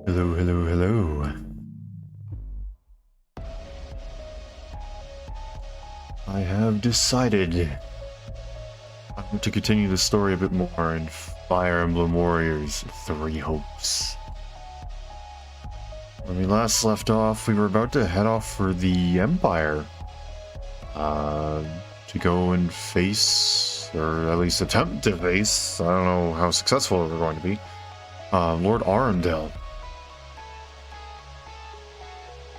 Hello, hello, hello. I have decided I'm going to continue the story a bit more in Fire Emblem Warriors 3 Hopes. When we last left off, we were about to head off for the Empire. To go and face, or at least attempt to face, I don't know how successful we're going to be, Lord Arundel.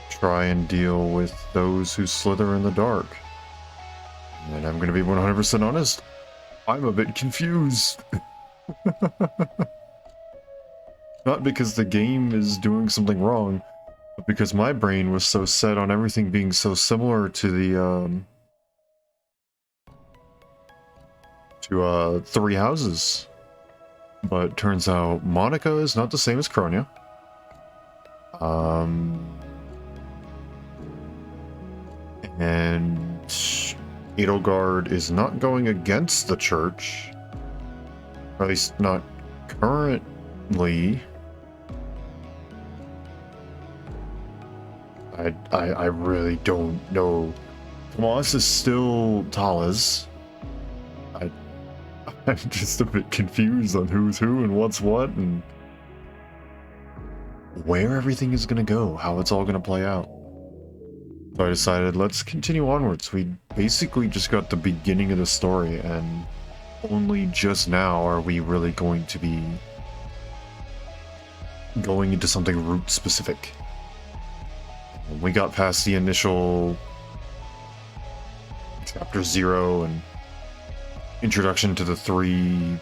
Try and deal with those who slither in the dark. And I'm going to be 100% honest, I'm a bit confused. Not because the game is doing something wrong, but because my brain was so set on everything being so similar to the, Three Houses. But turns out Monica is not the same as Kronia. And Edelgard is not going against the church. Or at least not currently. I really don't know. Tomas is still Tala's. I'm just a bit confused on who's who and what's what and where everything is going to go, how it's all going to play out. So I decided, let's continue onwards. We basically just got the beginning of the story, and only just now are we really going to be going into something root specific. We got past the initial chapter 0 and introduction to the three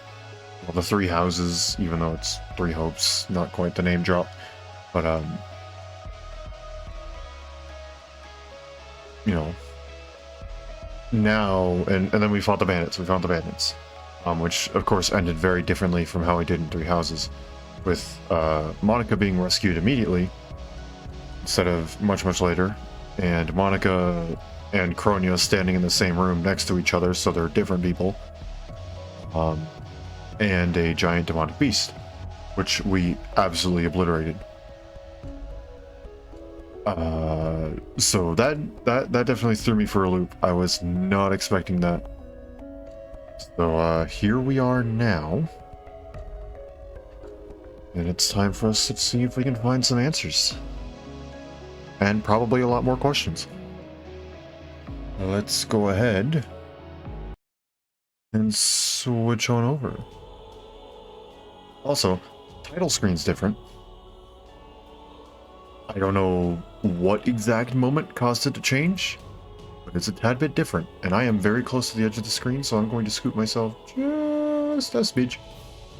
houses, even though it's 3 Hopes, not quite the name drop, but you know, now and then we found the bandits, which of course ended very differently from how we did in 3 Houses, with Monica being rescued immediately instead of much later, and Monica and Kronia standing in the same room next to each other, so they're different people. And a giant demonic beast, which we absolutely obliterated. So that definitely threw me for a loop. I was not expecting that. So here we are now, and it's time for us to see if we can find some answers, and probably a lot more questions. Let's go ahead and switch on over. Also, title screen's different. I don't know what exact moment caused it to change, but it's a tad bit different, and I am very close to the edge of the screen, so I'm going to scoot myself just a smidge.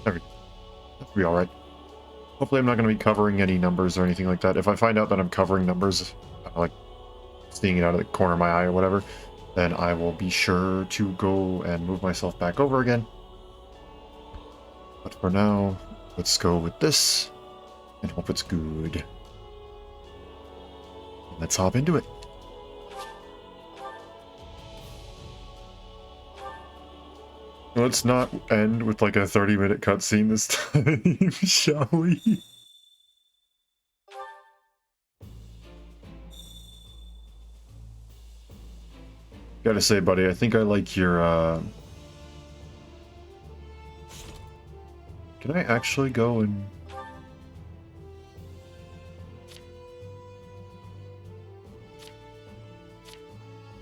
That'll be alright. Hopefully I'm not going to be covering any numbers or anything like that. If I find out that I'm covering numbers, like seeing it out of the corner of my eye or whatever, then I will be sure to go and move myself back over again. But for now, let's go with this and hope it's good. Let's hop into it. Let's not end with like a 30-minute cutscene this time, shall we? Gotta say, buddy, I think I like your, Can I actually go and...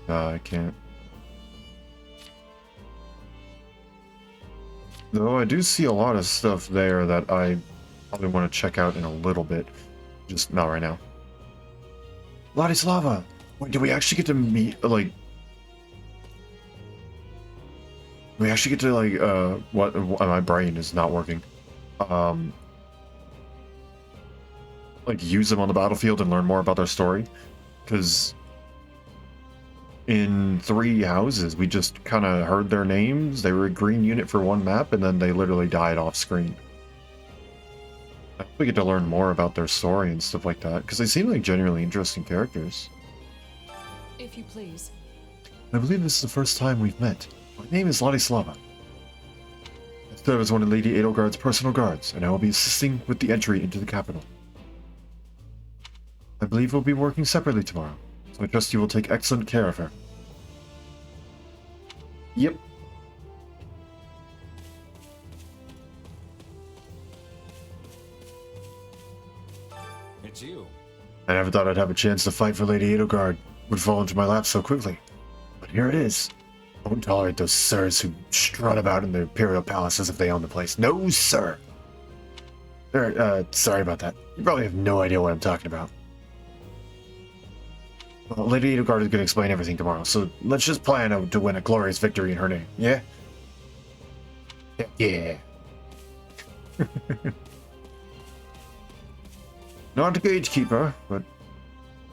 I can't. Though I do see a lot of stuff there that I probably want to check out in a little bit. Just not right now. Ladislava! Wait, do we actually get to meet, like... We actually get to, like, what my brain is not working. Like, use them on the battlefield and learn more about their story? Because in 3 Houses, we just kind of heard their names. They were a green unit for 1 map, and then they literally died off screen. I hope we get to learn more about their story and stuff like that, because they seem like genuinely interesting characters. If you please. I believe this is the first time we've met. My name is Ladislava. I serve as one of Lady Edelgard's personal guards, and I will be assisting with the entry into the capital. I believe we'll be working separately tomorrow, so I trust you will take excellent care of her. Yep. It's you. I never thought I'd have a chance to fight for Lady Edelgard would fall into my lap so quickly. But here it is. I won't tolerate those sirs who strut about in the Imperial Palace as if they own the place. No, sir! Sorry about that. You probably have no idea what I'm talking about. Well, Lady Edelgard is going to explain everything tomorrow, so let's just plan to win a glorious victory in her name, yeah? Yeah. Not a gatekeeper, but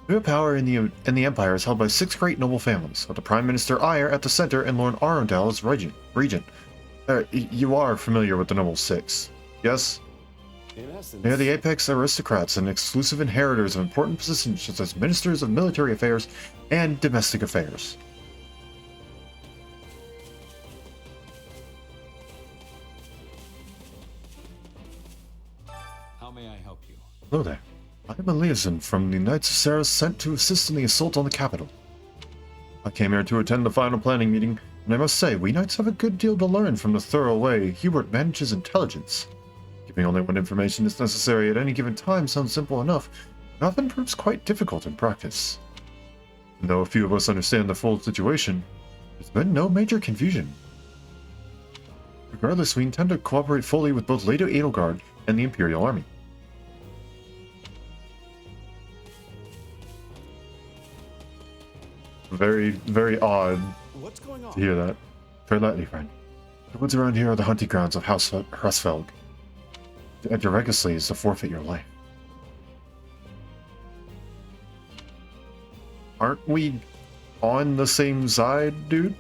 real power in the Empire is held by 6 great noble families, with the Prime Minister Eyre at the center and Lord Arundel as regent. You are familiar with the Noble Six, yes? In essence, They are the apex aristocrats and exclusive inheritors of important positions such as ministers of military affairs and domestic affairs. how may I help you? Hello there. I am a liaison from the Knights of Sarah sent to assist in the assault on the capital. I came here to attend the final planning meeting, and I must say, we Knights have a good deal to learn from the thorough way Hubert manages intelligence. Giving only what information is necessary at any given time sounds simple enough, but often proves quite difficult in practice. And though a few of us understand the full situation, there's been no major confusion. Regardless, we intend to cooperate fully with both Lady Edelgard and the Imperial Army. Very, very odd What's going on? to hear that. Tread lightly, friend. The woods around here are the hunting grounds of House Hresfelg. To enter recklessly is to forfeit your life. Aren't we on the same side, dude?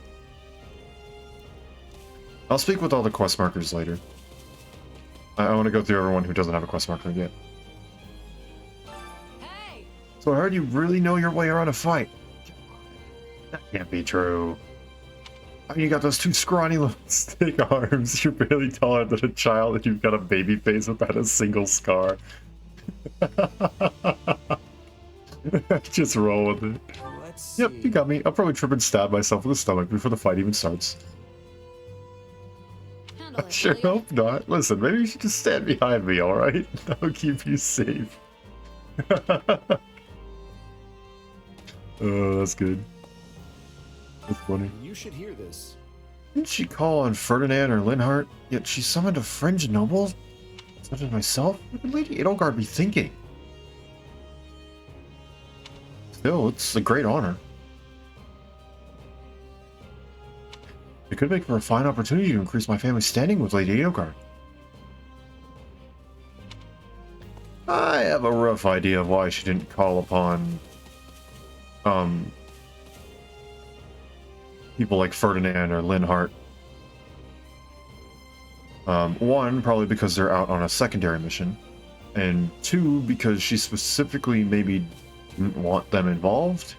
I'll speak with all the quest markers later. I want to go through everyone who doesn't have a quest marker yet. Hey! So I heard you really know your way around a fight. That can't be true. I mean, you got those 2 scrawny little stick arms. You're barely taller than a child, and you've got a baby face without a single scar. Just roll with it. Let's see. Yep, you got me. I'll probably trip and stab myself in the stomach before the fight even starts. Handle I it, sure will ya? hope not. Listen, maybe you should just stand behind me, alright? That'll keep you safe. Oh, that's good. That's funny. You should hear this. Didn't she call on Ferdinand or Linhart, yet she summoned a fringe noble? Such as myself? What would Lady Edelgard be thinking? Still, it's a great honor. It could make for a fine opportunity to increase my family's standing with Lady Edelgard. I have a rough idea of why she didn't call upon, people like Ferdinand or Linhart. One, probably because they're out on a secondary mission, and 2, because she specifically maybe didn't want them involved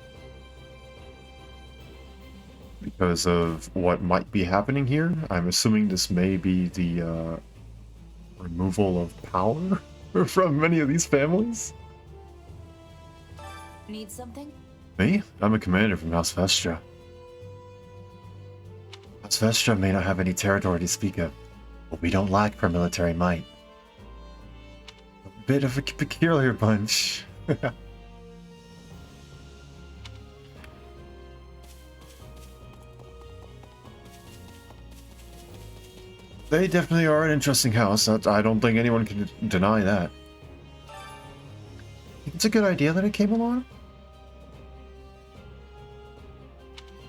because of what might be happening here. I'm assuming this may be the removal of power from many of these families. Need something? Me? I'm a commander from House Vestra. House Vestra may not have any territory to speak of, but we don't lack for military might. A bit of a peculiar bunch. They definitely are an interesting house. I don't think anyone can deny that. It's a good idea that it came along.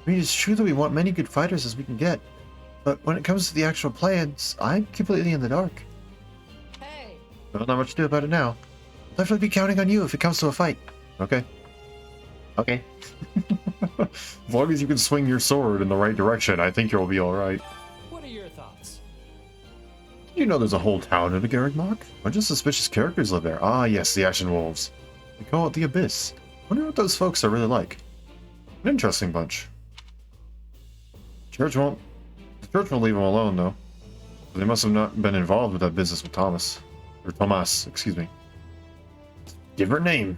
I mean, it's true that we want many good fighters as we can get, but when it comes to the actual plans, I'm completely in the dark. Hey! Well, not much to do about it now. I'll definitely be counting on you if it comes to a fight. Okay. Okay. As long as you can swing your sword in the right direction, I think you'll be alright. What are your thoughts? You know there's a whole town in the Garrigmark? A bunch of suspicious characters live there. Ah, yes, the Ashen Wolves. They call it the Abyss. Wonder what those folks are really like. An interesting bunch. The church won't leave them alone, though. They must have not been involved with that business with Thomas. Or Tomas, excuse me. Different name.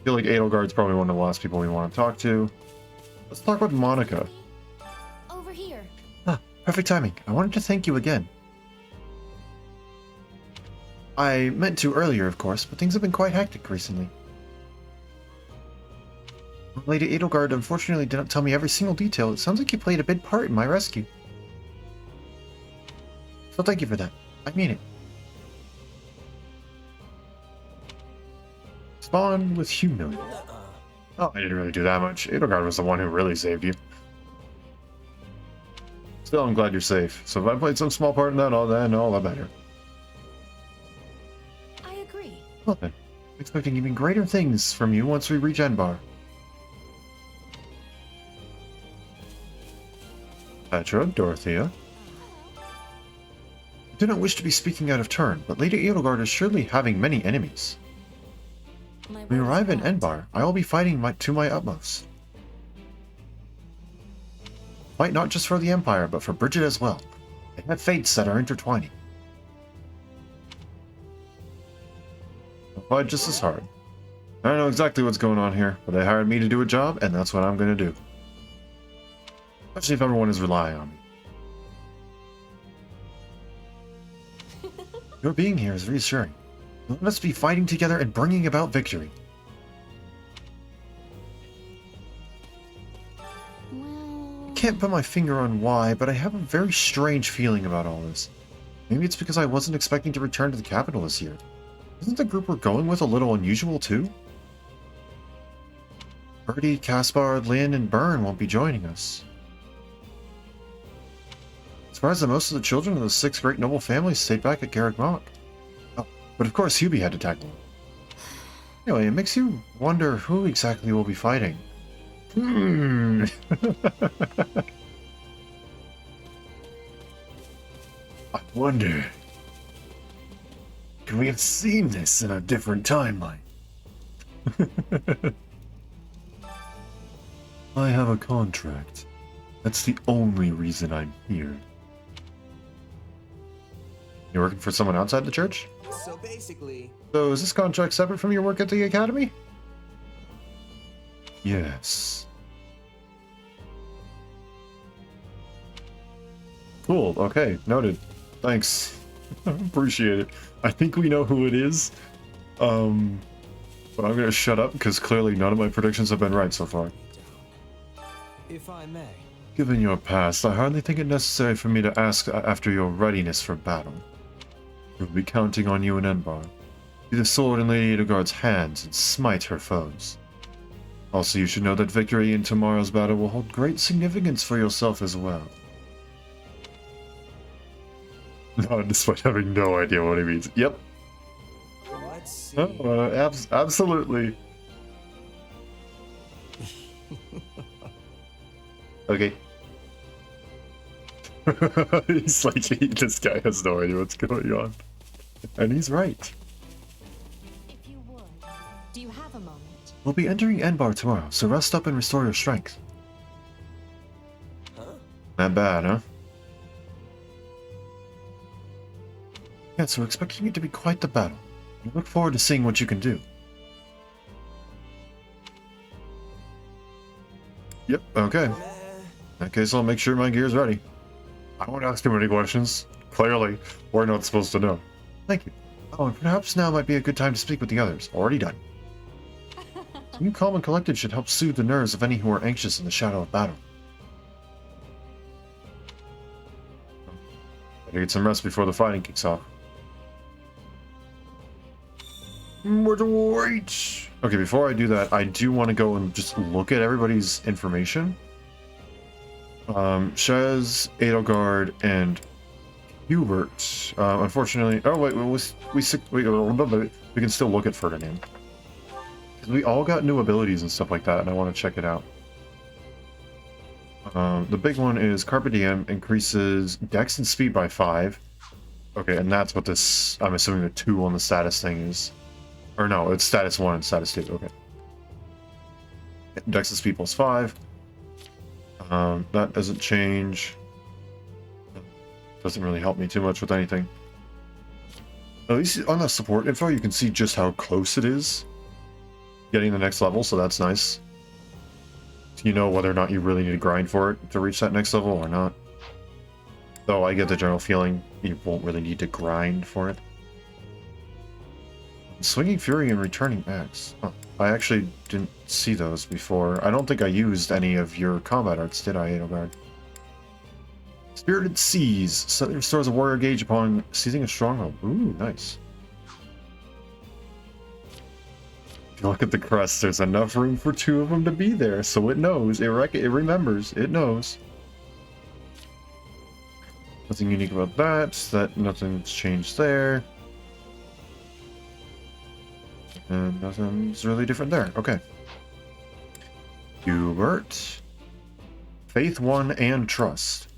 feel like Edelgard's probably one of the last people we want to talk to. Let's talk about Monica. Over here. Ah, perfect timing. I wanted to thank you again. I meant to earlier, of course, but things have been quite hectic recently. Lady Edelgard unfortunately didn't tell me every single detail. It sounds like you played a big part in my rescue. So thank you for that. I mean it. Spawn with humility. Oh, I didn't really do that much. Edelgard was the one who really saved you. Still, I'm glad you're safe. So if I played some small part in that, all the better. I agree. Well then, I'm expecting even greater things from you once we reach Enbar. Petra, Dorothea. I do not wish to be speaking out of turn, but Lady Edelgard is surely having many enemies. My When we word is arrive in bond. Enbar, I will be fighting to my utmost. Fight not just for the Empire, but for Bridget as well. They have fates that are intertwining. I'll fight just as hard. I don't know exactly what's going on here, but they hired me to do a job, and that's what I'm going to do. Especially if everyone is relying on me. Your being here is reassuring. Let us be fighting together and bringing about victory. Well, Can't put my finger on why, but I have a very strange feeling about all this. Maybe it's because I wasn't expecting to return to the capital this year. Isn't the group we're going with a little unusual too? Bertie, Caspar, Lynn, and Byrne won't be joining us. Surprised that most of the children of the 6 great noble families stayed back at Garreg Mach. Oh, but of course Hubie had to tag along. Anyway, it makes you wonder who exactly will be fighting. I wonder, could we have seen this in a different timeline? I have a contract. That's the only reason I'm here. You're working for someone outside the church? So basically, So is this contract separate from your work at the academy? Yes. Cool, okay, noted. Thanks. Appreciate it. I think we know who it is. But I'm gonna shut up because clearly none of my predictions have been right so far. if I may. Given your past, I hardly think it necessary for me to ask after your readiness for battle. We'll be counting on you in Enbar. Be the sword in Lady Edelgard's hands and smite her foes. Also, you should know that victory in tomorrow's battle will hold great significance for yourself as well. Despite having no idea what he means. Yep. Let's see. Oh, absolutely. Okay. He's like, this guy has no idea what's going on. And he's right. if you would, do you have a moment? We'll be entering Enbar tomorrow, so rest up and restore your strength. Huh? Not bad, huh? Yeah, so we're expecting it to be quite the battle. We look forward to seeing what you can do. Yep, okay. In that case, I'll make sure my gear's ready. I won't ask too many questions. Clearly, we're not supposed to know. Thank you. Oh, and perhaps now might be a good time to speak with the others. Already done. Being calm and collected should help soothe the nerves of any who are anxious in the shadow of battle. Better get some rest before the fighting kicks off. Wait! Okay, before I do that, I do want to go and just look at everybody's information. Shez, Edelgard, and Hubert. Unfortunately, oh wait, we can still look at Ferdinand. Because we all got new abilities and stuff like that, and I want to check it out. The big one is Carpe Diem increases Dex and Speed by 5. Okay, and that's what this, I'm assuming the 2 on the status thing is. Or no, it's status 1 and status 2, okay. Dex and Speed plus 5. That doesn't change. Doesn't really help me too much with anything. At least on the support info, you can see just how close it is. getting the next level, so that's nice. You know whether or not you really need to grind for it to reach that next level or not. Though I get the general feeling you won't really need to grind for it. Swinging Fury and Returning Axe. Oh, I actually didn't see those before. I don't think I used any of your combat arts, did I, Edelgard? Spirited Seas. Suddenly restores a warrior gauge upon seizing a stronghold. Ooh, nice. If you look at the crest, there's enough room for 2 of them to be there, so it knows. It remembers. It knows. Nothing unique about that. Nothing's changed there. And nothing's really different there. Okay. Hubert. Faith 1 and Trust.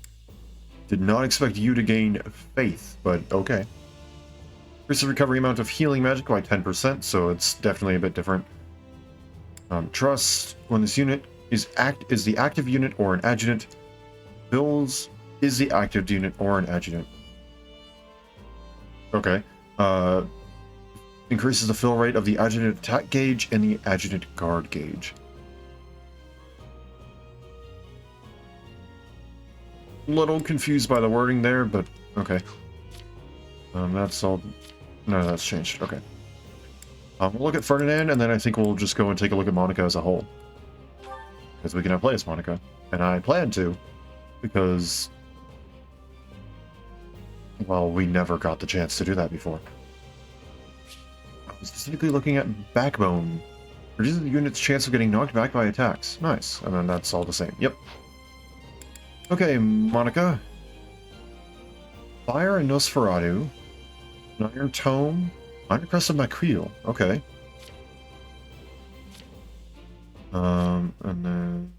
Did not expect you to gain Faith, but okay. Increase the recovery amount of healing magic by 10%, so it's definitely a bit different. Trust. When this unit is the active unit or an adjutant. Bills is the active unit or an adjutant. Okay. Increases the fill rate of the adjutant attack gauge and the adjutant guard gauge. A little confused by the wording there, but okay. That's all. No, that's changed. Okay. We'll look at Ferdinand, and then I think we'll just go and take a look at Monica as a whole. Because we can now play as Monica. And I plan to, because, well, we never got the chance to do that before. I'm specifically looking at Backbone. Reduces the unit's chance of getting knocked back by attacks. Nice. And then that's all the same. Yep. Okay, Monica. Fire and Nosferatu. An Iron Tome. Iron Crest of Macriel. Okay. And then...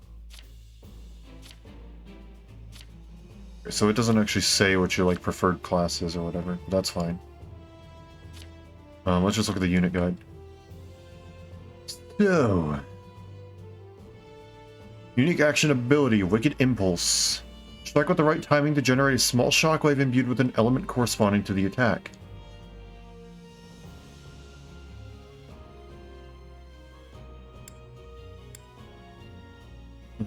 So it doesn't actually say what your, like, preferred class is or whatever. That's fine. Let's just look at the unit guide. So... Unique action ability, Wicked Impulse. Strike with the right timing to generate a small shockwave imbued with an element corresponding to the attack.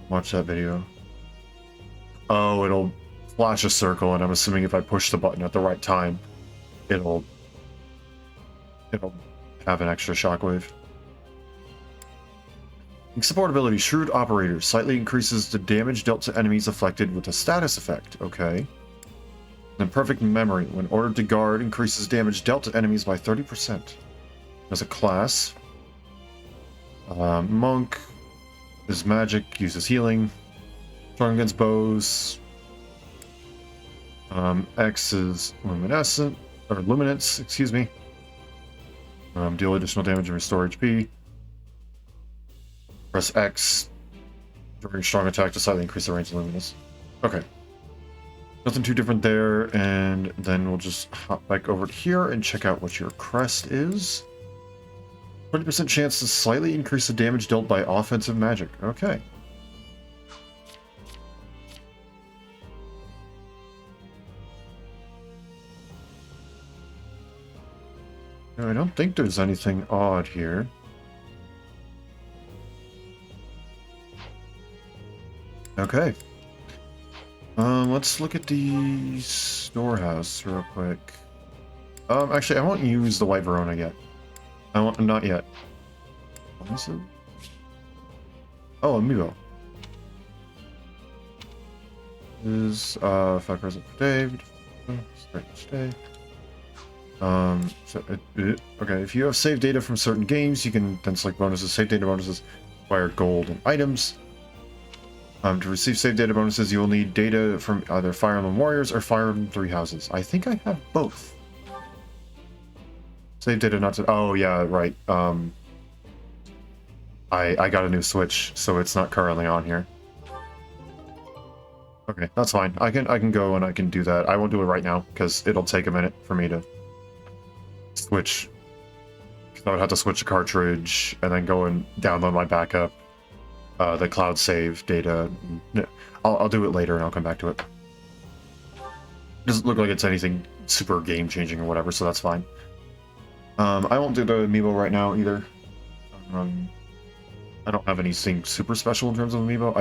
Watch that video. Oh, it'll flash a circle, and I'm assuming if I push the button at the right time, it'll have an extra shockwave. Support ability, Shrewd Operator. Slightly increases the damage dealt to enemies affected with a status effect. Okay. Then Perfect Memory. When ordered to guard, increases damage dealt to enemies by 30%. As a class. Monk. Is magic, uses healing. Strong against bows. X is luminescent. Or luminance, excuse me. Deal additional damage and restore HP. Press X during strong attack to slightly increase the range of luminous. Okay. Nothing too different there, and then we'll just hop back over to here and check out what your crest is. 20% chance to slightly increase the damage dealt by offensive magic. Okay. No, I don't think there's anything odd here. Okay. Let's look at the storehouse real quick. Actually, I won't use the White Verona yet. Not yet. What is it? Oh, Amiibo. Is 5 present per day. Start each day. Okay, if you have saved data from certain games, you can then select bonuses. Save data bonuses acquire gold and items. To receive save data bonuses, you will need data from either Fire Emblem Warriors or Fire Emblem Three Houses. I think I have both. Save data not to... Oh, yeah, right. I got a new Switch, so it's not currently on here. Okay, that's fine. I can go and I can do that. I won't do it right now, because it'll take a minute for me to switch. I would have to switch the cartridge, and then go and download my backup. The cloud save data. I'll do it later and I'll come back to it. Doesn't look like it's anything super game changing or whatever, so that's fine. I won't do the amiibo right now either. I don't have anything super special in terms of amiibo.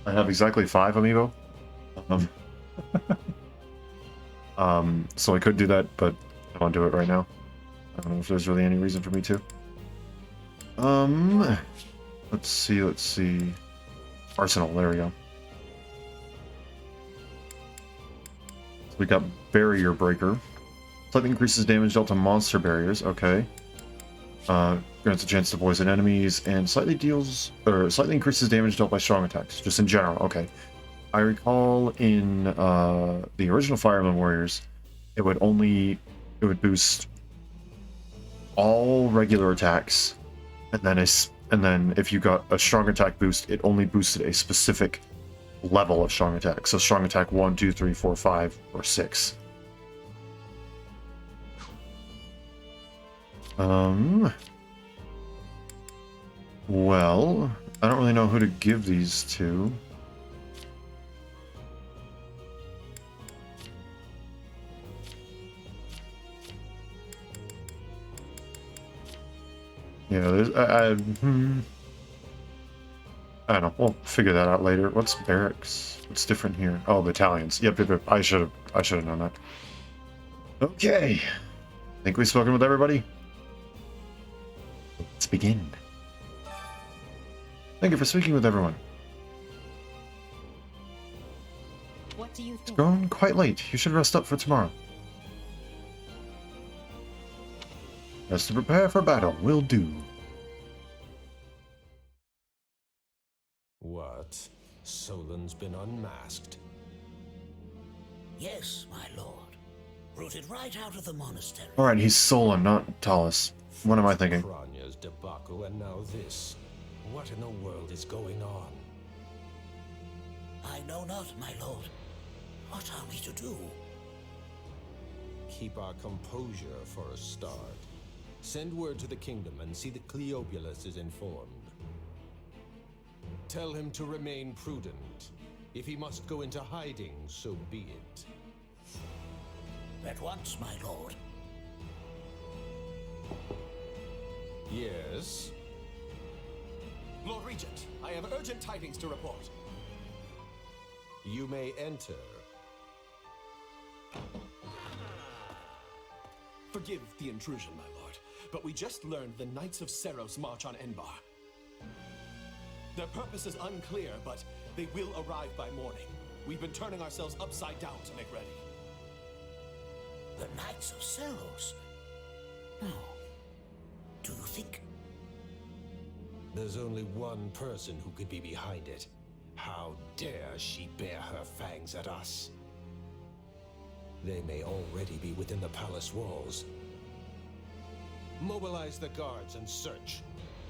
I have exactly 5 amiibo. So I could do that, but I don't want to do it right now. I don't know if there's really any reason for me to. Let's see. Arsenal, there we go. So we got Barrier Breaker. Slightly increases damage dealt to monster barriers, okay. Grants a chance to poison enemies, and slightly increases damage dealt by strong attacks, just in general, okay. I recall in the original Fire Emblem Warriors, it would boost all regular attacks, and then if you got a strong attack boost, it only boosted a specific level of strong attack. So strong attack 1, 2, 3, 4, 5, or 6. Well, I don't really know who to give these to. Yeah, there's I don't know. We'll figure that out later. What's barracks? What's different here? Oh, battalions. Yep. I should have known that. Okay. Think we've spoken with everybody? Let's begin. Thank you for speaking with everyone. What do you think? It's grown quite late. You should rest up for tomorrow. As to prepare for battle, will do. What? Solan's been unmasked? Yes, my lord. Rooted right out of the monastery. Alright, he's Solon, not Talus. What am I thinking? Kranya's debacle, and now this. What in the world is going on? I know not, my lord. What are we to do? Keep our composure for a start. Send word to the kingdom and see that Cleobulus is informed. Tell him to remain prudent. If he must go into hiding, so be it. At once, my lord. Yes? Lord Regent, I have urgent tidings to report. You may enter. Forgive the intrusion, my lord, but we just learned the Knights of Seros march on Enbar. Their purpose is unclear, but they will arrive by morning. We've been turning ourselves upside down to make ready. The Knights of Seros? No. Do you think? There's only one person who could be behind it. How dare she bare her fangs at us? They may already be within the palace walls. Mobilize the guards and search.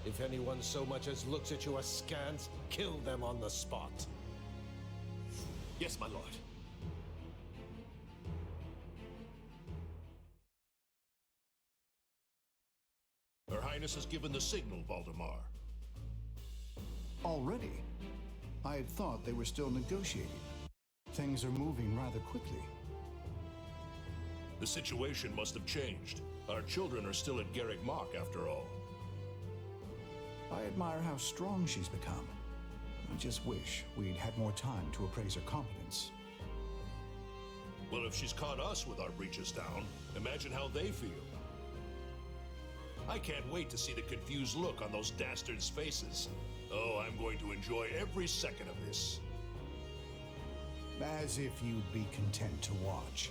If anyone so much as looks at you askance, kill them on the spot. Yes, my lord. Her Highness has given the signal, Valdemar. Already? I had thought they were still negotiating. Things are moving rather quickly. The situation must have changed. Our children are still at Garrick Mach, after all. I admire how strong she's become. I just wish we'd had more time to appraise her competence. Well, if she's caught us with our breeches down, imagine how they feel. I can't wait to see the confused look on those dastards' faces. Oh, I'm going to enjoy every second of this. As if you'd be content to watch.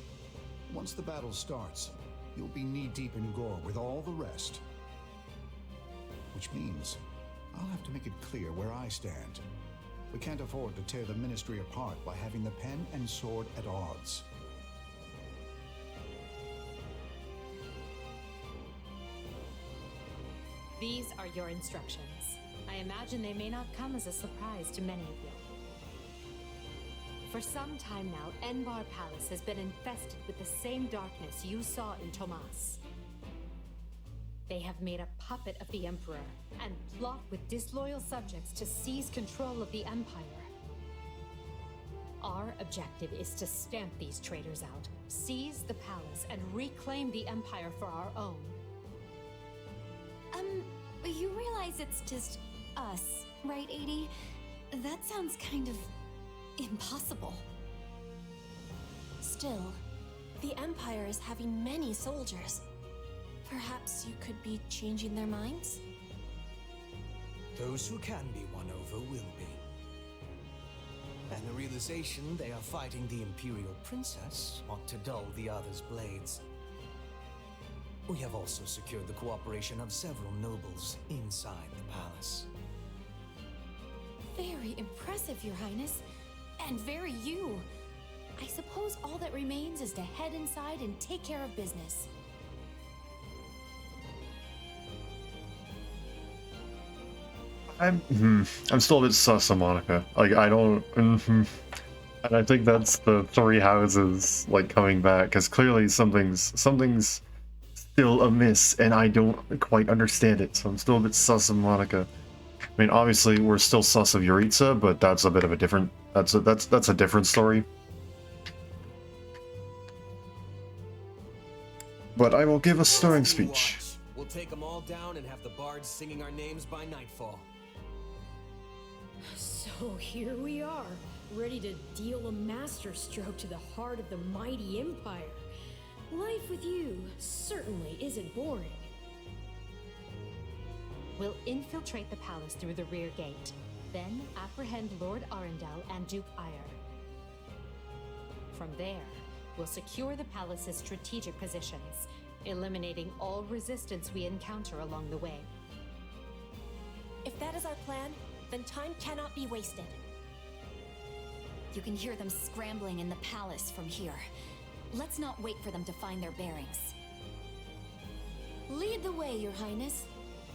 Once the battle starts, you'll be knee-deep in gore with all the rest. Which means I'll have to make it clear where I stand. We can't afford to tear the Ministry apart by having the pen and sword at odds. These are your instructions. I imagine they may not come as a surprise to many of you. For some time now, Enbar Palace has been infested with the same darkness you saw in Tomas. They have made a puppet of the Emperor and plot with disloyal subjects to seize control of the Empire. Our objective is to stamp these traitors out, seize the palace, and reclaim the Empire for our own. You realize it's just us, right, 80? That sounds kind of impossible. Still, the Empire is having many soldiers. Perhaps you could be changing their minds? Those who can be won over will be. And the realization they are fighting the Imperial Princess ought to dull the others' blades. We have also secured the cooperation of several nobles inside the palace. Very impressive, Your Highness. And very you. I suppose all that remains is to head inside and take care of business. I'm still a bit sus of Monica. Like, I don't... And I think that's the three houses, like, coming back, because clearly something's still amiss, and I don't quite understand it, so I'm still a bit sus of Monica. I mean, obviously, we're still sus of Yuritsa, but that's a bit of a different... That's a different story. But I will give a stirring speech. We'll take them all down and have the bards singing our names by nightfall. So here we are, ready to deal a masterstroke to the heart of the mighty Empire. Life with you certainly isn't boring. We'll infiltrate the palace through the rear gate, then apprehend Lord Arundel and Duke Ire. From there, we'll secure the palace's strategic positions, eliminating all resistance we encounter along the way. If that is our plan, then time cannot be wasted. You can hear them scrambling in the palace from here. Let's not wait for them to find their bearings. Lead the way, Your Highness.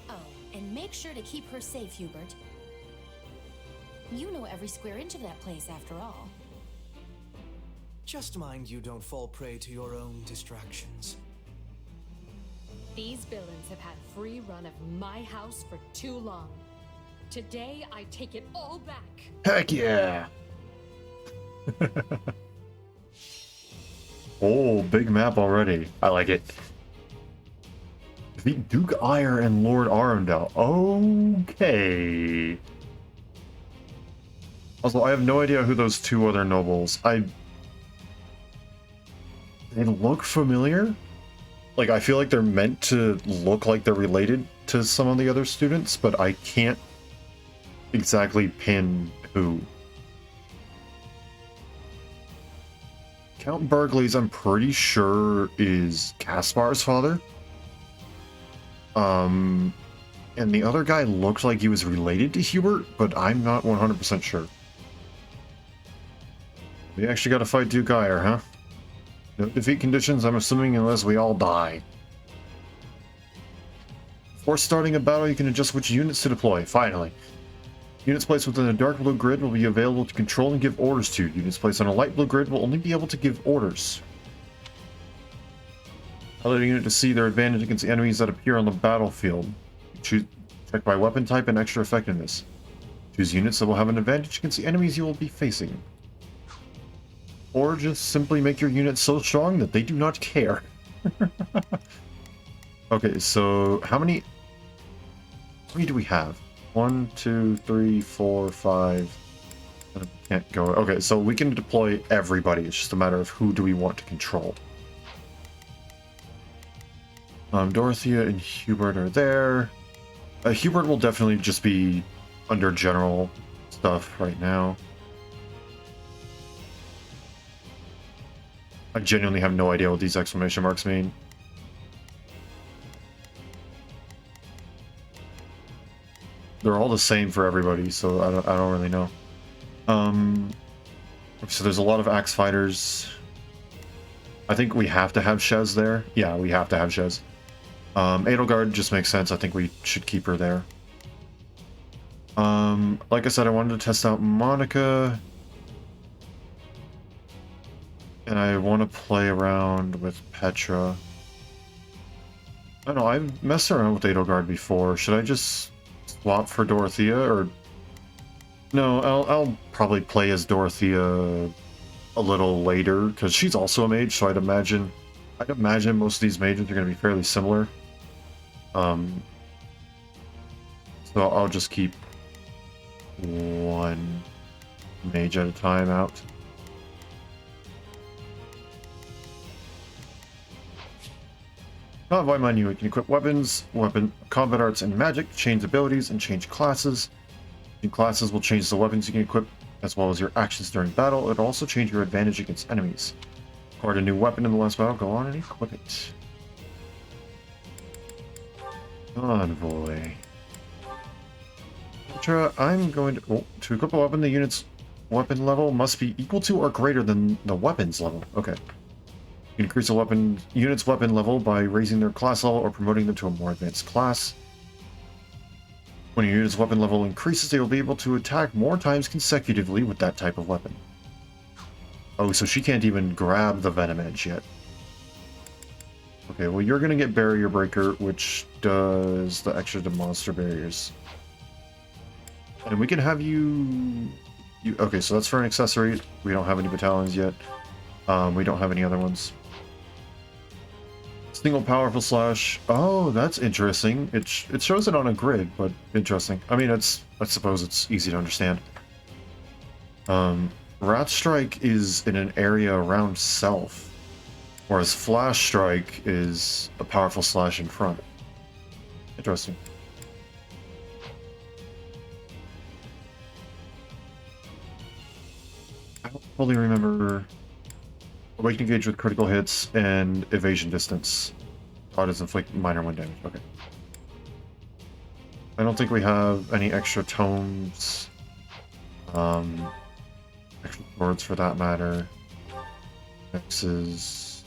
Oh, and make sure to keep her safe, Hubert. You know every square inch of that place, after all. Just mind you don't fall prey to your own distractions. These villains have had free run of my house for too long. Today, I take it all back. Heck yeah! Oh, big map already. I like it. Defeat Duke Ire and Lord Arundel. Okay. Also, I have no idea who those two other nobles. They look familiar. Like, I feel like they're meant to look like they're related to some of the other students, but I can't exactly pin who. Count Berkeley's, I'm pretty sure, is Caspar's father. And the other guy looked like he was related to Hubert, but I'm not 100% sure. We actually gotta fight Duke Ire, huh? No defeat conditions, I'm assuming, unless we all die. Before starting a battle, you can adjust which units to deploy. Finally. Units placed within a dark blue grid will be available to control and give orders to. Units placed on a light blue grid will only be able to give orders. Allow the unit to see their advantage against enemies that appear on the battlefield. Check by weapon type and extra effectiveness. Choose units that will have an advantage against the enemies you will be facing. Or just simply make your units so strong that they do not care. Okay, so how many do we have? 1, 2, 3, 4, 5. I can't go. Okay, so we can deploy everybody. It's just a matter of who do we want to control. Dorothea and Hubert are there. Hubert will definitely just be under general stuff right now. I genuinely have no idea what these exclamation marks mean. They're all the same for everybody, so I don't really know. So there's a lot of axe fighters. I think we have to have Shez there. Yeah, we have to have Shez. Edelgard just makes sense. I think we should keep her there. Like I said, I wanted to test out Monica. And I want to play around with Petra. I don't know, I've messed around with Edelgard before. Should I just swap for Dorothea, or... No, I'll probably play as Dorothea a little later, because she's also a mage, so I'd imagine most of these mages are going to be fairly similar. So I'll just keep one mage at a time out. Convoy menu, you can equip weapons, combat arts, and magic, change abilities, and change classes. New classes will change the weapons you can equip, as well as your actions during battle. It'll also change your advantage against enemies. Acquired a new weapon in the last battle, go on and equip it. Convoy. I'm going to equip a weapon, the unit's weapon level must be equal to or greater than the weapon's level. Okay. You can increase a unit's weapon level by raising their class level or promoting them to a more advanced class. When your unit's weapon level increases, they will be able to attack more times consecutively with that type of weapon. Oh, so she can't even grab the Venom Edge yet. Okay, well you're gonna get Barrier Breaker, which does the extra to monster barriers. And we can have you... Okay, so that's for an accessory. We don't have any battalions yet. We don't have any other ones. Single powerful slash. Oh, that's interesting. It shows it on a grid, but interesting. I mean, I suppose it's easy to understand. Rat Strike is in an area around self, whereas Flash Strike is a powerful slash in front. Interesting. I don't fully remember. Awakening gauge with critical hits and evasion distance. Does inflict minor wind damage. Okay. I don't think we have any extra tomes. Extra swords for that matter. X's.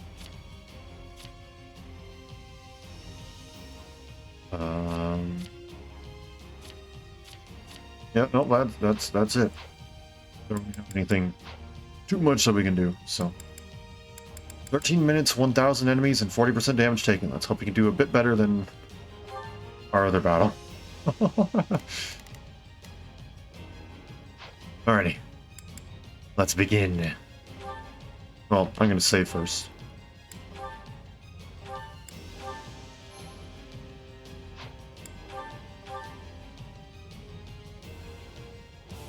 Yeah, no, that's it. Don't have anything too much that we can do, so. 13 minutes, 1,000 enemies, and 40% damage taken. Let's hope we can do a bit better than our other battle. Alrighty. Let's begin. Well, I'm going to save first.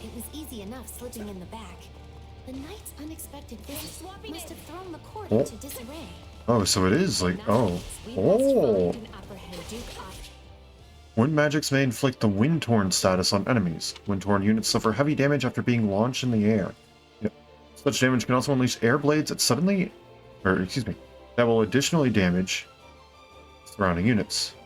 It was easy enough slipping in the back. The knight's unexpected visit must have thrown the court into disarray. Oh, so it is like, oh. Oh! Wind magics may inflict the Wind-Torn status on enemies. Wind-Torn units suffer heavy damage after being launched in the air. Yep. Such damage can also unleash air blades that will additionally damage surrounding units.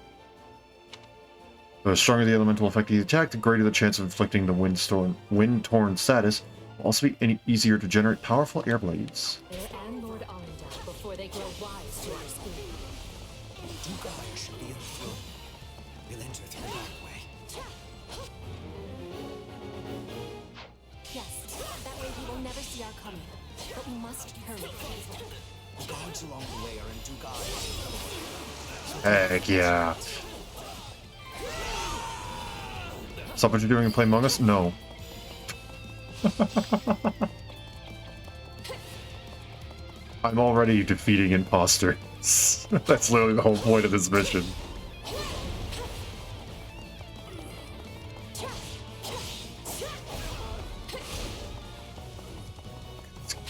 The stronger the elemental effect of the attack, the greater the chance of inflicting the Wind-Torn status. Will also be easier to generate powerful air blades. And Lord Arundel before they grow wise to our scheme. Duke Ire should be in the room. We'll enter through the back way. Yes, that way he will never see our coming. But we must hurry. The guards along the way are in Duke Ire's. Heck yeah. Stop what you're doing and play Among Us? No. I'm already defeating imposters. That's literally the whole point of this mission.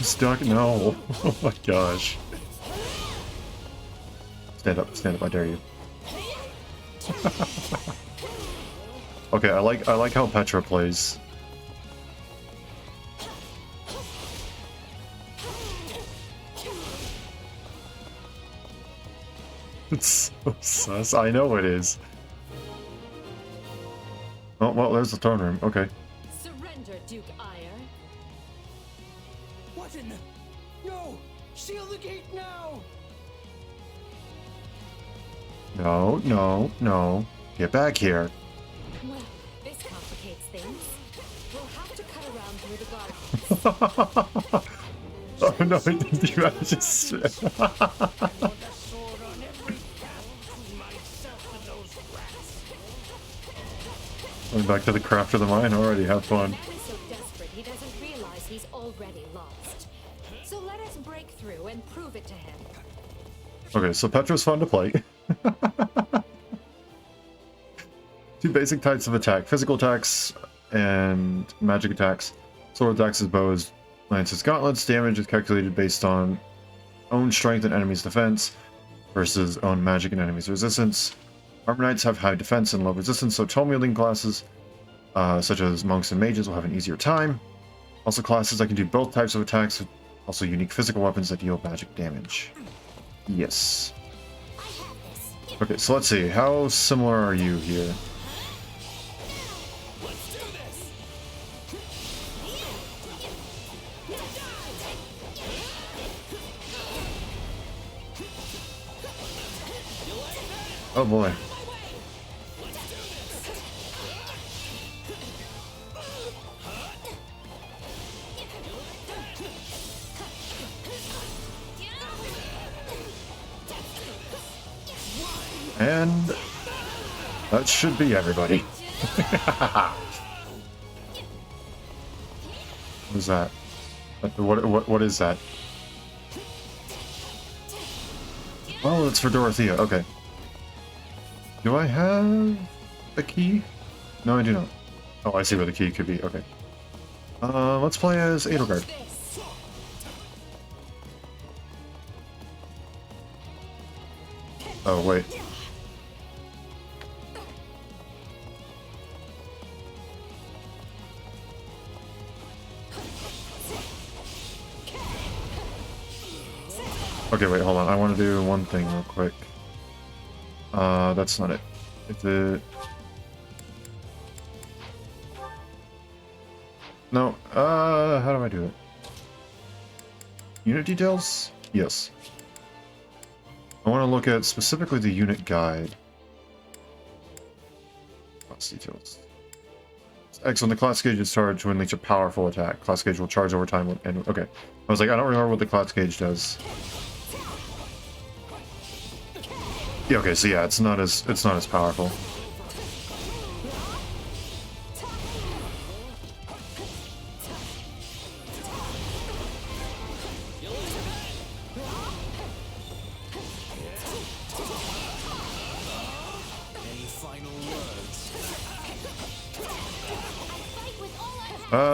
Stuck? No. Oh my gosh. Stand up, I dare you. Okay, I like how Petra plays. It's so sus. I know it is. Oh, well, there's the throne room. Okay. Surrender, Duke Ire. What in the... No! Seal the gate now! No, no, no. Get back here. Well, this complicates things. We'll have to cut around through the gardens. Oh no, you just... Going back to the craft of the mine already, have fun. Man is so desperate he doesn't realize he's already lost. So let us break through and prove it to him. Okay, so Petra's fun to play. Two basic types of attack: physical attacks and magic attacks. Sword attacks is bows, lances, gauntlets. Damage is calculated based on own strength and enemy's defense versus own magic and enemy's resistance. Armor knights have high defense and low resistance, so tome wielding classes such as monks and mages will have an easier time. Also, classes that can do both types of attacks. Also, unique physical weapons that deal magic damage. Yes. Okay, so let's see. How similar are you here? Oh boy. And that should be everybody. What is that? What is that? Oh, it's for Dorothea. Okay. Do I have a key? No, I do not. Oh, I see where the key could be. Okay. Let's play as Edelgard. Oh, wait. Okay, wait, hold on. I want to do one thing real quick. That's not it. Is it... No, how do I do it? Unit details? Yes. I want to look at specifically the unit guide. Class details. Excellent. The class gauge is charged when unleash a powerful attack. Class gauge will charge over time. And okay, I was like, I don't remember what the class gauge does. Yeah. Okay. So yeah, it's not as powerful.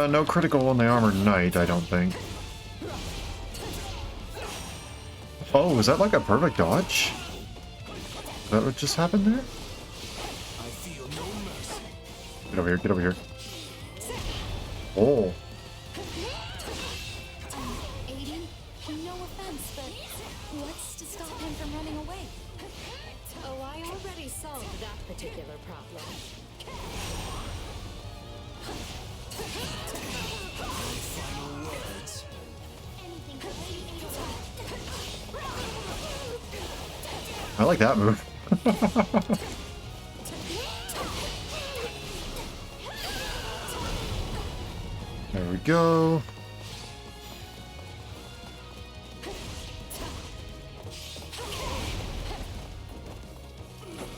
No critical on the Armored Knight, I don't think. Oh, is that like a perfect dodge? Is that what just happened there? Get over here, get over here. Oh. Aiden, no offense, but what's to stop him from running away? Oh, I already solved that particular problem. I like that move. There we go.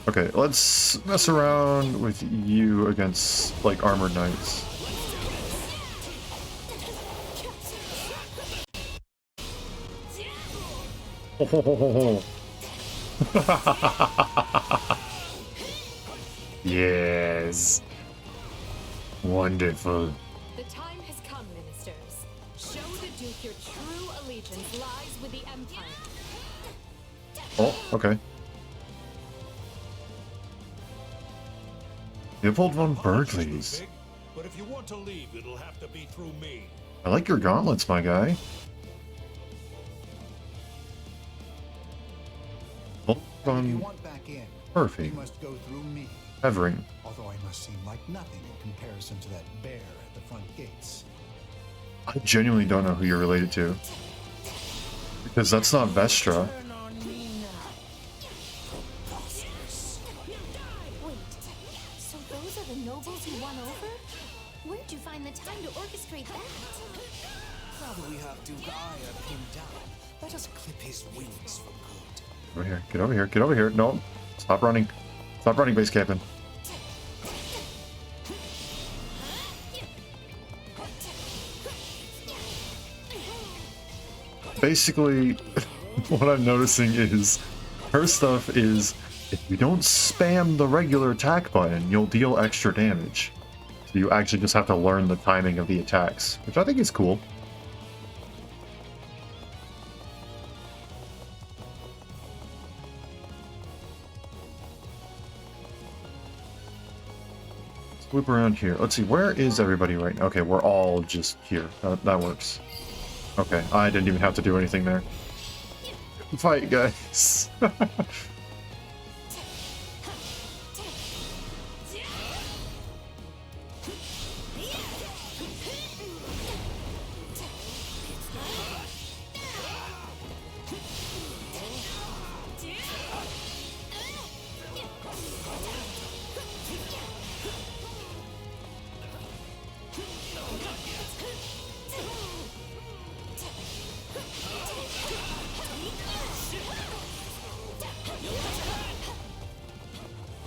Okay, let's mess around with you against, like, Armored Knights. Ho, ho, ho, ho, ho. Yes. Wonderful. The time has come, ministers. Show the Duke your true allegiance lies with the Empire. Oh, okay. Leopold von Berkeley's. But if you want to leave, it'll have to be through me. I like your gauntlets, my guy. If you want back in, Perfect. you must go through me. Evering. Although I must seem like nothing in comparison to that bear at the front gates. I genuinely don't know who you're related to. Because that's not Vestra. Wait, so those are the nobles you won over? Where'd you find the time to orchestrate that? Now that we have Duke Aya pinned down, let us clip his wings for good. Over here. Get over here. Get over here. No. Stop running. Stop running, base captain. Basically, what I'm noticing is her stuff is if you don't spam the regular attack button, you'll deal extra damage. So you actually just have to learn the timing of the attacks, which I think is cool. Swoop around here. Let's see, where is everybody right now? Okay, we're all just here. That works. Okay, I didn't even have to do anything there. Fight, guys.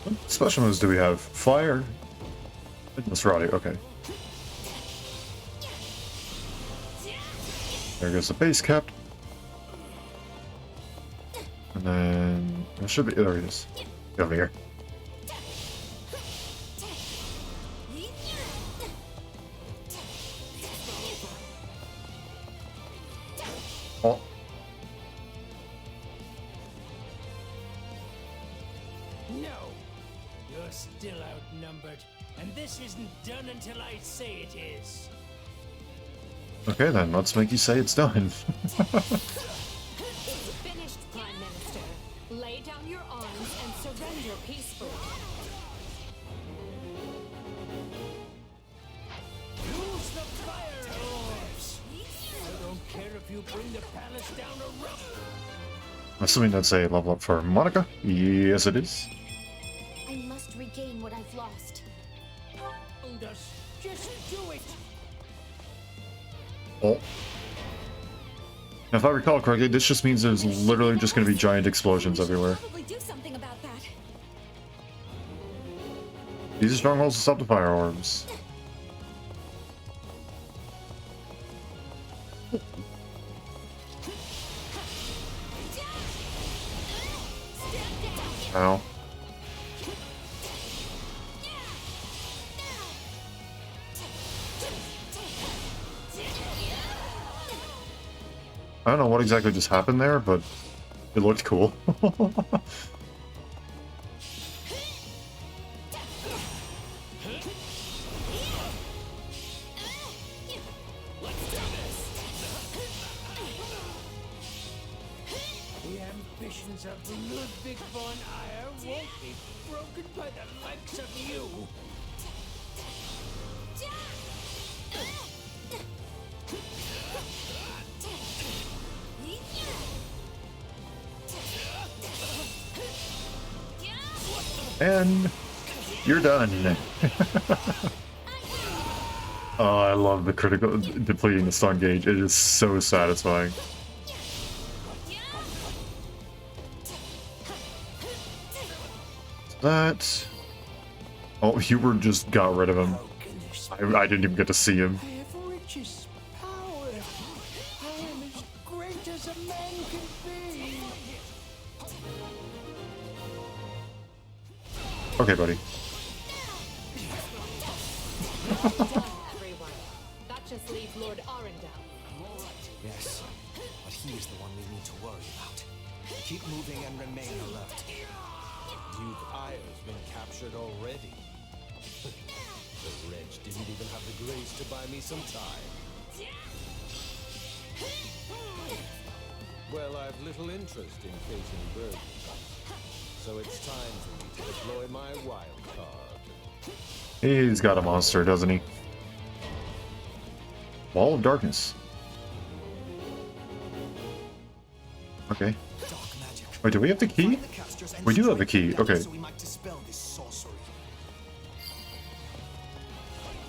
What special moves do we have? Fire? Nasrati, okay. There goes the base cap. And then... It should be... There it is. Get over here. Oh. No! You're still outnumbered, and this isn't done until I say it is. Okay then, let's make you say it's done. It's finished, Prime Minister. Lay down your arms and surrender peacefully. Use the fire orbs! I don't care if you bring the palace down a rough. Assuming that's a level up for Monica? Yes, it is. I must regain what I've lost. Just do it! Oh. If I recall correctly, this just means there's literally just going to be giant explosions everywhere. Probably do something about that. These are strongholds to stop the fire orbs. Ow. I don't know what exactly just happened there, but it looked cool. The ambitions of Ludwig von Eyre won't be broken by the likes of you. And you're done. Oh, I love the critical depleting the stun gauge. It is so satisfying. That... Oh, you were just got rid of him. I didn't even get to see him. I have riches, power. I am as great as a man can be. Okay, buddy. Everyone. That just leaves Lord Arundel. Yes, but he is the one we need to worry about. Keep moving and remain alert. Duke Eyre's been captured already. The wretch didn't even have the grace to buy me some time. Well, I've little interest in facing Bergen, so it's time for me to deploy my wild card. He's got a monster, doesn't he? Wall of Darkness. Okay. Wait, do we have the key? We do have the key, okay.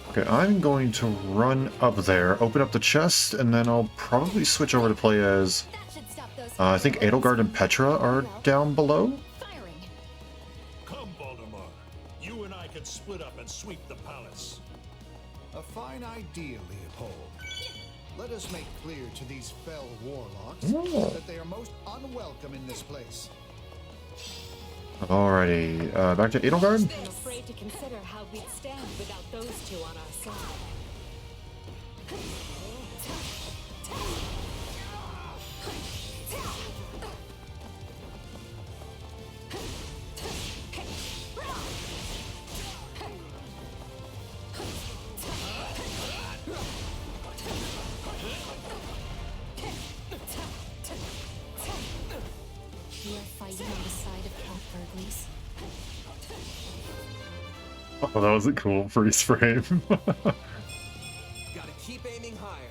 Okay, I'm going to run up there, open up the chest, and then I'll probably switch over to play as... I think Edelgard and Petra are down below? Come, Voldemar. You and I can split up and sweep the palace. A fine idea, Leopold. Let us make clear to these fell warlocks that they are most unwelcome in this place. Alrighty, back to Edelgard. I'm afraid to consider how we'd stand without those two on our side. We are fighting on the side of Count Burgley's. Oh, that was a cool freeze frame. Gotta keep aiming higher.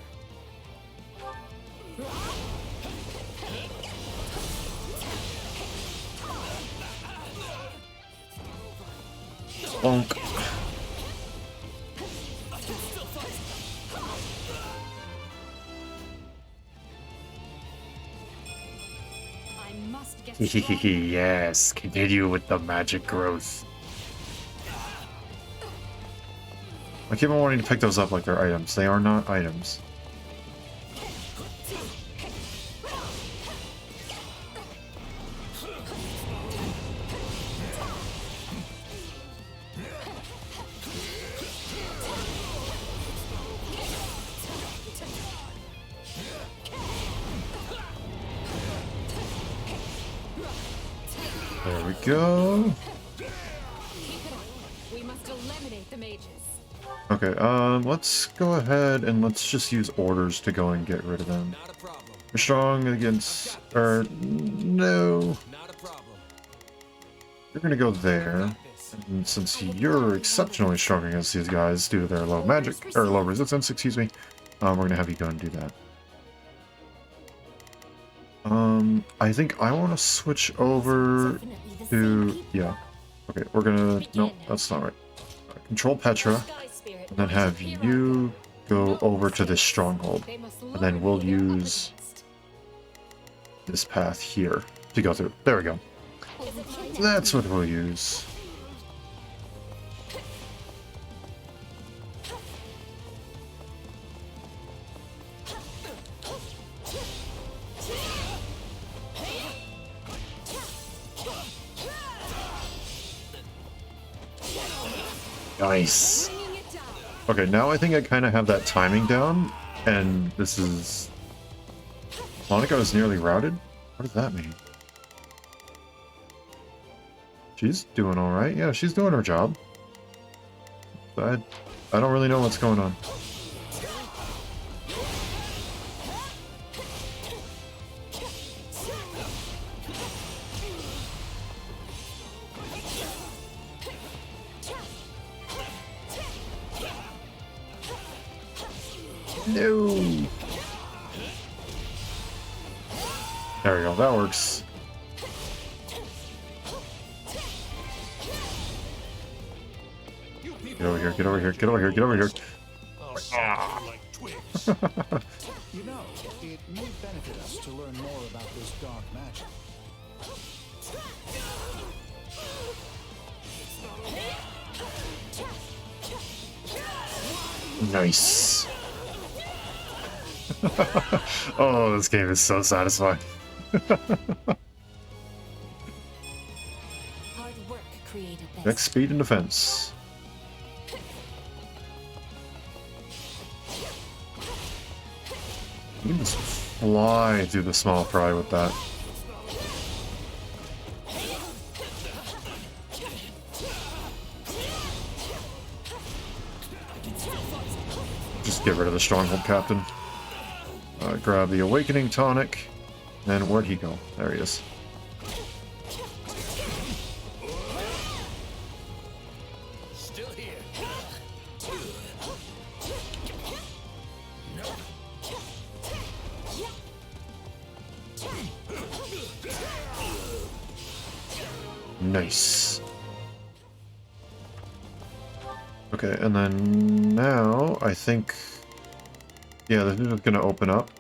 Bonk. I must get Yes, continue with the magic growth. I keep on wanting to pick those up like they're items. They are not items. There we go. We must eliminate the mages. Okay, let's go ahead and let's just use orders to go and get rid of them. Not a problem. You're strong against, or no, Not a problem. you're gonna go there. And since you're exceptionally strong against these guys due to their low magic, or low resistance, excuse me, we're gonna have you go and do that. I think I want to switch over to, yeah. Okay, we're gonna, no, that's not right. Control Petra, and then have you go over to this stronghold. And then we'll use this path here to go through. There we go. That's what we'll use. Nice. Okay, now I think I kind of have that timing down, and this is... Monica is nearly routed? What does that mean? She's doing alright. Yeah, she's doing her job. But I don't really know what's going on. No. There we go. That works. Get over here. Get over here. Get over here. Get over here. You know, it may benefit us to learn more about this dark magic. Nice. Oh, this game is so satisfying. Hard work created this. Next, speed and defense. You can just fly through the small fry with that. Just get rid of the stronghold captain. Grab the awakening tonic. And where'd he go? There he is. Still here. Nice. Okay, and then now I think, yeah, this is gonna open up,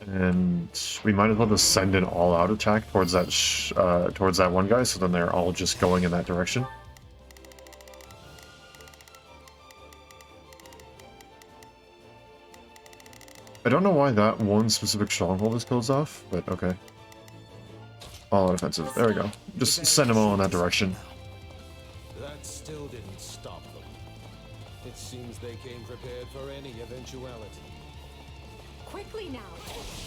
and we might as well just send an all-out attack towards that one guy, so then they're all just going in that direction. I don't know why that one specific stronghold is closed off, but okay. All offensive. There we go. Just send them all in that direction. That still didn't stop them. It seems they came prepared for any eventuality. Quickly now!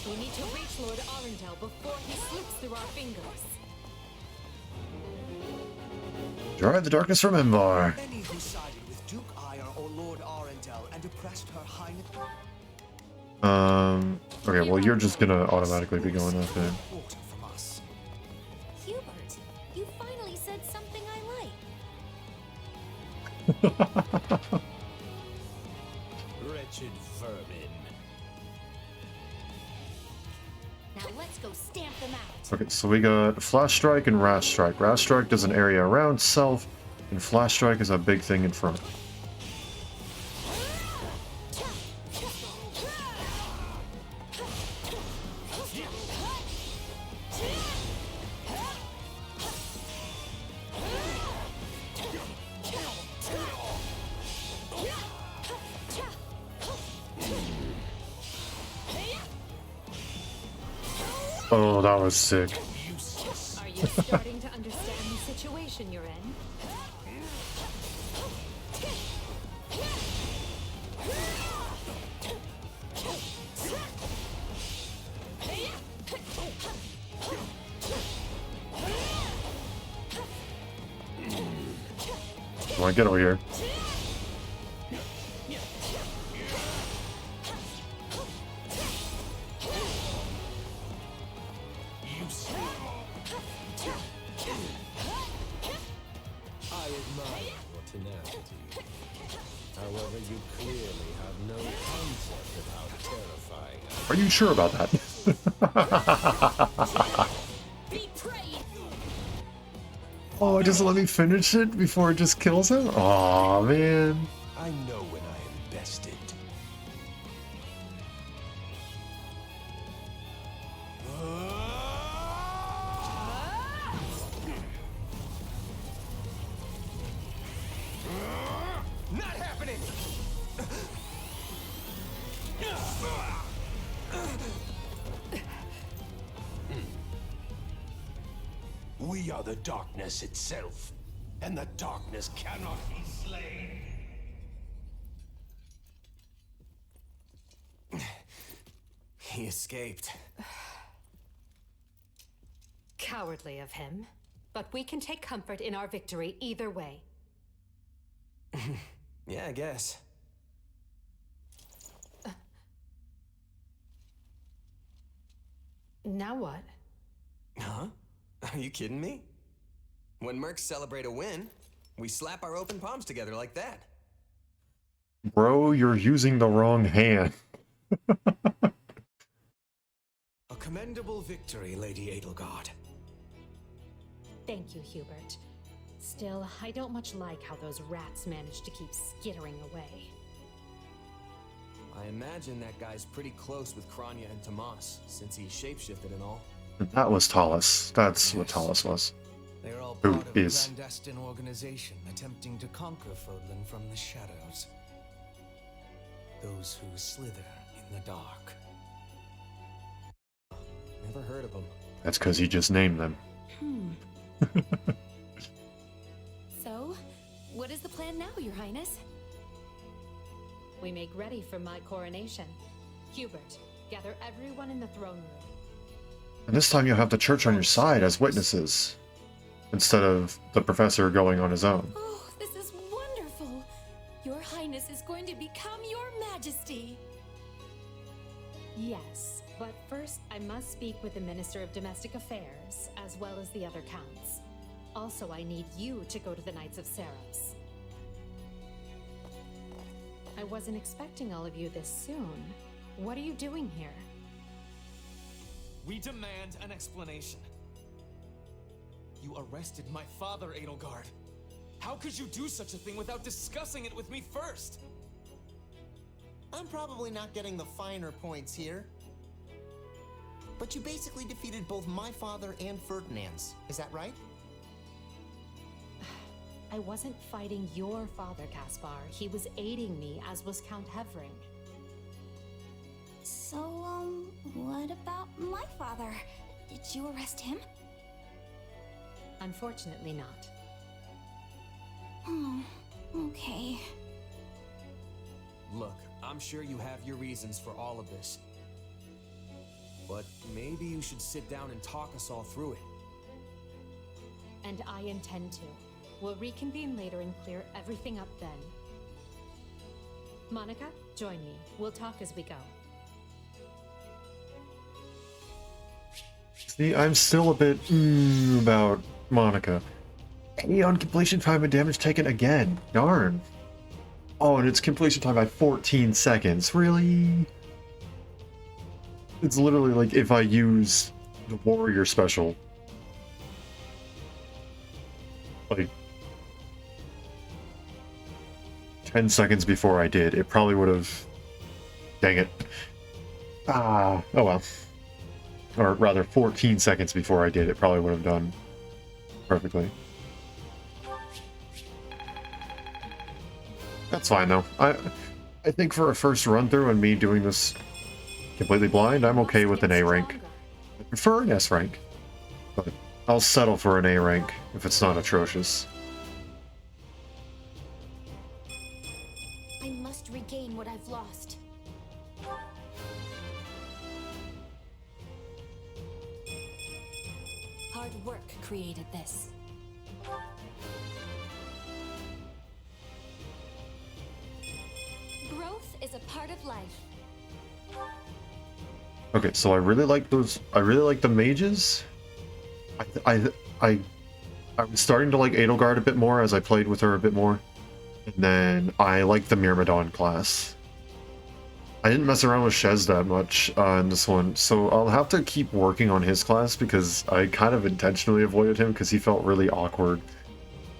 We need to reach Lord Arundel before he slips through our fingers. Drive the darkness from Embar. Many who sided with Duke Ire or Lord Arundel and oppressed her highness. Okay, well, you're just gonna automatically be going after him. From us. Hubert, you finally said something I like. Wretched vermin. Now let's go stamp them out. Okay, so we got Flash Strike and Rash Strike. Rash Strike does an area around self, and Flash Strike is a big thing in front. Oh, that was sick. Are you starting to understand the situation you're in? Come on, get over here. I admire your tenacity. However, you clearly have no concept of how terrifying Are you sure about that? Oh, just let me finish it before it just kills him? Aw, man. I know when I am bested. Not happening! We are the darkness itself, and the darkness cannot be slain. He escaped. Cowardly of him. But we can take comfort in our victory either way. Yeah, I guess. Now what? Huh? Are you kidding me? When mercs celebrate a win, we slap our open palms together like that. Bro, you're using the wrong hand. A commendable victory, Lady Edelgard. Thank you, Hubert. Still, I don't much like how those rats managed to keep skittering away. I imagine that guy's pretty close with Kranya and Tomas, since he shapeshifted and all. That was Talus. That's what Talus was. They're all Who part of is. a clandestine organization attempting to conquer Fodlan from the shadows. Those who slither in the dark. Never heard of them. That's because he just named them. So, what is the plan now, Your Highness? We make ready for my coronation. Hubert, gather everyone in the throne room. And this time you'll have the church on your side as witnesses, instead of the professor going on his own. Oh, this is wonderful! Your Highness is going to become Your Majesty! Yes, but first I must speak with the Minister of Domestic Affairs, as well as the other counts. Also, I need you to go to the Knights of Seros. I wasn't expecting all of you this soon. What are you doing here? We demand an explanation. You arrested my father, Edelgard. How could you do such a thing without discussing it with me first? I'm probably not getting the finer points here. But you basically defeated both my father and Ferdinand's. Is that right? I wasn't fighting your father, Caspar. He was aiding me, as was Count Hevring. So, what about my father? Did you arrest him? Unfortunately not. Oh, okay. Look, I'm sure you have your reasons for all of this. But maybe you should sit down and talk us all through it. And I intend to. We'll reconvene later and clear everything up then. Monica, join me. We'll talk as we go. See, I'm still a bit about Monica. Hey, on completion time and damage taken again. Darn. Oh, and it's completion time by 14 seconds. Really? It's literally like if I use the warrior special. Like 10 seconds before I did, it probably would have... Dang it. Oh well. Or rather, 14 seconds before I did, it probably would have done perfectly. That's fine, though. I think for a first run-through and me doing this completely blind, I'm okay with an A rank. I prefer an S rank, but I'll settle for an A rank if it's not atrocious. I must regain what I've lost. Hard work created this. Growth is a part of life. Okay, so I really like those. I really like the mages. I was starting to like Edelgard a bit more as I played with her a bit more, and then I like the Myrmidon class. I didn't mess around with Shez that much in this one, so I'll have to keep working on his class because I kind of intentionally avoided him because he felt really awkward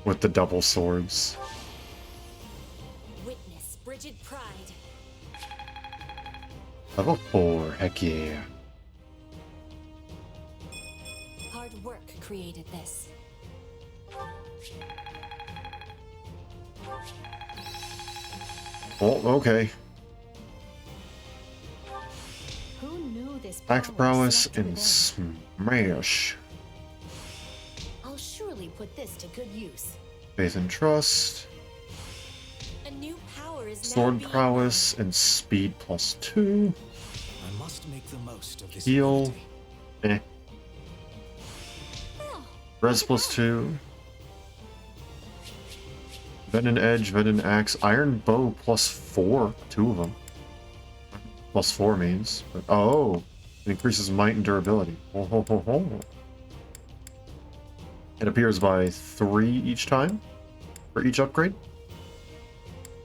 with the double swords. Witness Brigid Pride. Level 4, heck yeah. Hard work created this. Oh, okay. Who knew this Axe power prowess slept and within? smash. I'll surely put this to good use. Faith and trust. A new power is now Sword being prowess and speed +2. I must make the most of this Heal. ability. Eh. Well, Res +2. Venom Edge, Venom Axe, Iron Bow +4. 2 of them. +4 means. But, oh, it increases might and durability. Ho, ho, ho, ho. It appears by 3 each time for each upgrade.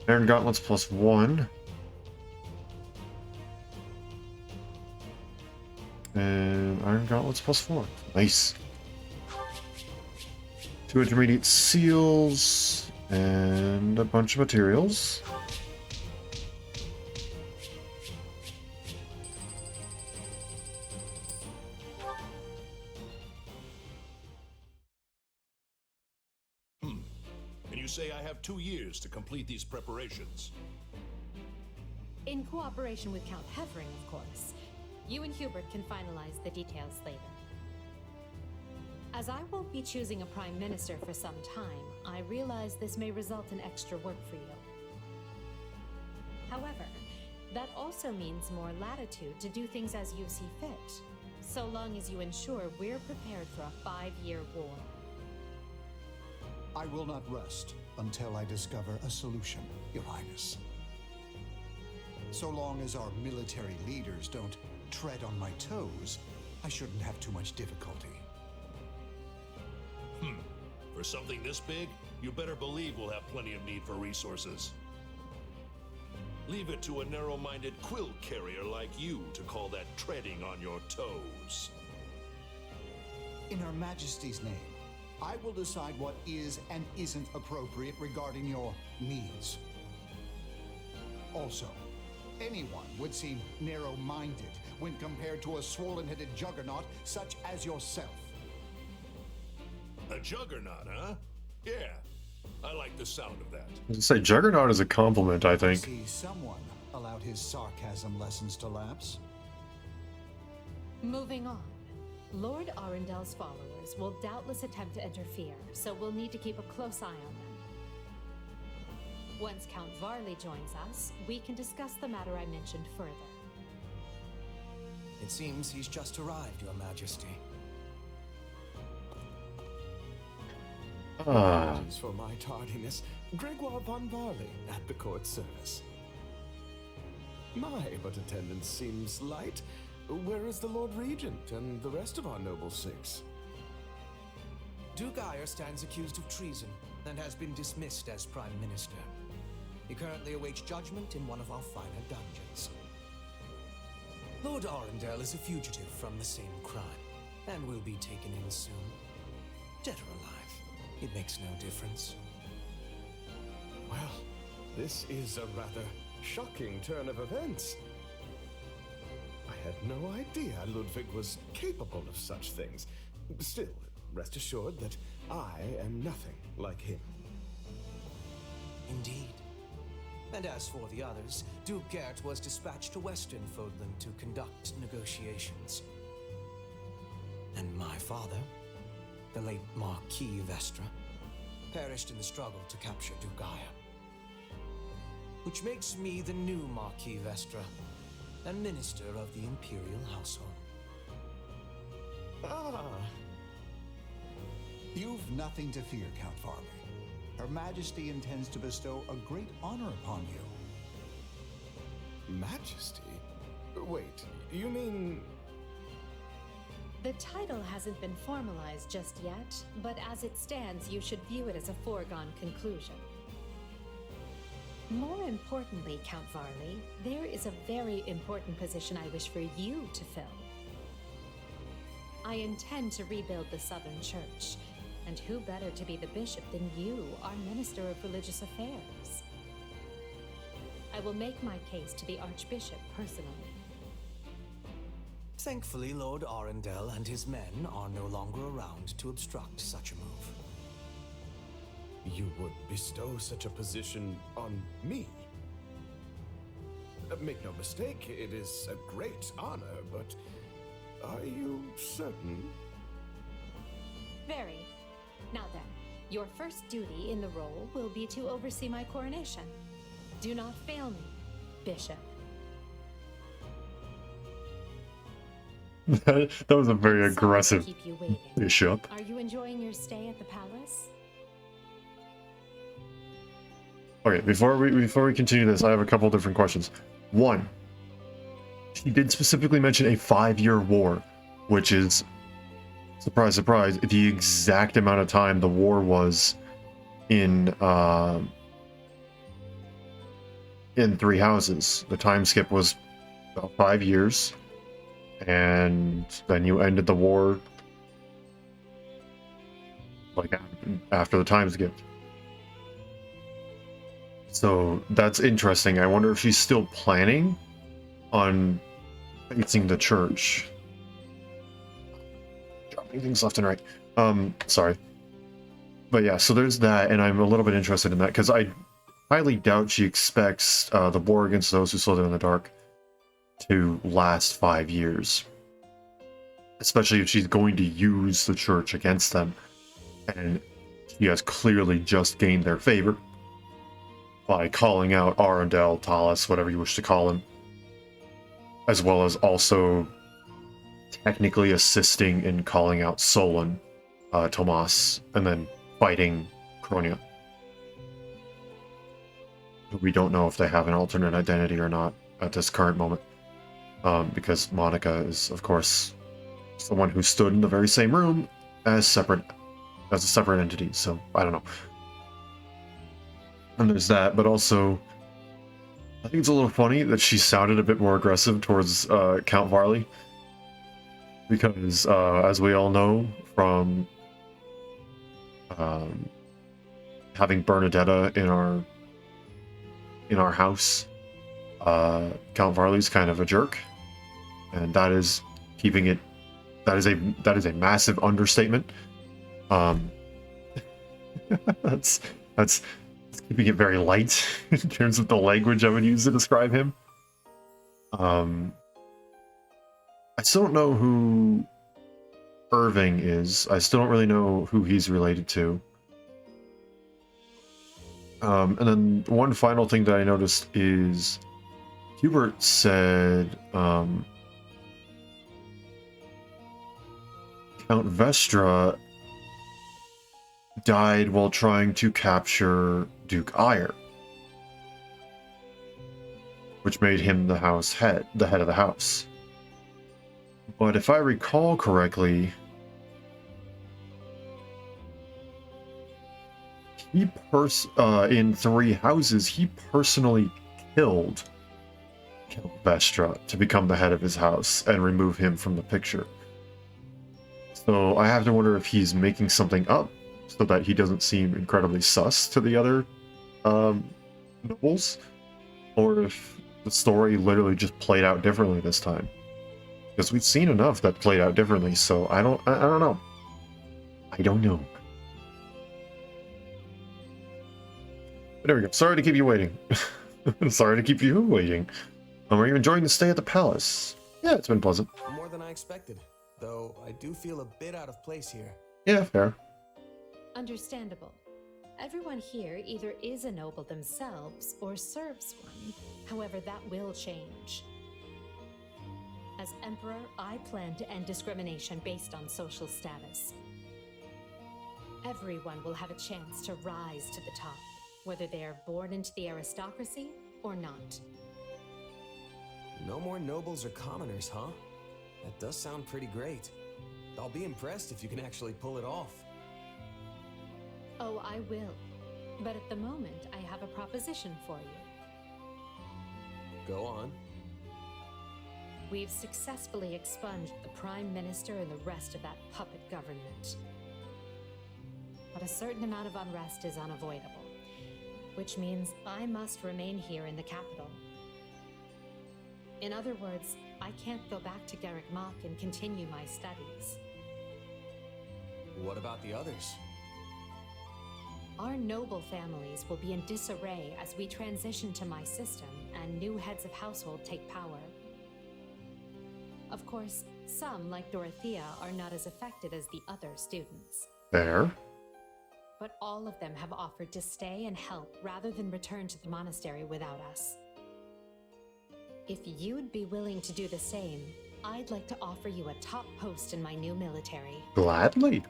Iron Gauntlets +1. And Iron Gauntlets +4. Nice. 2 intermediate seals and a bunch of materials. And you say I have 2 years to complete these preparations. In cooperation with Count Hevering, of course. You and Hubert can finalize the details later. As I won't be choosing a prime minister for some time, I realize this may result in extra work for you. However, that also means more latitude to do things as you see fit, so long as you ensure we're prepared for a 5-year war. I will not rest until I discover a solution, Your Highness. So long as our military leaders don't tread on my toes, I shouldn't have too much difficulty. For something this big, you better believe we'll have plenty of need for resources. Leave it to a narrow-minded quill carrier like you to call that treading on your toes. In Her Majesty's name, I will decide what is and isn't appropriate regarding your needs. Also, anyone would seem narrow-minded when compared to a swollen-headed juggernaut such as yourself. A juggernaut, huh? Yeah, I like the sound of that. I was gonna say Juggernaut is a compliment, I think. See, someone allowed his sarcasm lessons to lapse. Moving on. Lord Arendel's followers will doubtless attempt to interfere, so we'll need to keep a close eye on them. Once Count Varley joins us, we can discuss the matter I mentioned further. It seems he's just arrived, Your Majesty. Apologies for my tardiness. Gregoire von Varley at the court service. My, but attendance seems light. Where is the Lord Regent and the rest of our noble six? Duke Ire stands accused of treason and has been dismissed as Prime Minister. He currently awaits judgment in one of our finer dungeons. Lord Arundel is a fugitive from the same crime and will be taken in soon. Dead or alive, it makes no difference. Well, this is a rather shocking turn of events. I had no idea Ludwig was capable of such things. Still, rest assured that I am nothing like him. Indeed. And as for the others, Duke Gert was dispatched to Western Fodlan to conduct negotiations. And my father, the late Marquis Vestra, perished in the struggle to capture Duke Ire. Which makes me the new Marquis Vestra, and Minister of the Imperial Household. Ah. You've nothing to fear, Count Varley. Her Majesty intends to bestow a great honor upon you. Majesty? Wait, you mean... The title hasn't been formalized just yet, but as it stands, you should view it as a foregone conclusion. More importantly, Count Varley, there is a very important position I wish for you to fill. I intend to rebuild the Southern Church, and who better to be the bishop than you, our Minister of Religious Affairs? I will make my case to the Archbishop personally. Thankfully, Lord Arundel and his men are no longer around to obstruct such a move. You would bestow such a position on me? Make no mistake, it is a great honor, but are you certain? Very. Now then, your first duty in the role will be to oversee my coronation. Do not fail me, Bishop. That was a very aggressive Keep you waiting. bishop. Are you enjoying your stay at the palace? Okay, before we continue this, I have a couple different questions. One, she did specifically mention a 5-year war, which is, surprise, surprise, the exact amount of time the war was in Three Houses. The time skip was about 5 years, and then you ended the war like after the time skip. So that's interesting. I wonder if she's still planning on facing the church. Dropping things left and right. Sorry. But yeah, so there's that, and I'm a little bit interested in that, because I highly doubt she expects the war against those who slither in the dark to last 5 years. Especially if she's going to use the church against them. And she has clearly just gained their favor by calling out Arundel, Talis, whatever you wish to call him, as well as also technically assisting in calling out Solon, Tomas, and then fighting Kronia. We don't know if they have an alternate identity or not at this current moment, because Monica is, of course, someone who stood in the very same room as a separate entity, so I don't know. And there's that, but also, I think it's a little funny that she sounded a bit more aggressive towards Count Varley, because as we all know from having Bernadetta in our house, Count Varley's kind of a jerk, and that is keeping it. That is a massive understatement. That's keeping it very light in terms of the language I would use to describe him. I still don't know who Irving is. I still don't really know who he's related to. And then one final thing that I noticed is Hubert said Count Vestra died while trying to capture Duke Ire, which made him the head of the house. But if I recall correctly, he in Three Houses, he personally killed Count Vestra to become the head of his house and remove him from the picture. So I have to wonder if he's making something up so that he doesn't seem incredibly sus to the other nobles, or if the story literally just played out differently this time. Because we've seen enough that played out differently, so I don't know. I don't know. But there we go. Sorry to keep you waiting. Sorry to keep you waiting. Are you enjoying the stay at the palace? Yeah, it's been pleasant. More than I expected, though I do feel a bit out of place here. Yeah, fair. Understandable. Everyone here either is a noble themselves or serves one. However, that will change. As Emperor, I plan to end discrimination based on social status. Everyone will have a chance to rise to the top, whether they are born into the aristocracy or not. No more nobles or commoners, huh? That does sound pretty great. I'll be impressed if you can actually pull it off. Oh, I will. But at the moment, I have a proposition for you. Go on. We've successfully expunged the Prime Minister and the rest of that puppet government. But a certain amount of unrest is unavoidable, which means I must remain here in the capital. In other words, I can't go back to Garrick Mach and continue my studies. What about the others? Our noble families will be in disarray as we transition to my system and new heads of household take power. Of course, some, like Dorothea, are not as affected as the other students. Fair. But all of them have offered to stay and help rather than return to the monastery without us. If you'd be willing to do the same, I'd like to offer you a top post in my new military. Gladly.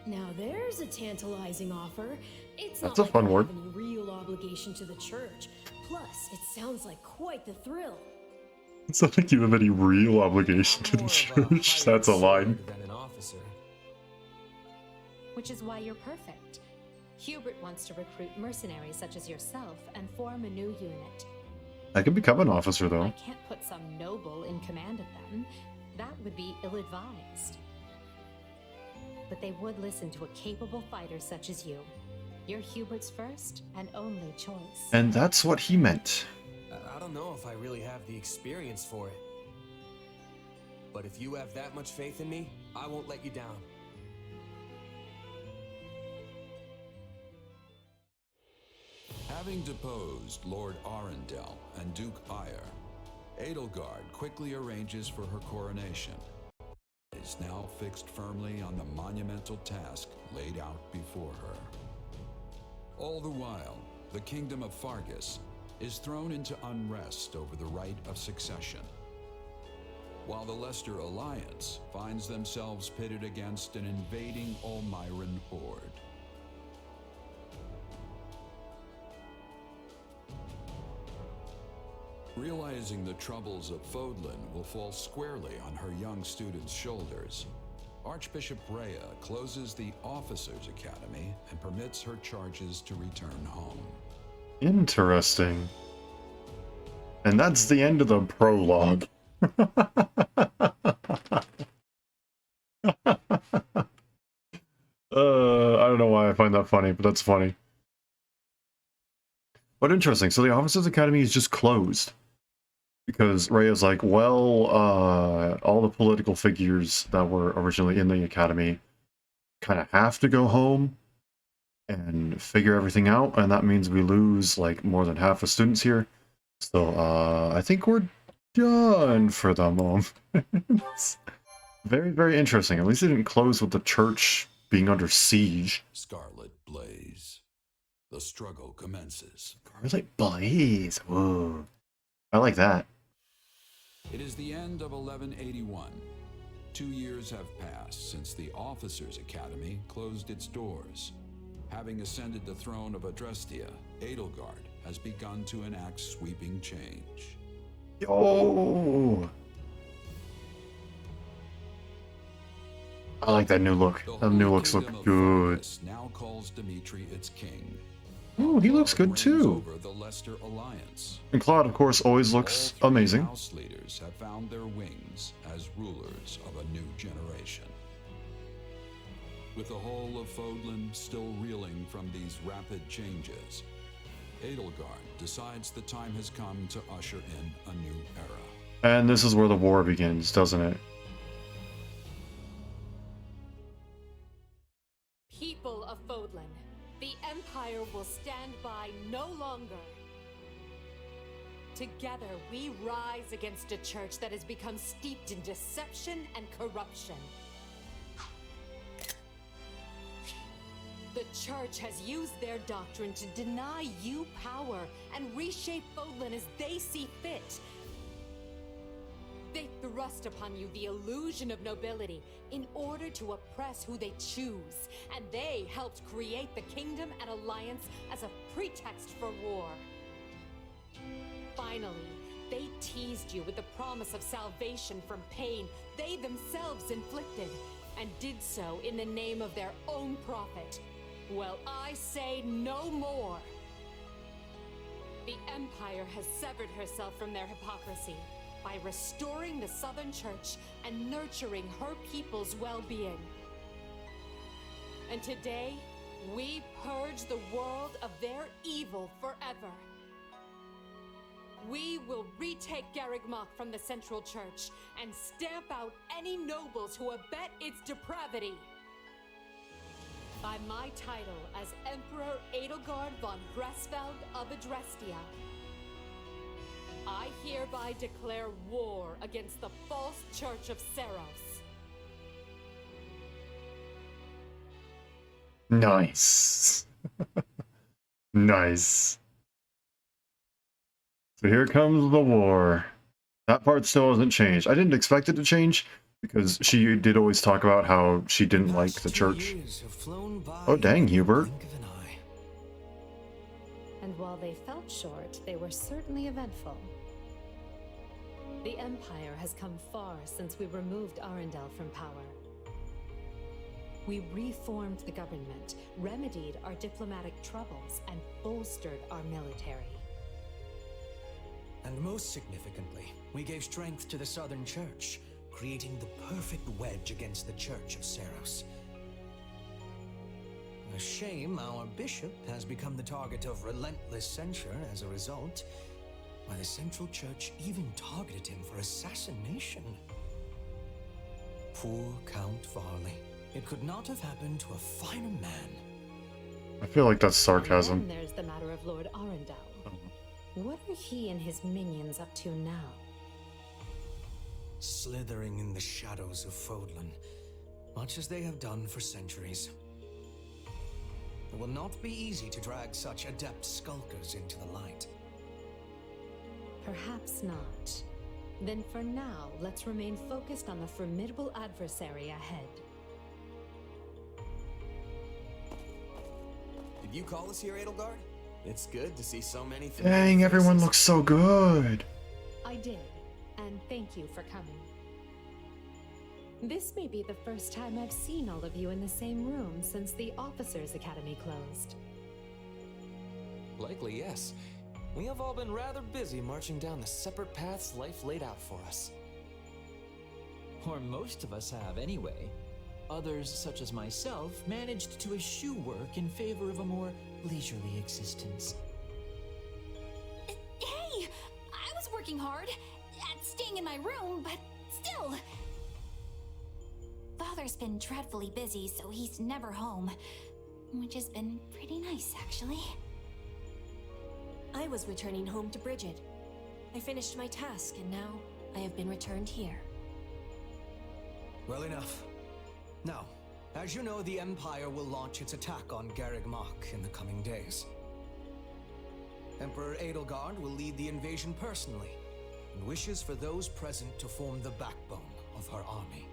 Now there's a tantalizing offer. It's That's not a like fun I word. have any real obligation to the church. Plus, it sounds like quite the thrill. It's not like you have any real obligation to the church. That's a line. Than an officer. Which is why you're perfect. Hubert wants to recruit mercenaries such as yourself and form a new unit. I can become an officer, I though. can't put some noble in command of them. That would be ill-advised. But they would listen to a capable fighter such as you. You're Hubert's first and only choice. And that's what he meant. I don't know if I really have the experience for it. But if you have that much faith in me, I won't let you down. Having deposed Lord Arundel and Duke Ire, Edelgard quickly arranges for her coronation. Is now fixed firmly on the monumental task laid out before her. All the while, the kingdom of Fargus is thrown into unrest over the right of succession, while the Leicester Alliance finds themselves pitted against an invading Almiran horde. Realizing the troubles of Fodlan will fall squarely on her young students' shoulders, Archbishop Rhea closes the Officers' Academy and permits her charges to return home. Interesting. And that's the end of the prologue. I don't know why I find that funny, but that's funny. But interesting, so the Officers' Academy is just closed. Because Rhea's like, well, all the political figures that were originally in the Academy kind of have to go home and figure everything out, and that means we lose, like, more than half the students here. So, I think we're done for the moment. Very, very interesting. At least it didn't close with the church being under siege. Scarlet Blaze. The struggle commences. Scarlet Blaze. Whoa. I like that. It is the end of 1181. 2 years have passed since the Officers' Academy closed its doors. Having ascended the throne of Adrestia, Edelgard has begun to enact sweeping change. Yo! I like that new look. That new looks look good. Now calls Dimitri its king. Ooh, he looks good too. Over the Leicester Alliance. And Claude, of course, always looks amazing. House leaders have found their wings as rulers of a new generation. With the whole of Fodlan still reeling from these rapid changes, Edelgard decides the time has come to usher in a new era. And this is where the war begins, doesn't it? People of Fodlan, the Empire will stand by no longer. Together, we rise against a church that has become steeped in deception and corruption. The church has used their doctrine to deny you power and reshape Fodlan as they see fit. They thrust upon you the illusion of nobility in order to oppress who they choose, and they helped create the Kingdom and Alliance as a pretext for war. Finally, they teased you with the promise of salvation from pain they themselves inflicted, and did so in the name of their own profit. Well, I say no more. The Empire has severed herself from their hypocrisy by restoring the Southern Church and nurturing her people's well-being. And today, we purge the world of their evil forever. We will retake Garrigmok from the Central Church and stamp out any nobles who abet its depravity. By my title as Emperor Edelgard von Hresfeld of Adrestia, I hereby declare war against the false Church of Seros. Nice. Nice. So here comes the war. That part still hasn't changed. I didn't expect it to change because she did always talk about how she didn't like the church. Oh dang, Hubert. And while they felt short, they were certainly eventful. The Empire has come far since we removed Arundel from power. We reformed the government, remedied our diplomatic troubles, and bolstered our military. And most significantly, we gave strength to the Southern Church, creating the perfect wedge against the Church of Seros. A shame our bishop has become the target of relentless censure as a result. Why, the Central Church even targeted him for assassination. Poor Count Varley. It could not have happened to a finer man. I feel like that's sarcasm. And then there's the matter of Lord Arundel. What are he and his minions up to now? Slithering in the shadows of Fodlan, much as they have done for centuries. It will not be easy to drag such adept skulkers into the light. Perhaps not. Then for now, let's remain focused on the formidable adversary ahead. Did you call us here, Edelgard? It's good to see so many things. Dang, everyone looks so good. I did, and thank you for coming. This may be the first time I've seen all of you in the same room since the Officers' Academy closed. Likely, yes. We have all been rather busy marching down the separate paths life laid out for us. Or most of us have, anyway. Others, such as myself, managed to eschew work in favor of a more leisurely existence. Hey! I was working hard at staying in my room, but still. Father's been dreadfully busy, so he's never home. Which has been pretty nice, actually. I was returning home to Bridget. I finished my task, and now I have been returned here. Well enough. Now, as you know, the Empire will launch its attack on Garreg Mach in the coming days. Emperor Edelgard will lead the invasion personally, and wishes for those present to form the backbone of her army.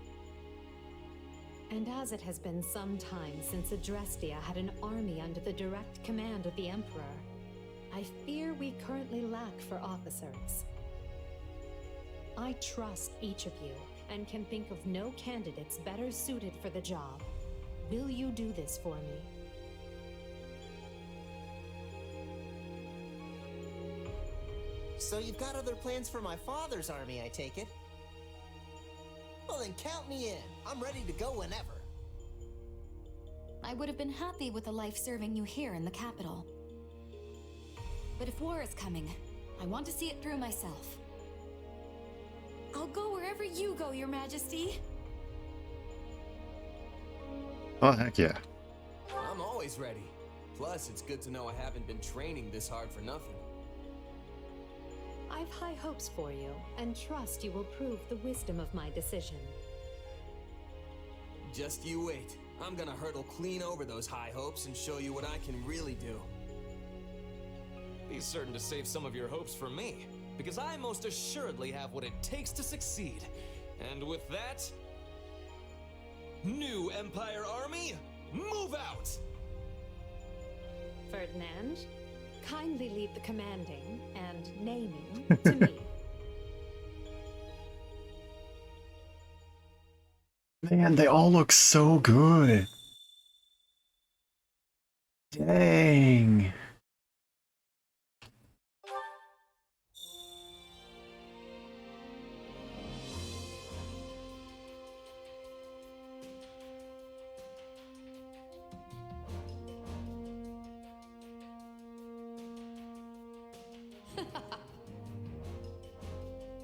And as it has been some time since Adrestia had an army under the direct command of the Emperor, I fear we currently lack for officers. I trust each of you, and can think of no candidates better suited for the job. Will you do this for me? So you've got other plans for my father's army, I take it? Well then count me in. I'm ready to go whenever. I would have been happy with a life serving you here in the capital. But if war is coming, I want to see it through myself. I'll go wherever you go, Your Majesty. Oh, heck yeah. I'm always ready. Plus, it's good to know I haven't been training this hard for nothing. I've high hopes for you, and trust you will prove the wisdom of my decision. Just you wait. I'm gonna hurdle clean over those high hopes and show you what I can really do. Be certain to save some of your hopes for me, because I most assuredly have what it takes to succeed. And with that, new Empire Army, move out! Ferdinand, kindly leave the commanding and naming to me. Man, they all look so good. Dang.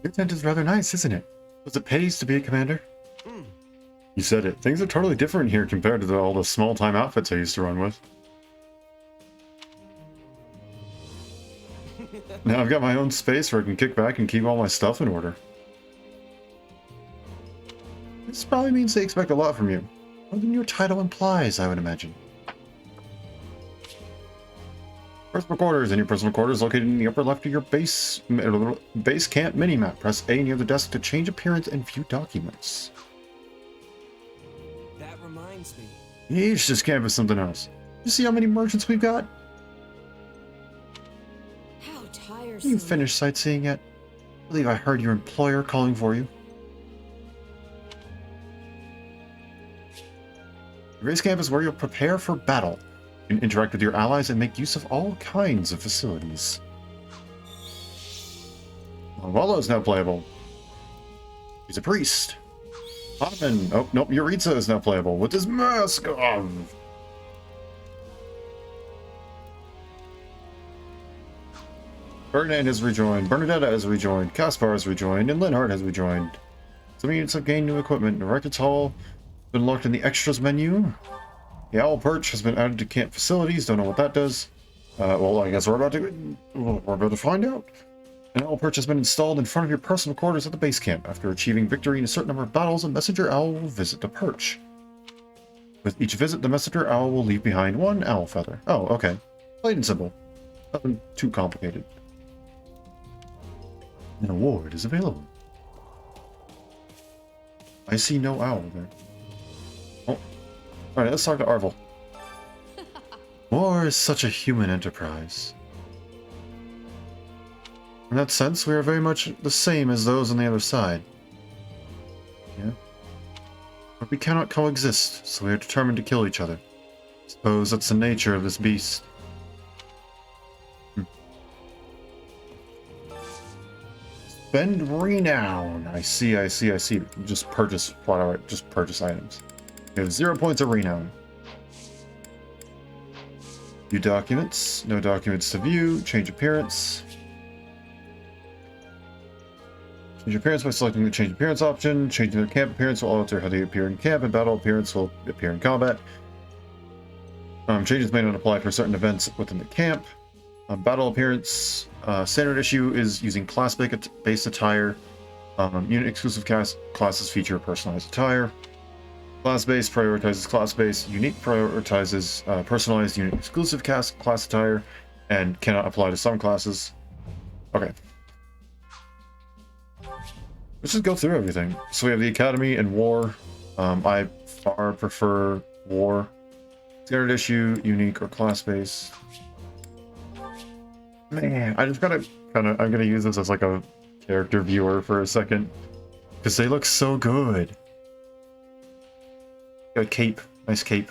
Your tent is rather nice, isn't it? Does it pays to be a commander? You said it. Things are totally different here compared to all the small-time outfits I used to run with. Now I've got my own space where I can kick back and keep all my stuff in order. This probably means they expect a lot from you. More than your title implies, I would imagine. Personal quarters. In your personal quarters located in the upper left of your base camp minimap. Press A near the desk to change appearance and view documents. That reminds me. Yeesh, this camp is something else. You see how many merchants we've got? How tiresome. You finished sightseeing yet? I believe I heard your employer calling for you. The base camp is where you'll prepare for battle. You can interact with your allies and make use of all kinds of facilities. Wallow is now playable. He's a priest. Ottoman. Oh, nope, Yuritsa is now playable with his mask on. Ferdinand has rejoined, Bernadetta has rejoined, Caspar has rejoined, and Linhardt has rejoined. Some units have gained new equipment. The records hall has been locked in the extras menu. The owl perch has been added to camp facilities. Don't know what that does. Well, I guess we're about to find out. An owl perch has been installed in front of your personal quarters at the base camp. After achieving victory in a certain number of battles, a messenger owl will visit the perch. With each visit, the messenger owl will leave behind one owl feather. Oh, okay. Plain and simple. Nothing too complicated. An award is available. I see no owl there. Oh. Alright, let's talk to Arvel. War is such a human enterprise. In that sense, we are very much the same as those on the other side. Yeah? But we cannot coexist, so we are determined to kill each other. Suppose that's the nature of this beast. Spend renown. I see. Just purchase whatever. Just purchase items. You have 0 points of renown. View documents. No documents to view. Change appearance. Change appearance by selecting the change appearance option. Changing their camp appearance will alter how they appear in camp, and battle appearance will appear in combat. Changes may not apply for certain events within the camp. Battle appearance. Standard issue is using class-based attire. Unit exclusive classes feature personalized attire. Class-based prioritizes class-based. Unique prioritizes personalized, unique, exclusive class attire, and cannot apply to some classes. Okay. Let's just go through everything. So we have the Academy and War. I far prefer War. Standard issue, unique, or class-based. Man, I just gotta I'm gonna use this as like a character viewer for a second. Because they look so good. Got a cape. Nice cape.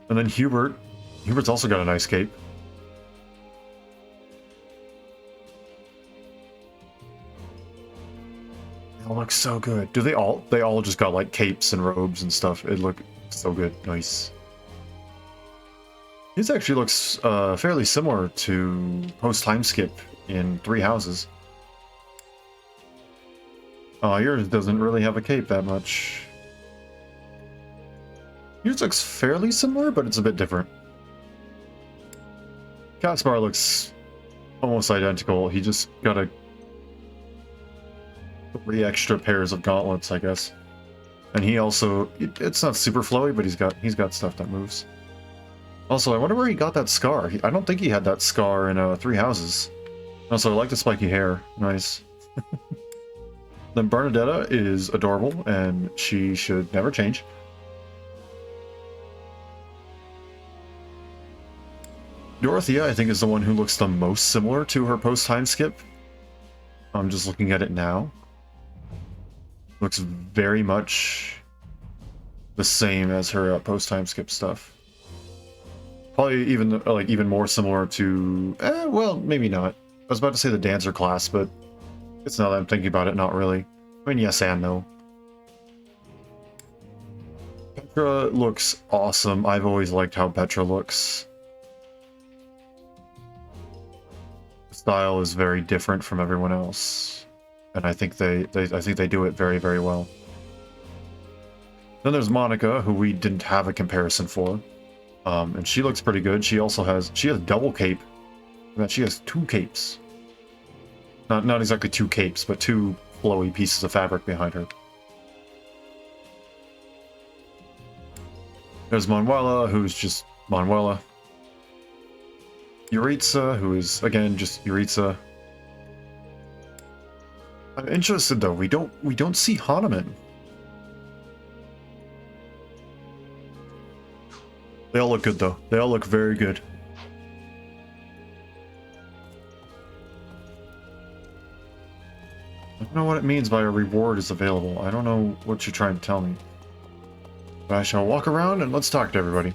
And then Hubert. Hubert's also got a nice cape. They all look so good. Do they all? They all just got like capes and robes and stuff. It looked so good. Nice. This actually looks fairly similar to post-time skip in Three Houses. Oh, yours doesn't really have a cape that much. Yours looks fairly similar, but it's a bit different. Caspar looks almost identical. He just got 3 extra pairs of gauntlets, I guess. And he also, it's not super flowy, but he's got stuff that moves. Also, I wonder where he got that scar. I don't think he had that scar in Three Houses. Also, I like the spiky hair. Nice. Then Bernadetta is adorable, and she should never change. Dorothea, I think, is the one who looks the most similar to her post-time skip. I'm just looking at it now. Looks very much the same as her post-time skip stuff. Probably even more similar to... well, maybe not. I was about to say the dancer class, but it's now that I'm thinking about it, not really. I mean, yes and no. Petra looks awesome. I've always liked how Petra looks. The style is very different from everyone else, and I think they do it very, very well. Then there's Monica, who we didn't have a comparison for. And she looks pretty good. She has double cape. She has 2 capes. Not exactly 2 capes, but 2 flowy pieces of fabric behind her. There's Manuela, who's just Manuela. Yuritsa, who is again just Yuritsa. I'm interested though. We don't see Hanuman. They all look good though. They all look very good. I don't know what it means by a reward is available. I don't know what you're trying to tell me. But I shall walk around and let's talk to everybody.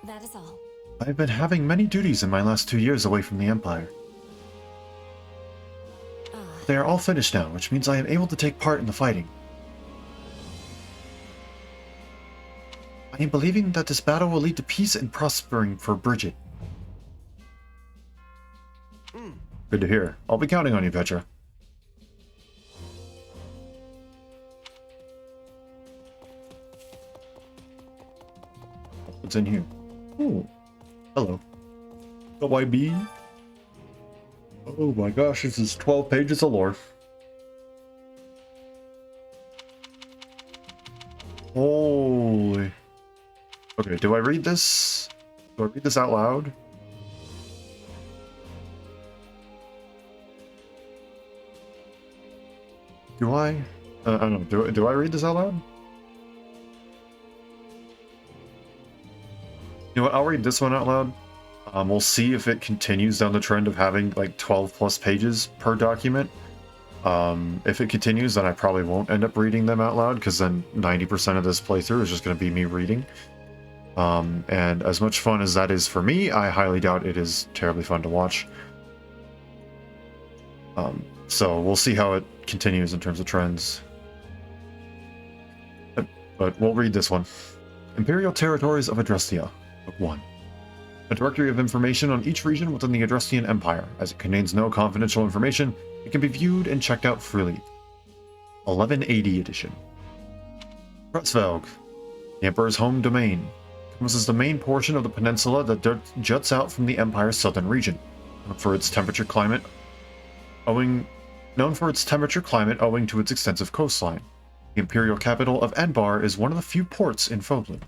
That is all. I've been having many duties in my last 2 years away from the Empire. They are all finished now, which means I am able to take part in the fighting. I am believing that this battle will lead to peace and prospering for Bridget. Good to hear. I'll be counting on you, Petra. What's in here? Oh, hello. WIB. Oh my gosh, this is 12 pages of lore. Holy. Okay, do I read this? Do I read this out loud? Do I? I don't know. Do I read this out loud? You know what? I'll read this one out loud. We'll see if it continues down the trend of having like 12 plus pages per document. If it continues, then I probably won't end up reading them out loud, because then 90% of this playthrough is just going to be me reading. And as much fun as that is for me, I highly doubt it is terribly fun to watch. So we'll see how it continues in terms of trends. But we'll read this one. Imperial Territories of Adrestia, Book 1. A directory of information on each region within the Adrestian Empire. As it contains no confidential information, it can be viewed and checked out freely. 1180 edition. Kretzvelg, the Emperor's home domain. This is the main portion of the peninsula that juts out from the Empire's southern region. For its temperature climate, owing known for its temperature climate owing to its extensive coastline. The imperial capital of Enbar is one of the few ports in Fodlan.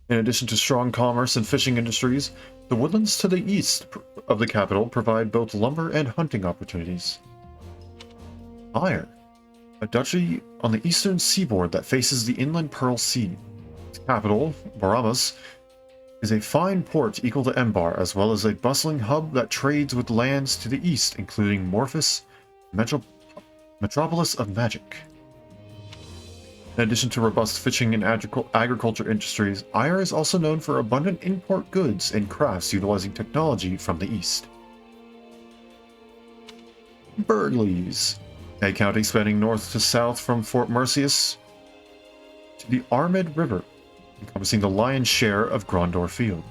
In addition to strong commerce and fishing industries, the woodlands to the east of the capital provide both lumber and hunting opportunities. Ayr, a duchy on the eastern seaboard that faces the inland Pearl Sea. Its capital, Baramas, is a fine port equal to Embar, as well as a bustling hub that trades with lands to the east, including Morphus, metropolis of magic. In addition to robust fishing and agriculture industries, Ayr is also known for abundant import goods and crafts utilizing technology from the east. Burgleys, a county spanning north to south from Fort Mercius to the Armid River, encompassing the lion's share of Grondor Field.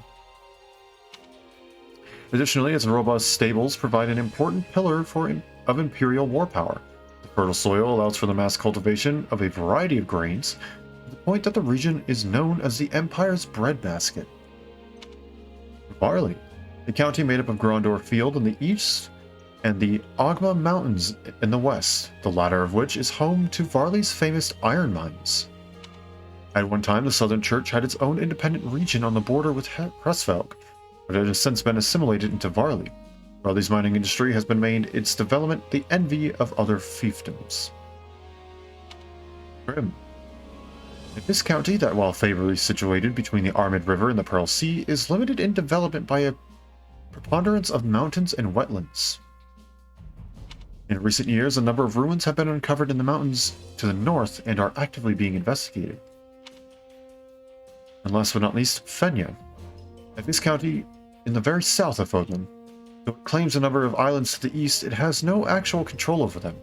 Additionally, its robust stables provide an important pillar of imperial war power. The fertile soil allows for the mass cultivation of a variety of grains, to the point that the region is known as the Empire's breadbasket. Varley, a county made up of Grondor Field in the east and the Ogma Mountains in the west, the latter of which is home to Varley's famous iron mines. At one time, the Southern Church had its own independent region on the border with Pressfelg, but it has since been assimilated into Varley. Varley's mining industry has been made its development the envy of other fiefdoms. Grim. This county that, while favorably situated between the Armid River and the Pearl Sea, is limited in development by a preponderance of mountains and wetlands. In recent years, a number of ruins have been uncovered in the mountains to the north and are actively being investigated. And last but not least, Fenya. This county in the very south of Fodlan. Though it claims a number of islands to the east, it has no actual control over them.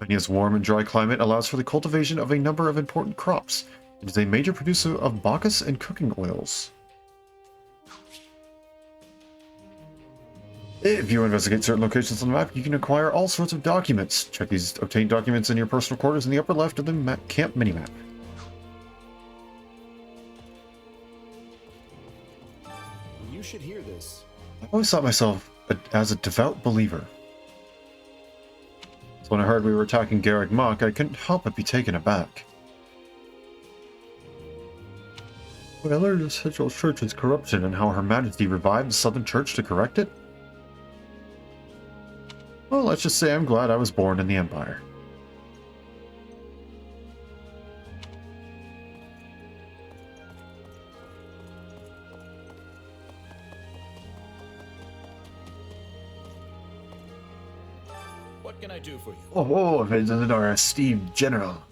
Fenya's warm and dry climate allows for the cultivation of a number of important crops. It is a major producer of bacchus and cooking oils. If you investigate certain locations on the map, you can acquire all sorts of documents. Check these obtained documents in your personal quarters in the upper left of the camp minimap. You should hear this. I always thought myself as a devout believer. So when I heard we were attacking Garreg Mach, I couldn't help but be taken aback. When I learned of the Central Church's corruption and how Her Majesty revived the Southern Church to correct it, well, let's just say I'm glad I was born in the Empire. What can I do for you? Oh, Vincent, our esteemed general.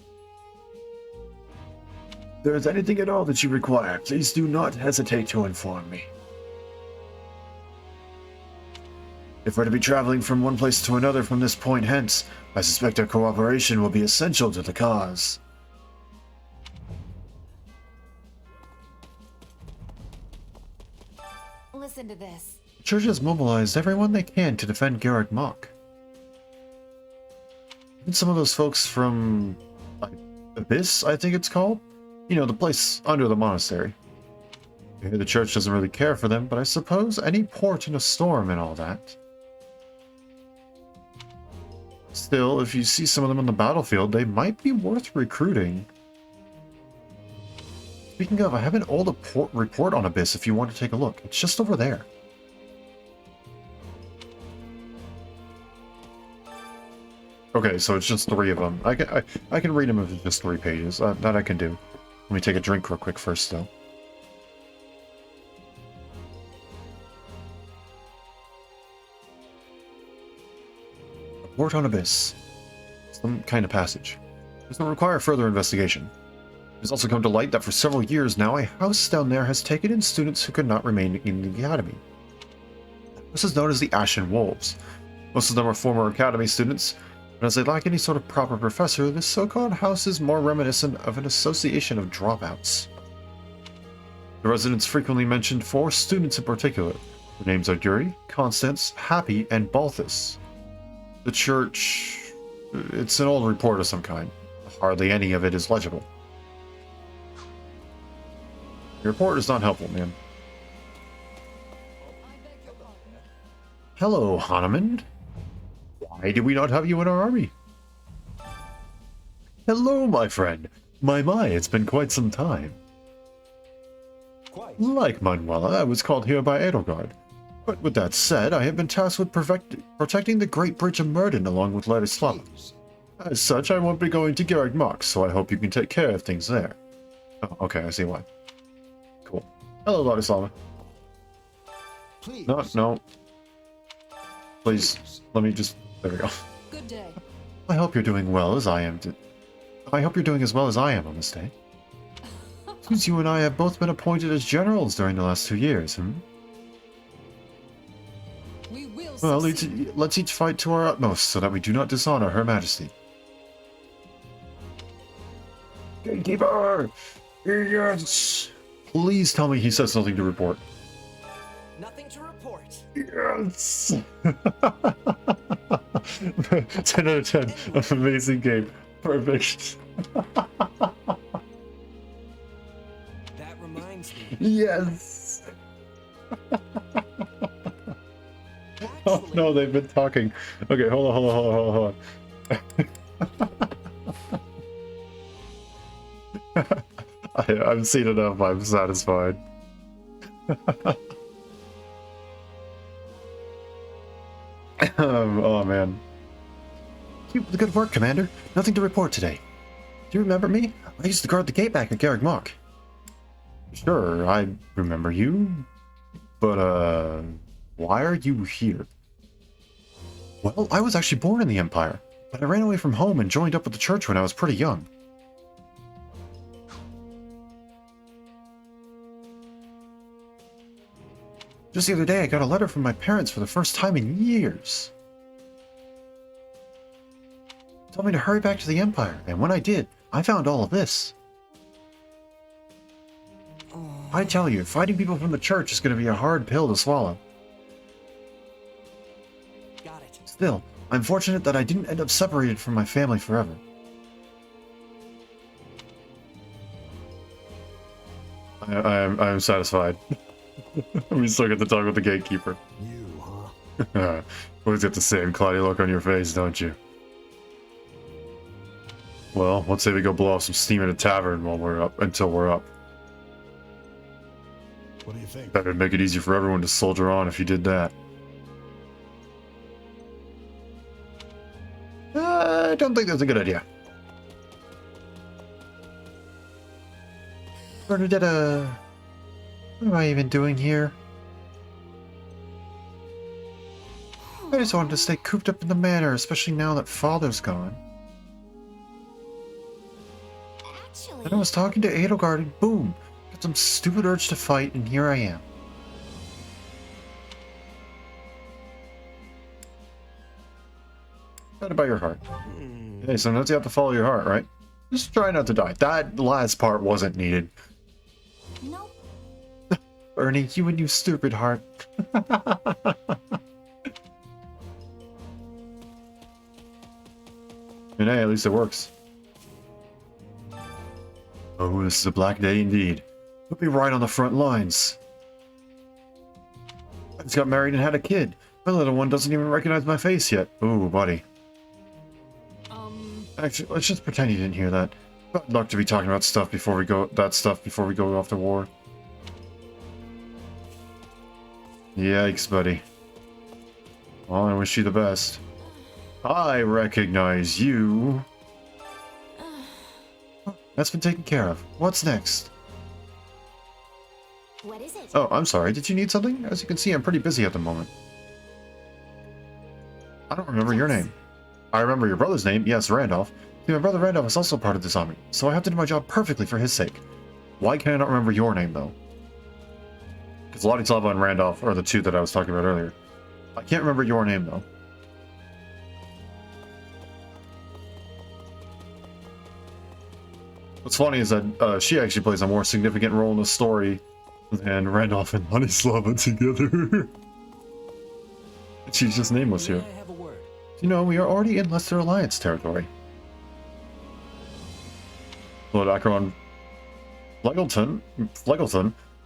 If there is anything at all that you require, please do not hesitate to inform me. If we're to be traveling from one place to another from this point hence, I suspect our cooperation will be essential to the cause. Listen to this. The Church has mobilized everyone they can to defend Garreg Mach. Even some of those folks from Abyss, I think it's called? You know, the place under the monastery. I hear the Church doesn't really care for them, but I suppose any port in a storm and all that. Still, if you see some of them on the battlefield, they might be worth recruiting. Speaking of, I have an old report on Abyss if you want to take a look. It's just over there. Okay, so it's just 3 of them. I can read them if it's just 3 pages. That I can do. Let me take a drink real quick first, though. Report on Abyss. Some kind of passage. Does not require further investigation. It has also come to light that for several years now, a house down there has taken in students who could not remain in the academy. This is known as the Ashen Wolves. Most of them are former academy students, but as they lack any sort of proper professor, this so-called house is more reminiscent of an association of dropouts. The residents frequently mentioned 4 students in particular. Their names are Yuri, Constance, Happy, and Balthus. The church... it's an old report of some kind. Hardly any of it is legible. Your report is not helpful, ma'am. Hello, Hanuman. Why do we not have you in our army? Hello, my friend. My, it's been quite some time. Quite. Like Manuela, I was called here by Edelgard. But with that said, I have been tasked with protecting the Great Bridge of Murden along with Ladislava. As such, I won't be going to Garreg Mach, so I hope you can take care of things there. Oh, okay, I see why. Cool. Hello, Ladislava. Please. No. Please, let me just... There we go. Good day. I hope you're doing well as I am. I hope you're doing as well as I am on this day. Since you and I have both been appointed as generals during the last 2 years, We will Well, succeed. let's each fight to our utmost so that we do not dishonor Her Majesty. Gatekeeper! Yes! Please tell me he says something to report. Nothing to report. Yes! 10 out of 10. An amazing game. Perfect. That reminds me. Yes! Oh no, they've been talking. Okay, hold on. I've seen enough, I'm satisfied. Oh man. Keep up the good work, Commander. Nothing to report today. Do you remember me? I used to guard the gate back at Garreg Mach. Sure, I remember you. But, why are you here? Well, I was actually born in the Empire, but I ran away from home and joined up with the church when I was pretty young. Just the other day, I got a letter from my parents for the first time in years. They told me to hurry back to the Empire, and when I did, I found all of this. I tell you, fighting people from the church is going to be a hard pill to swallow. Got it. Still, I'm fortunate that I didn't end up separated from my family forever. I am satisfied. We still get to talk with the gatekeeper. You, huh? Always get the same cloudy look on your face, don't you? Well, let's say we go blow off some steam at a tavern while we're up, until we're up. What do you think? That would make it easier for everyone to soldier on if you did that. I don't think that's a good idea. Bernadetta, what am I even doing here? I just wanted to stay cooped up in the manor, especially now that Father's gone. Actually, Then I was talking to Edelgard and boom, got some stupid urge to fight, and here I am. Guided by your heart. Hey, sometimes you have to follow your heart, right? Just try not to die. That last part wasn't needed. nope. Ernie, you and you stupid heart. And hey, at least it works. Oh, this is a black day indeed. We'll be right on the front lines. I just got married and had a kid. My little one doesn't even recognize my face yet. Ooh, buddy. Actually, let's just pretend you didn't hear that. Bad luck to be talking about stuff before we go off to war. Yikes, buddy. Well, I wish you the best. I recognize you. That's been taken care of. What's next? What is it? Oh, I'm sorry. Did you need something? As you can see, I'm pretty busy at the moment. I don't remember your name. I remember your brother's name. Yes, Randolph. See, my brother Randolph is also part of this army, so I have to do my job perfectly for his sake. Why can I not remember your name, though? Because Ladislava and Randolph are the two that I was talking about earlier. I can't remember your name, though. What's funny is that she actually plays a more significant role in the story than Randolph and Ladislava together. She's just nameless here. I have a word. You know, we are already in Lesser Alliance territory. Lord Acheron Fleggleton,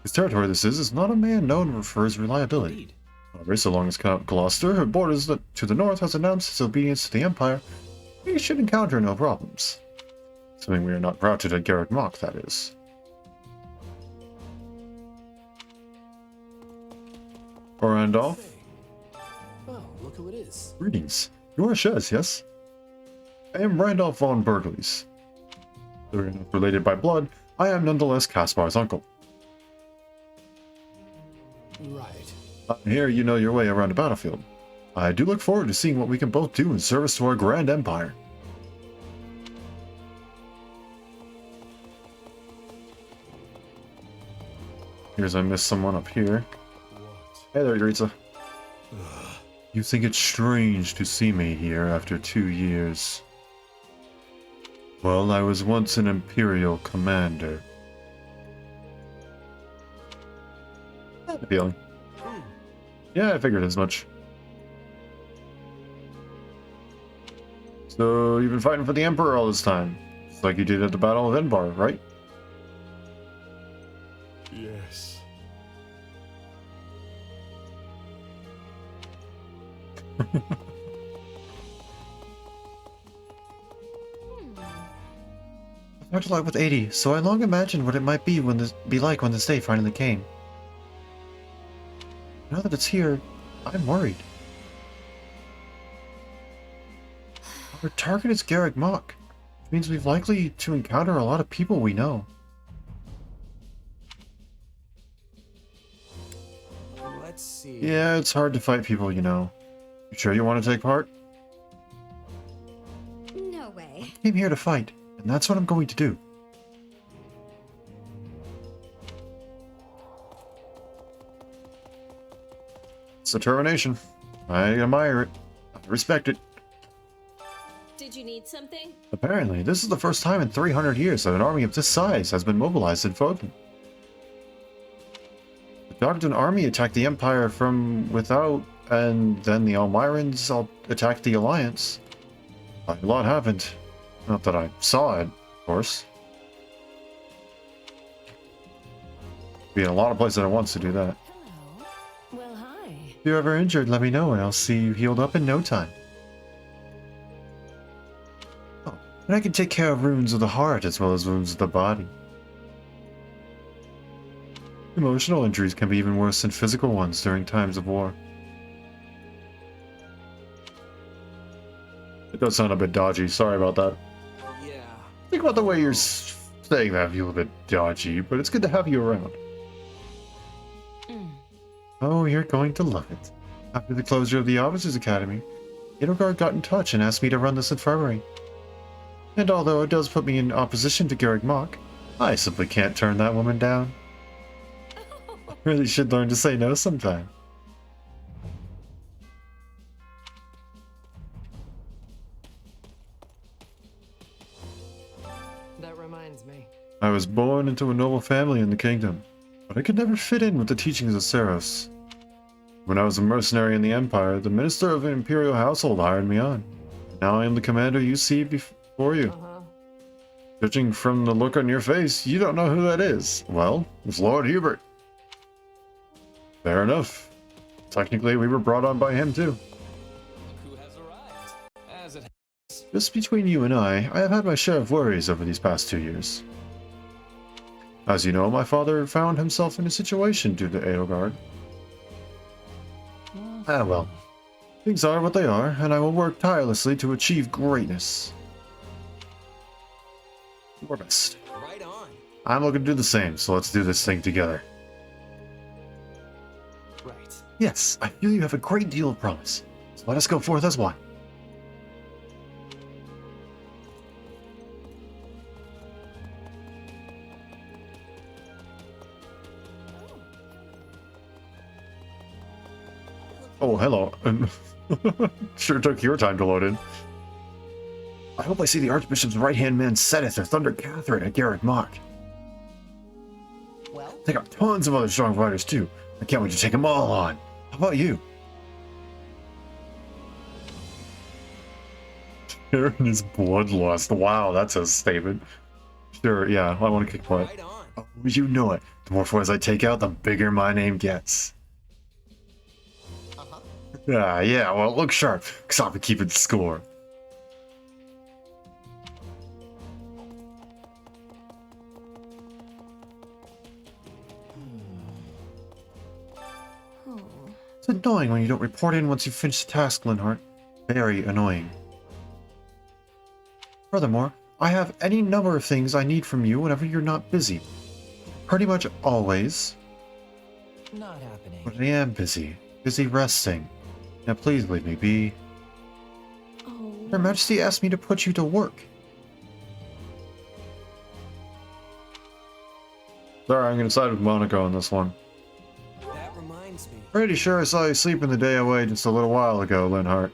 whose territory this is not a man known for his reliability. Indeed. A race along as Count Gloucester, who borders to the north, has announced his obedience to the Empire. We should encounter no problems. Assuming we are not routed at Garreg Mach, that is. For Randolph? Oh, look who it is. Greetings. You are Shez, yes? I am Randolph von Bergles. Though we are not related by blood, I am nonetheless Caspar's uncle. Right. I hear you know your way around a battlefield. I do look forward to seeing what we can both do in service to our grand empire. Here's I missed someone up here. Hey there, Gritza. You think it's strange to see me here after 2 years? Well, I was once an Imperial commander. I have a feeling. Yeah, I figured as much. So, you've been fighting for the Emperor all this time? Just like you did at the Battle of Enbar, right? Yes. I've worked a lot with 80, so I long imagined what it might be like when this day finally came. Now that it's here, I'm worried. Our target is Garreg Mach, which means we've likely to encounter a lot of people we know. Let's see. Yeah, it's hard to fight people you know. You sure you want to take part? No way. I came here to fight, and that's what I'm going to do. It's determination. I admire it. I respect it. Did you need something? Apparently, this is the first time in 300 years that an army of this size has been mobilized in Fodlan. The Dogden army attacked the Empire from without, and then the Almirans attacked the Alliance. A lot happened. Not that I saw it, of course. Be in a lot of places at once to do that. Hello. Well, hi. If you're ever injured, let me know and I'll see you healed up in no time. Oh, and I can take care of wounds of the heart as well as wounds of the body. Emotional injuries can be even worse than physical ones during times of war. It does sound a bit dodgy, sorry about that. Yeah. Think about the way you're saying that feels a bit dodgy, but it's good to have you around. Oh, you're going to love it. After the closure of the Officers Academy, Edelgard got in touch and asked me to run this infirmary. And although it does put me in opposition to Garreg Mach, I simply can't turn that woman down. I really should learn to say no sometime. That reminds me. I was born into a noble family in the kingdom, but I could never fit in with the teachings of Seiros. When I was a mercenary in the Empire, the minister of an imperial household hired me on. Now I am the commander you see before you. Judging from the look on your face, you don't know who that is. Well, it's Lord Hubert. Fair enough. Technically, we were brought on by him too. Who has arrived? As it Just between you and I have had my share of worries over these past 2 years. As you know, my father found himself in a situation due to Edelgard. Ah well, things are what they are, and I will work tirelessly to achieve greatness. Your best. Right on. I'm looking to do the same, so let's do this thing together. Right. Yes, I feel you have a great deal of promise, so let us go forth as one. Oh, hello. Sure took your time to load in. I hope I see the Archbishop's right-hand man Sedith or Thunder Catherine at Garreg Mach. Well? They got tons of other strong fighters too. I can't wait to take them all on. How about you? Aaron is bloodlust. Wow, that's a statement. Sure, yeah, I want to kick butt. Right on. Oh, you know it. The more foils I take out, the bigger my name gets. Yeah, well, look sharp, because I'll be keeping score. It's annoying when you don't report in once you finish the task, Linhart. Very annoying. Furthermore, I have any number of things I need from you whenever you're not busy. Pretty much always. Not happening. But I am busy. Busy resting. Now please leave me be. Her Majesty asked me to put you to work. Sorry, I'm gonna side with Monaco on this one. That reminds me. Pretty sure I saw you sleeping the day away just a little while ago, Linhart.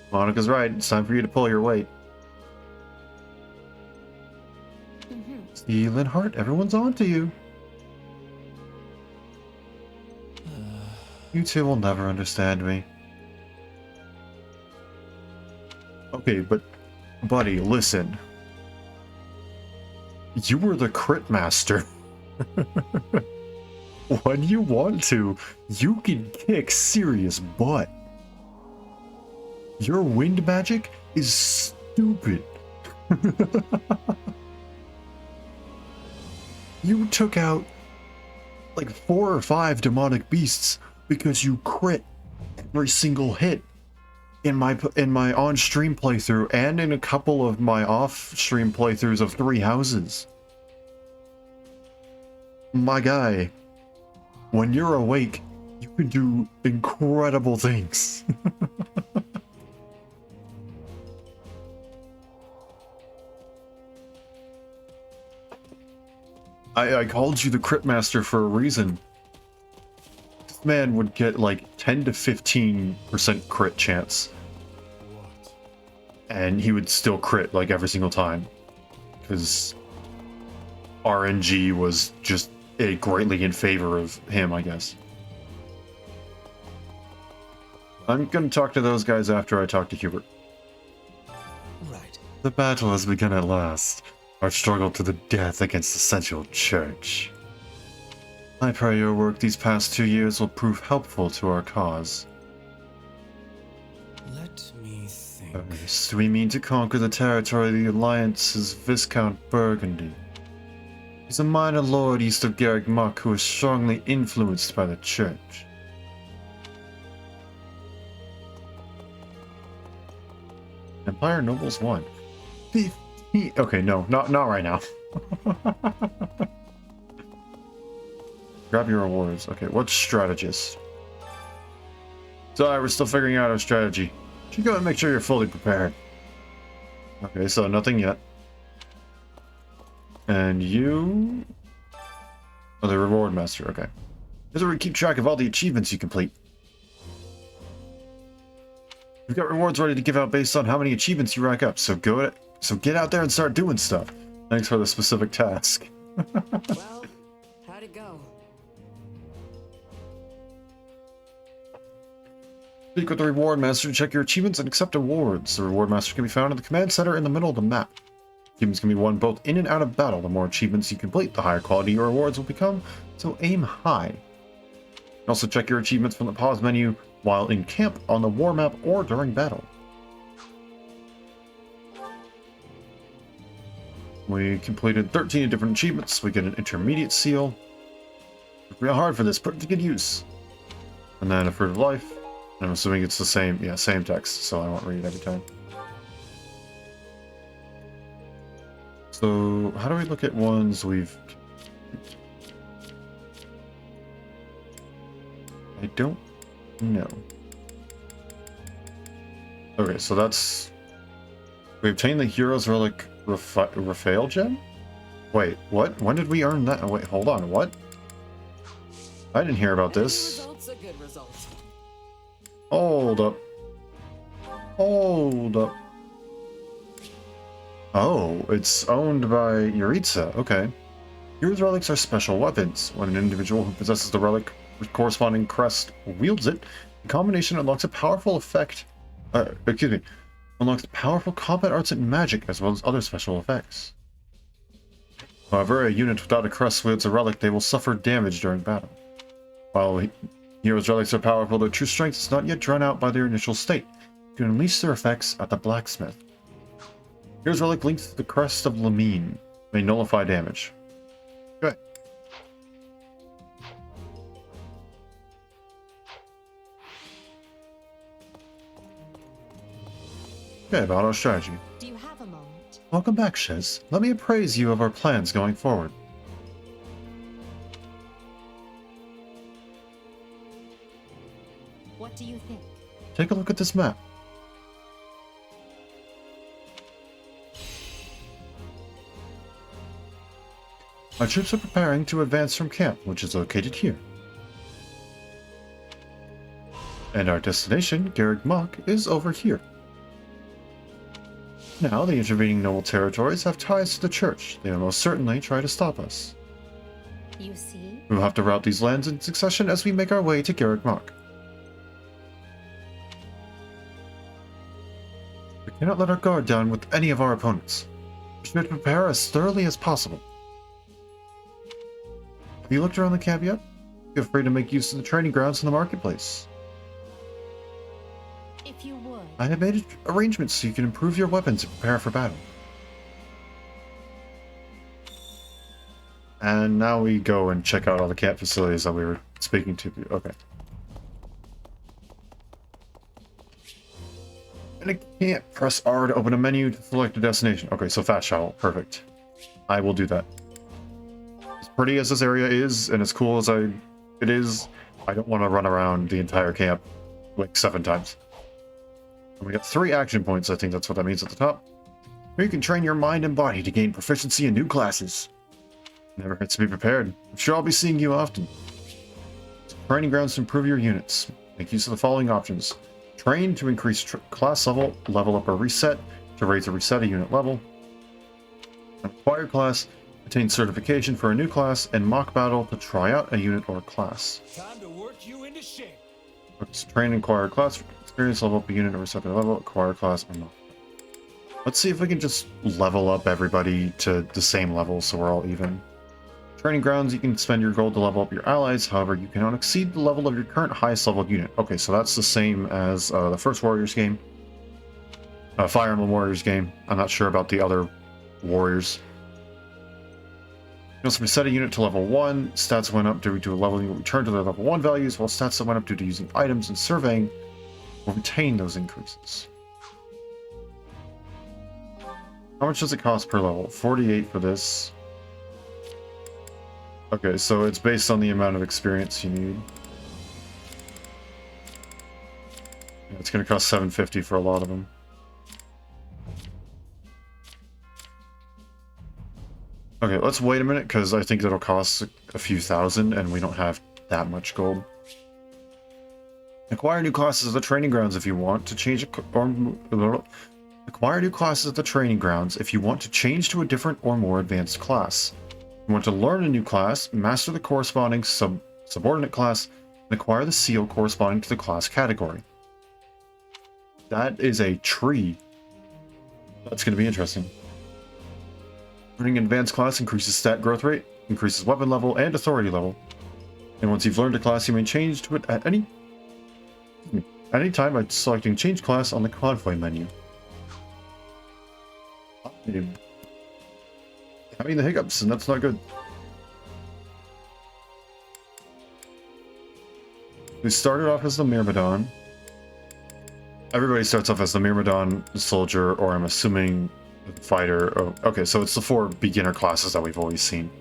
Monica's right, it's time for you to pull your weight. See, Linhart, everyone's on to you. You two will never understand me. Okay, but, buddy, listen. You were the crit master. When you want to, you can kick serious butt. Your wind magic is stupid. You took out like 4 or 5 demonic beasts because you crit every single hit in my on-stream playthrough and in a couple of my off-stream playthroughs of 3 houses. My guy, when you're awake, you can do incredible things. I called you the crit master for a reason. This man would get like 10 to 15% crit chance. And he would still crit like every single time. Because RNG was just greatly in favor of him, I guess. I'm gonna talk to those guys after I talk to Hubert. Right. The battle has begun at last. Our struggle to the death against the Central Church. I pray your work these past 2 years will prove helpful to our cause. Let me think. First, we mean to conquer the territory of the Alliance's Viscount Burgundy. He's a minor lord east of Garrick Muck who is strongly influenced by the Church. Empire Nobles 1. Okay, no, not right now. Grab your rewards. Okay, what's strategist? Sorry, we're still figuring out our strategy. Should go and make sure you're fully prepared. Okay, so nothing yet. And you... Oh, the reward master, okay. This is where we keep track of all the achievements you complete. We've got rewards ready to give out based on how many achievements you rack up, so get out there and start doing stuff. Thanks for the specific task. Well, how'd it go? Speak with the reward master to check your achievements and accept awards. The reward master can be found in the command center in the middle of the map. Achievements can be won both in and out of battle. The more achievements you complete, the higher quality your rewards will become, so aim high. You can also check your achievements from the pause menu while in camp, on the war map, or during battle. We completed 13 different achievements. We get an intermediate seal. Worked real hard for this, put it to good use. And then a fruit of life. I'm assuming it's the same, yeah, same text, so I won't read it every time. So, how do we look at ones we've... I don't know. Okay, so that's... We obtained the Hero's Relic Raphael gem? Wait, what? When did we earn that? Oh, wait, hold on, what? I didn't hear about this. Results, a good result. Hold up. Hold up. Oh, it's owned by Yuritsa. Okay. Hero's relics are special weapons. When an individual who possesses the relic with corresponding crest wields it, the combination unlocks a powerful effect. Unlocks powerful combat arts and magic, as well as other special effects. However, a unit without a crest wields a relic, they will suffer damage during battle. While Heroes' relics are powerful, their true strength is not yet drawn out by their initial state. You can unleash their effects at the blacksmith. Heroes' relic linked to the crest of Lamine may nullify damage. Okay. Okay, about our strategy. Do you have a moment? Welcome back, Shez. Let me appraise you of our plans going forward. What do you think? Take a look at this map. Our troops are preparing to advance from camp, which is located here. And our destination, Garreg Mach, is over here. Now, the intervening noble territories have ties to the church. They will most certainly try to stop us. You see? We will have to route these lands in succession as we make our way to Garreg Mach. We cannot let our guard down with any of our opponents. We should prepare as thoroughly as possible. Have you looked around the camp yet? Feel free to make use of the training grounds in the marketplace. If you would. I have made arrangements so you can improve your weapons and prepare for battle. And now we go and check out all the camp facilities that we were speaking to. Okay. And I can't press R to open a menu to select a destination. Okay, so fast travel. Perfect. I will do that. As pretty as this area is, and as cool as it is, I don't want to run around the entire camp like 7 times. And we got 3 action points. I think that's what that means at the top. Here you can train your mind and body to gain proficiency in new classes. Never hurts to be prepared. I'm sure I'll be seeing you often. Training grounds to improve your units. Make use of the following options. Train to increase class level up or reset to raise or reset a unit level. Acquire class, attain certification for a new class, and mock battle to try out a unit or class. Time to work you into shape. Train and acquire class, experience level up a unit or reset their level, acquire class, or mock. Let's see if we can just level up everybody to the same level so we're all even. Training grounds, you can spend your gold to level up your allies, however, you cannot exceed the level of your current highest leveled unit. Okay, so that's the same as the first Warriors game. Fire Emblem Warriors game. I'm not sure about the other Warriors. You also reset a unit to level 1. Stats went up due to a level you will return to their level 1 values, while stats that went up due to using items and surveying will retain those increases. How much does it cost per level? 48 for this. Okay, so it's based on the amount of experience you need. Yeah, it's going to cost 750 for a lot of them. Okay, let's wait a minute, because I think that'll cost a few thousand, and we don't have that much gold. Acquire new classes at the training grounds if you want to change Acquire new classes at the training grounds if you want to change to a different or more advanced class. You want to learn a new class, master the corresponding subordinate class, and acquire the seal corresponding to the class category. That is a tree. That's going to be interesting. Learning an advanced class increases stat growth rate, increases weapon level and authority level. And once you've learned a class, you may change to it at any time by selecting Change Class on the Convoy menu. I'm having the hiccups, and that's not good. We started off as the Myrmidon. Everybody starts off as the Myrmidon, the Soldier, or I'm assuming the Fighter. Oh, okay, so it's the 4 beginner classes that we've always seen.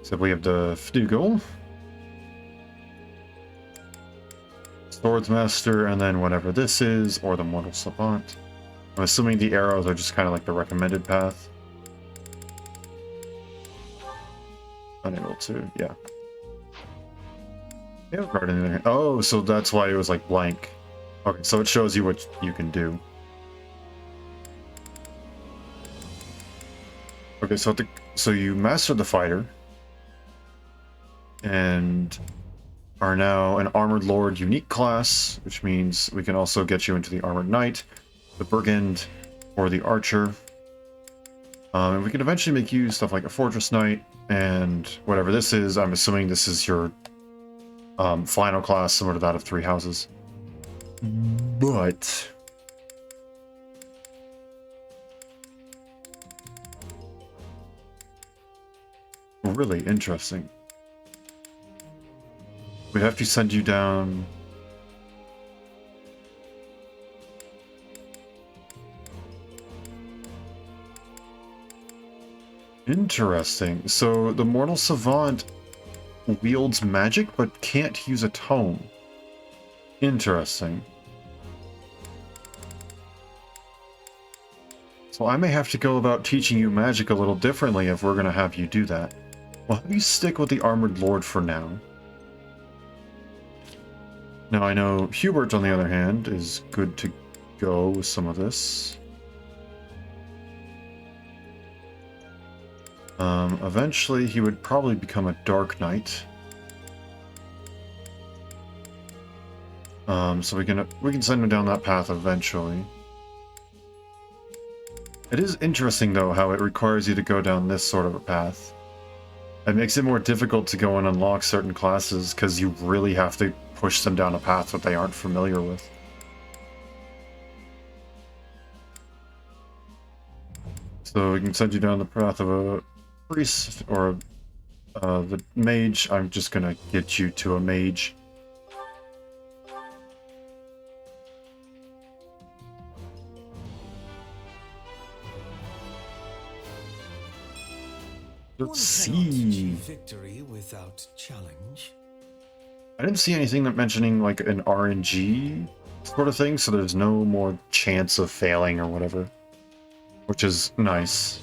So we have the Fdugel, Swordsmaster, and then whatever this is, or the Mortal Savant. I'm assuming the arrows are just kind of like the recommended path. Unable to, yeah. Oh, so that's why it was like blank. Okay, so it shows you what you can do. Okay, so you mastered the Fighter, and are now an Armored Lord unique class, which means we can also get you into the Armored Knight, the Brigand, or the Archer. And we can eventually make you stuff like a Fortress Knight, and whatever this is. I'm assuming this is your final class similar to that of Three Houses. But really interesting. We'd have to send you down. Interesting. So the Mortal Savant wields magic but can't use a tome. Interesting. So I may have to go about teaching you magic a little differently if we're going to have you do that. We'll have you stick with the Armored Lord for now. Now I know Hubert, on the other hand, is good to go with some of this. Eventually he would probably become a Dark Knight. So we can send him down that path eventually. It is interesting though how it requires you to go down this sort of a path. It makes it more difficult to go and unlock certain classes because you really have to push them down a path that they aren't familiar with. So we can send you down the path of a priest or the mage. I'm just gonna get you to a mage. Let's see. Victory without challenge. I didn't see anything that mentioning like an RNG sort of thing, so there's no more chance of failing or whatever, which is nice.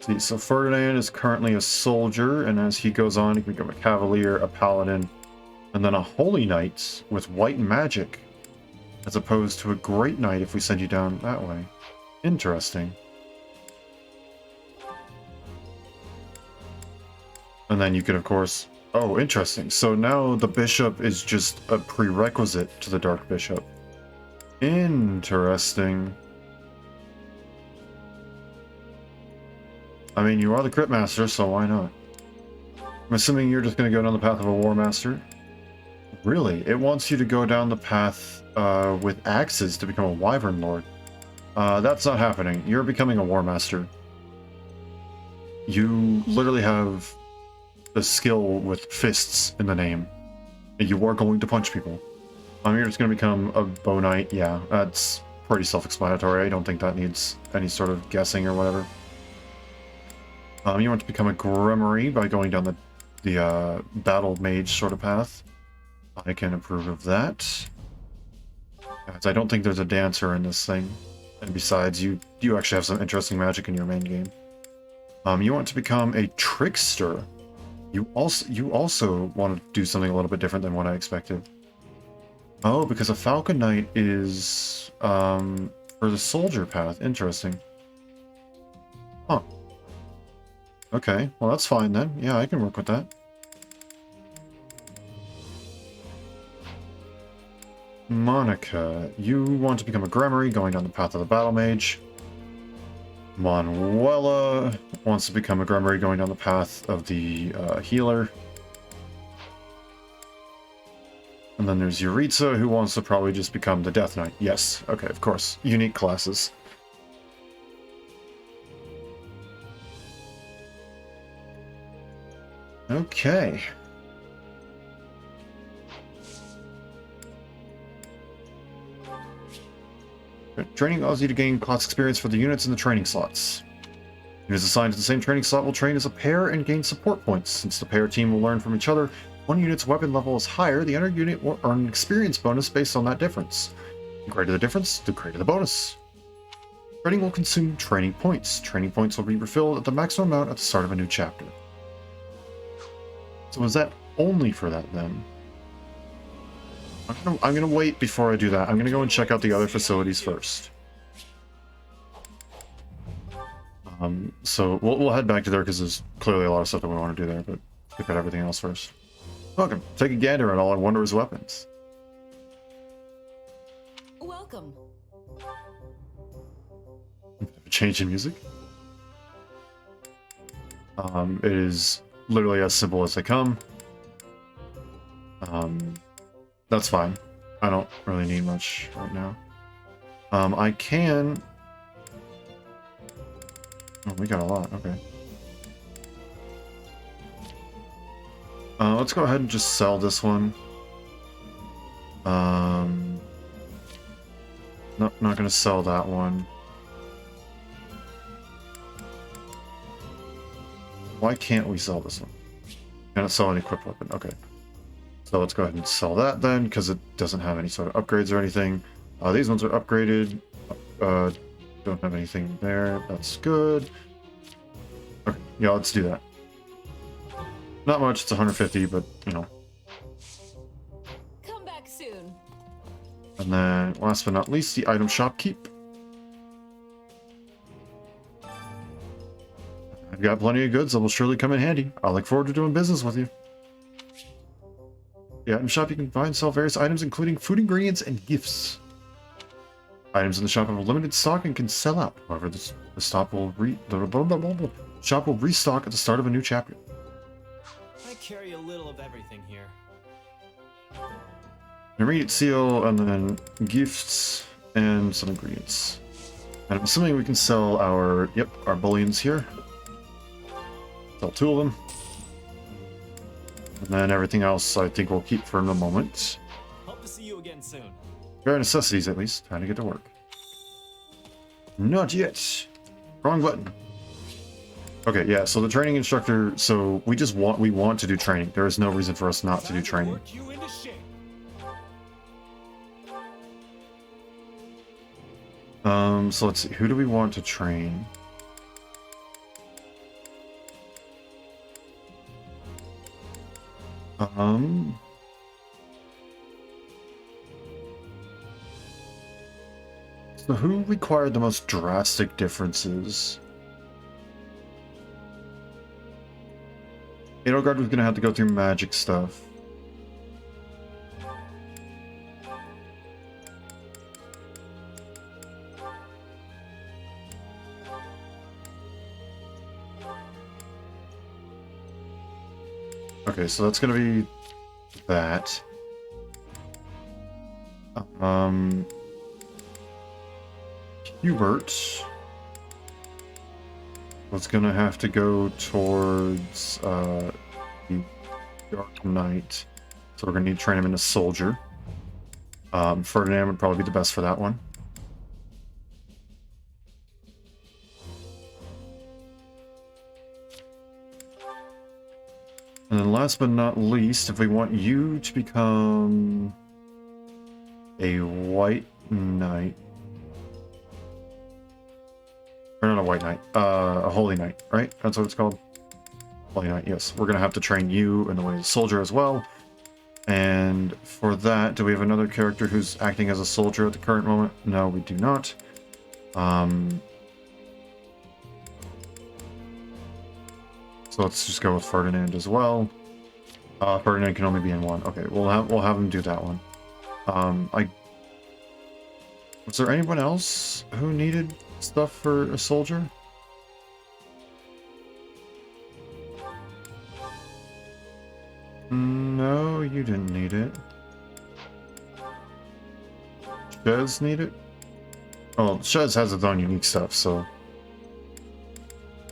See, so Ferdinand is currently a soldier, and as he goes on, he can become a cavalier, a paladin, and then a holy knight with white magic, as opposed to a great knight if we send you down that way. Interesting. And then you can, of course... Oh, interesting. So now the bishop is just a prerequisite to the Dark Bishop. Interesting. I mean, you are the Crit Master, so why not? I'm assuming you're just going to go down the path of a War Master. Really? It wants you to go down the path with axes to become a Wyvern Lord. That's not happening. You're becoming a War Master. You literally have the skill with fists in the name. You are going to punch people. You're just going to become a Bow Knight. Yeah, that's pretty self-explanatory. I don't think that needs any sort of guessing or whatever. You want to become a Grimoire by going down the Battle Mage sort of path. I can approve of that. As I don't think there's a dancer in this thing. And besides, you actually have some interesting magic in your main game. You want to become a Trickster. You also want to do something a little bit different than what I expected. Oh, because a Falcon Knight is for the soldier path. Interesting. Huh. Okay, well that's fine then. Yeah, I can work with that. Monica, you want to become a Grimoire, going down the path of the Battle Mage. Manuela wants to become a Grimoire, going down the path of the Healer. And then there's Yuritsa, who wants to probably just become the Death Knight. Yes, okay, of course. Unique classes. Okay. Training allows you to gain class experience for the units in the training slots. Units assigned to the same training slot will train as a pair and gain support points. Since the pair team will learn from each other, one unit's weapon level is higher, the other unit will earn an experience bonus based on that difference. The greater the difference, the greater the bonus. Training will consume training points. Training points will be refilled at the maximum amount at the start of a new chapter. So is that only for that then? I'm gonna wait before I do that. I'm gonna go and check out the other facilities first. So we'll head back to there because there's clearly a lot of stuff that we want to do there, but check out everything else first. Welcome. Take a gander at all our wondrous weapons. Welcome. Change in music. It is literally as simple as they come. That's fine. I don't really need much right now. I can... Oh, we got a lot, okay. Let's go ahead and just sell this one. Nope, not gonna sell that one. Why can't we sell this one? Cannot sell an equipped weapon, okay. So let's go ahead and sell that then, because it doesn't have any sort of upgrades or anything. These ones are upgraded. Don't have anything there, that's good. Okay, yeah, let's do that. Not much, it's 150, but, you know. Come back soon. And then, last but not least, the item shop keep. I've got plenty of goods that will surely come in handy. I look forward to doing business with you. The item shop, you can buy and sell various items, including food ingredients and gifts. Items in the shop have a limited stock and can sell out. However, the shop will restock at the start of a new chapter. I carry a little of everything here. Ingredient seal, and then gifts, and some ingredients. And I'm assuming we can sell our, our bullions here. Sell 2 of them. And then everything else I think we'll keep for the moment. Hope to see you again soon. Bare necessities, at least. Time to get to work. Not yet. Wrong button. Okay, yeah, so the training instructor, so we want to do training. There is no reason for us not to do training. So let's see, who do we want to train? So who required the most drastic differences? Edelgard was gonna have to go through magic stuff. Okay, so that's gonna be that. Hubert was gonna have to go towards the Dark Knight, so we're gonna need to train him into soldier. Ferdinand would probably be the best for that one. And then last but not least, if we want you to become a White Knight, or not a White Knight, a Holy Knight, right? That's what it's called? Holy Knight, yes. We're gonna have to train you in the way of a soldier as well. And for that, do we have another character who's acting as a soldier at the current moment? No, we do not. So let's just go with Ferdinand as well. Ferdinand can only be in one. Okay, we'll have him do that one. Was there anyone else who needed stuff for a soldier? No, you didn't need it. Shez need it? Oh, Shez has its own unique stuff, so...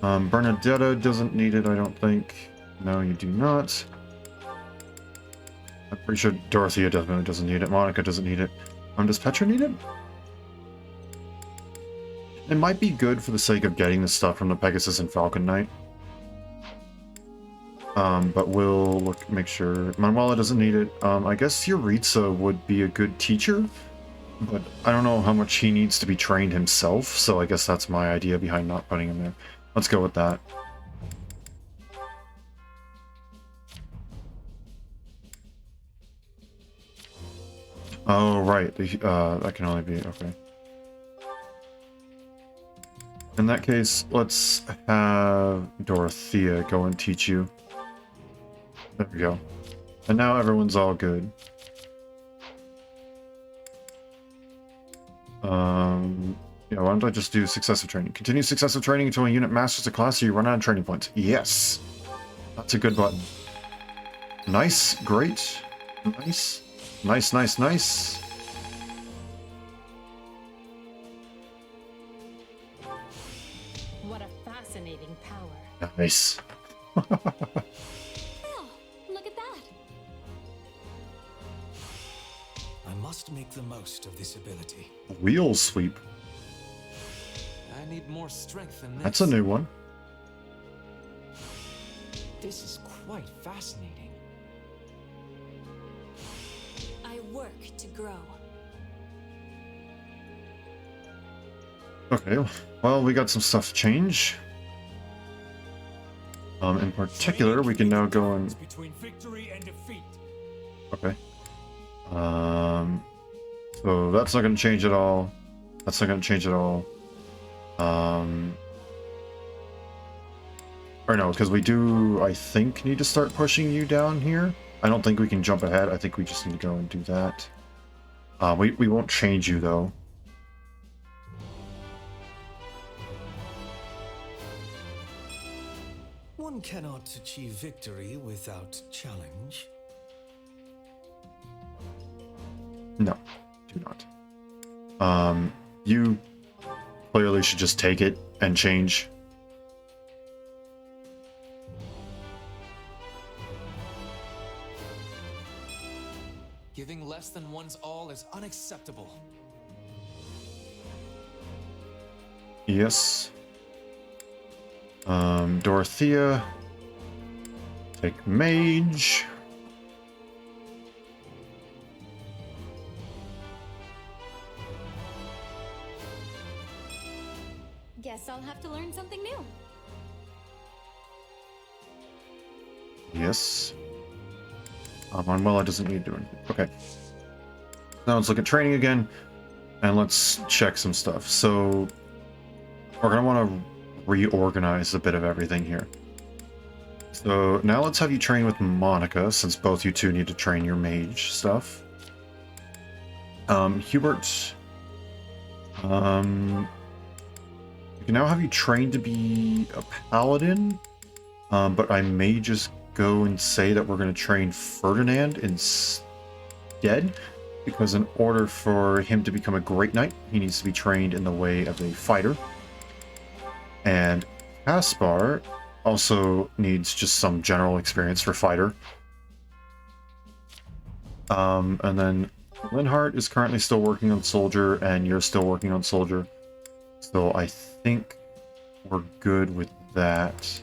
Bernadetta doesn't need it, I don't think. No, you do not. I'm pretty sure Dorothea definitely doesn't need it. Monica doesn't need it. Does Petra need it? It might be good for the sake of getting the stuff from the Pegasus and Falcon Knight. But we'll make sure. Manuela doesn't need it. I guess Yuritsa would be a good teacher, but I don't know how much he needs to be trained himself, so I guess that's my idea behind not putting him there. Let's go with that. Oh, right. That can only be... okay. In that case, let's have Dorothea go and teach you. There we go. And now everyone's all good. Yeah, why don't I just do successive training? Continue successive training until a unit masters a class or you run out of training points. Yes! That's a good button. Nice, great, nice, nice, nice, nice. What a fascinating power. Nice. Oh, look at that. I must make the most of this ability. Wheel sweep. I need more strength than this. That's a new one. This is quite fascinating. I work to grow. Okay, well, we got some stuff to change. In particular, we can now go and... Between victory and defeat. Okay. So that's not going to change at all. That's not going to change at all. Or no, because we do, I think, need to start pushing you down here. I don't think we can jump ahead. I think we just need to go and do that. We won't change you, though. One cannot achieve victory without challenge. No, do not. You clearly should just take it and change. Giving less than one's all is unacceptable. Yes. Dorothea. Take mage. Guess I'll have to learn something new. Yes. Manuela doesn't need to do anything. Okay. Now let's look at training again, and let's check some stuff. So, we're going to want to reorganize a bit of everything here. So, now let's have you train with Monica, since both you two need to train your mage stuff. Hubert, we can now have you trained to be a paladin, but I may just go and say that we're going to train Ferdinand instead, because in order for him to become a great knight, he needs to be trained in the way of a fighter. And Caspar also needs just some general experience for fighter. And then Linhart is currently still working on soldier, and you're still working on soldier. So I think we're good with that.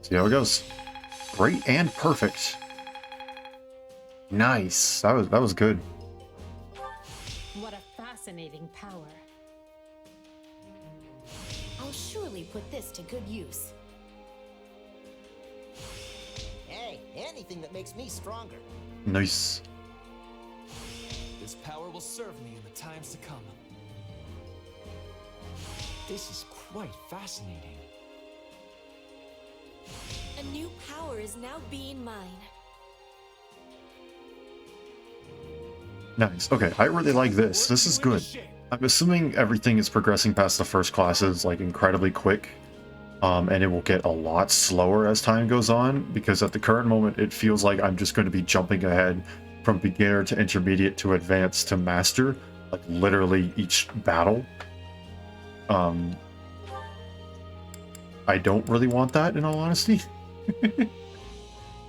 See how it goes. Great and perfect. Nice. That was good. What a fascinating power. I'll surely put this to good use. Hey, anything that makes me stronger. Nice. This power will serve me in the times to come. This is quite fascinating. A new power is now being mine. Nice. Okay, I really like this. This is good. I'm assuming everything is progressing past the first classes like incredibly quick. And it will get a lot slower as time goes on, because at the current moment it feels like I'm just going to be jumping ahead from beginner to intermediate to advanced to master, like literally each battle. I don't really want that, in all honesty.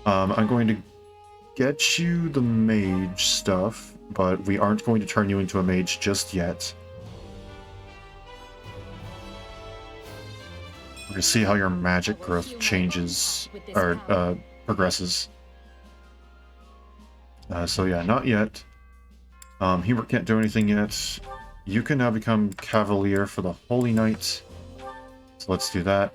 I'm going to get you the mage stuff, but we aren't going to turn you into a mage just yet. We're going to see how your magic growth changes, or progresses. So yeah, not yet. Hubert can't do anything yet. You can now become Cavalier for the Holy Knight. So let's do that.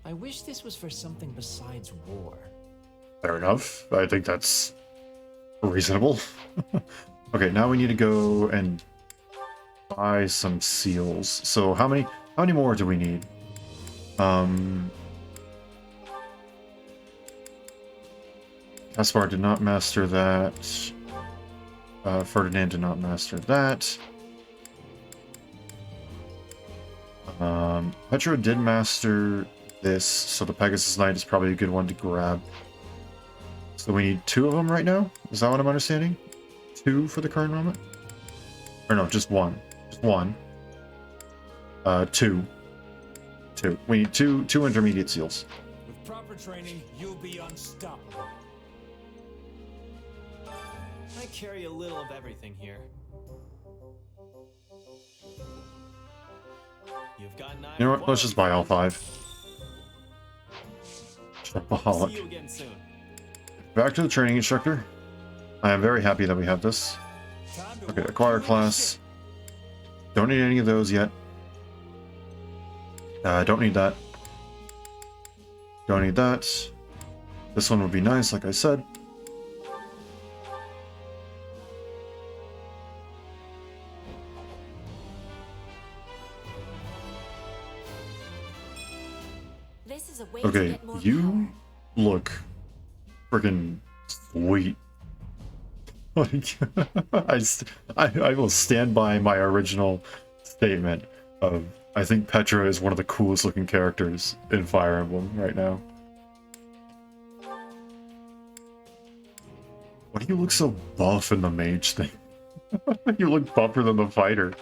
I wish this was for something besides war. Fair enough. I think that's reasonable. Okay, now we need to go and buy some seals. So how many more do we need? Caspar did not master that. Ferdinand did not master that. Petra did master this, so the Pegasus Knight is probably a good one to grab. So we need 2 of them right now? Is that what I'm understanding? 2 for the current moment? Or no, just 1. Just 1. 2. 2. We need two intermediate seals. With proper training, you'll be unstoppable. I carry a little of everything here. You've got 9. You know what? Let's just buy all 5. See you again soon. Back to the training instructor. I am very happy that we have this. Okay, acquire class. Don't need any of those yet. Don't need that. Don't need that. This one would be nice, like I said. This is a way Okay, to get more you look freaking sweet. Like, I will stand by my original statement of I think Petra is one of the coolest looking characters in Fire Emblem right now. Why do you look so buff in the mage thing? You look buffer than the fighter.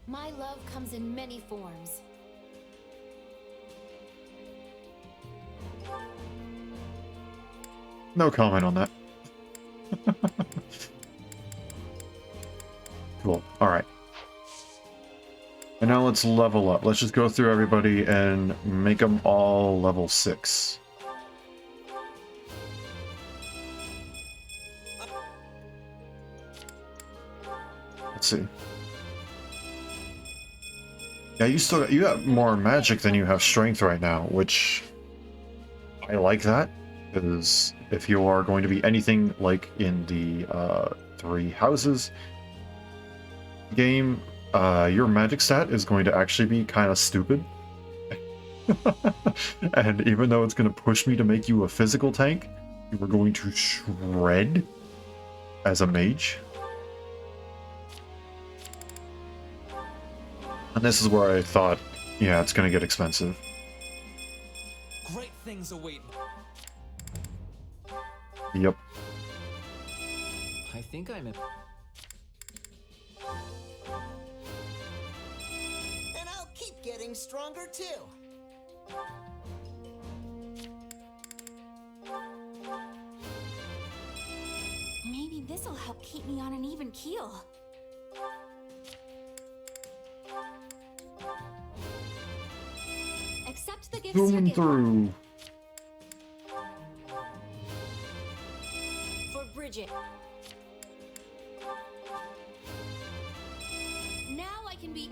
My love comes in many forms. No comment on that. Cool. Alright. And now let's level up. Let's just go through everybody and make them all level 6. Let's see. Yeah, you have more magic than you have strength right now, which I like that. Because if you are going to be anything like in the 3 houses game, your magic stat is going to actually be kind of stupid. And even though it's going to push me to make you a physical tank, you are going to shred as a mage. And this is where I thought, yeah, it's going to get expensive. Great things await. Yep. I think I'm a... And I'll keep getting stronger too. Maybe this'll help keep me on an even keel. Accept the gifts you're Zooming given. through. For Bridget. Now I can be...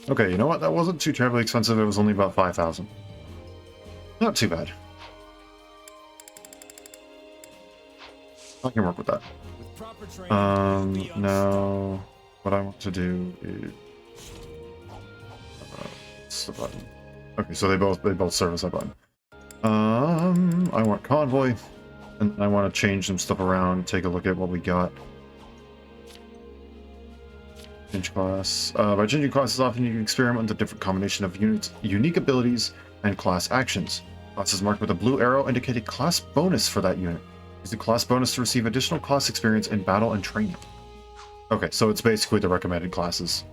Okay, you know what? That wasn't too terribly expensive. It was only about 5,000. Not too bad. I can work with that. Now what I want to do is what's the button? Okay, so they both serve as that button. I want convoy, and I want to change some stuff around. Take a look at what we got. Change class. By changing classes, often you can experiment with a different combination of units, unique abilities, and class actions. Classes marked with a blue arrow indicate a class bonus for that unit. Use the class bonus to receive additional class experience in battle and training. Okay, so it's basically the recommended classes.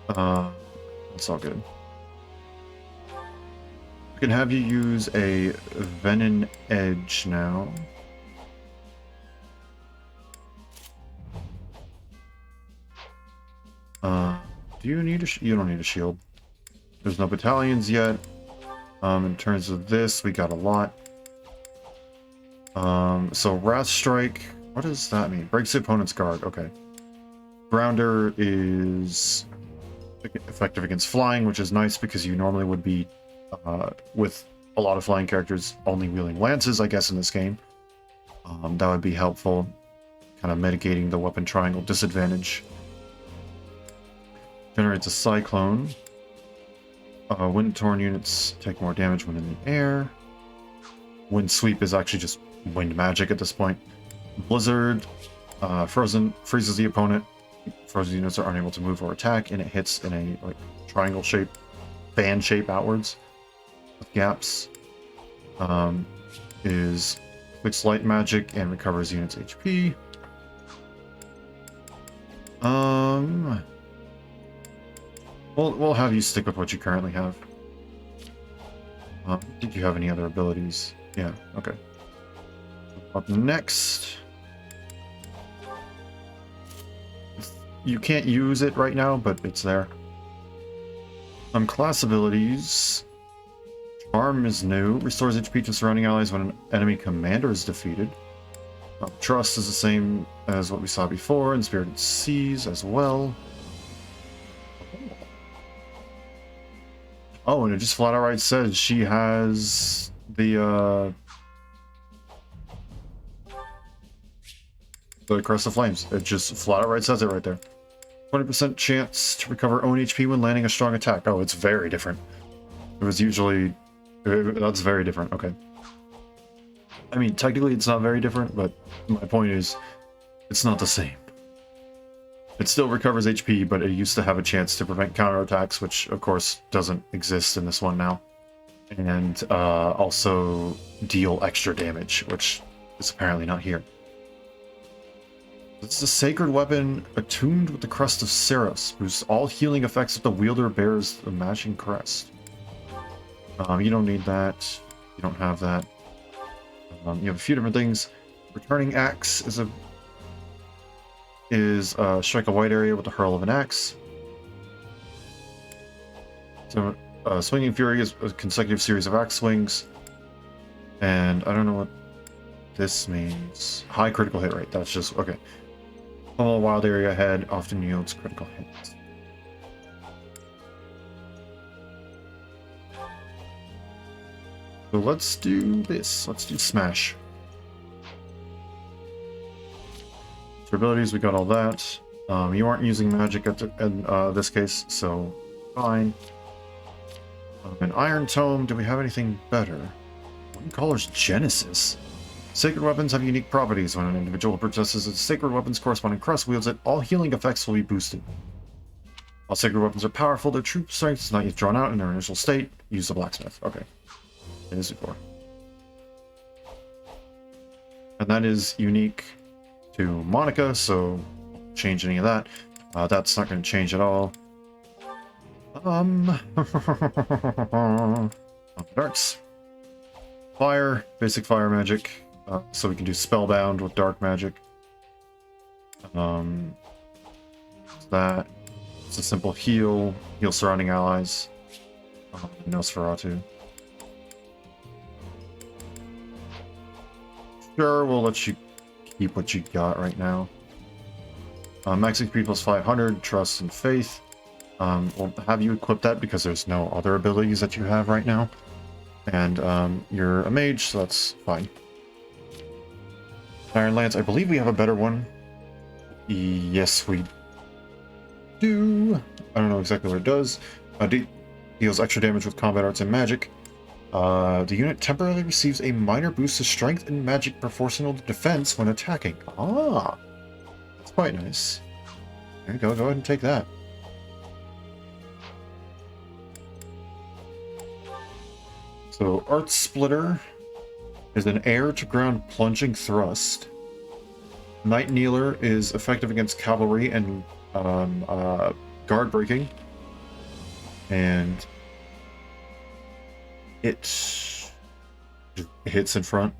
That's all good. We can have you use a Venom Edge now. Do you need you don't need a shield. There's no battalions yet. In terms of this, we got a lot. So Wrath Strike, what does that mean? Breaks the opponent's guard, okay. Grounder is effective against flying, which is nice because you normally would be, with a lot of flying characters, only wielding lances, I guess, in this game. That would be helpful. kind of mitigating the weapon triangle disadvantage. Generates a cyclone. Wind-torn units take more damage when in the air. Wind sweep is actually just wind magic at this point. Blizzard, frozen, freezes the opponent. Frozen units are unable to move or attack, and it hits in a like triangle shape, fan shape outwards with gaps. Is fixed light magic and recovers units HP. We'll have you stick with what you currently have. Did you have any other abilities? Yeah, okay. Up next. You can't use it right now, but it's there. Class abilities. Charm is new. Restores HP to surrounding allies when an enemy commander is defeated. Trust is the same as what we saw before, and Spirited Seas as well. Oh, and it just flat outright says she has the Crest of Flames. It just flat outright says it right there. 20% chance to recover own HP when landing a strong attack. Oh, it's very different. It was usually... That's very different, okay. I mean, technically it's not very different, but my point is, it's not the same. It still recovers HP, but it used to have a chance to prevent counterattacks, which of course doesn't exist in this one now. And also deal extra damage, which is apparently not here. This is a sacred weapon attuned with the crest of Seros, whose all healing effects if the wielder bears the matching crest. You don't need that. You don't have that. You have a few different things. Returning axe is strike a wide area with the hurl of an axe. So swinging fury is a consecutive series of axe swings, and I don't know what this means. High critical hit rate. That's just okay. Pummel a wild area ahead often yields critical hits. So let's do this. Let's do Smash. For abilities, we got all that. You aren't using magic in this case, so fine. An Iron Tome. Do we have anything better? One Caller's Genesis. Sacred weapons have unique properties. When an individual possesses a sacred weapon's corresponding crest wields it, all healing effects will be boosted. While sacred weapons are powerful, their true strength is not yet drawn out in their initial state. Use the blacksmith. Okay. It is before. And that is unique to Monica, so change any of that. That's not going to change at all. Darts. Fire, basic fire magic. So we can do Spellbound with dark magic. That. It's a simple heal. Heal surrounding allies. Nosferatu. Sure, we'll let you keep what you got right now. Max HP plus 500, Trust and Faith. We'll have you equip that because there's no other abilities that you have right now. And you're a mage, so that's fine. Iron Lance, I believe we have a better one. Yes, we do. I don't know exactly what it does. Deals extra damage with combat arts and magic. The unit temporarily receives a minor boost to strength and magic proportional to defense when attacking. Ah, that's quite nice. There you go. Go ahead and take that. So, Art Splitter is an air-to-ground plunging thrust. Night Kneeler is effective against cavalry and guard breaking. And it hits in front.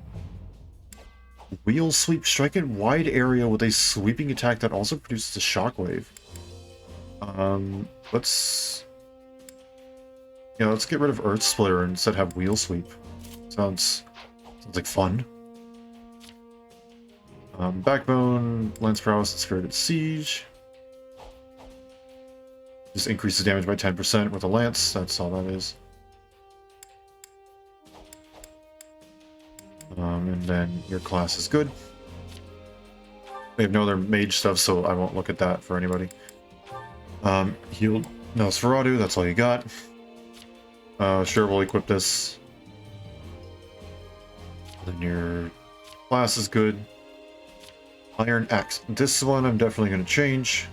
Wheel Sweep. Strike a wide area with a sweeping attack that also produces a shockwave. Let's get rid of Earth Splitter and instead have Wheel Sweep. Sounds like fun. Backbone, Lance Prowess, and Spirited Siege. Just increases damage by 10% with a lance. That's all that is. And then your class is good. We have no other mage stuff, so I won't look at that for anybody. Healed Nosferatu, that's all you got. Sure, we'll equip this. Then your class is good. Iron Axe. This one I'm definitely going to change.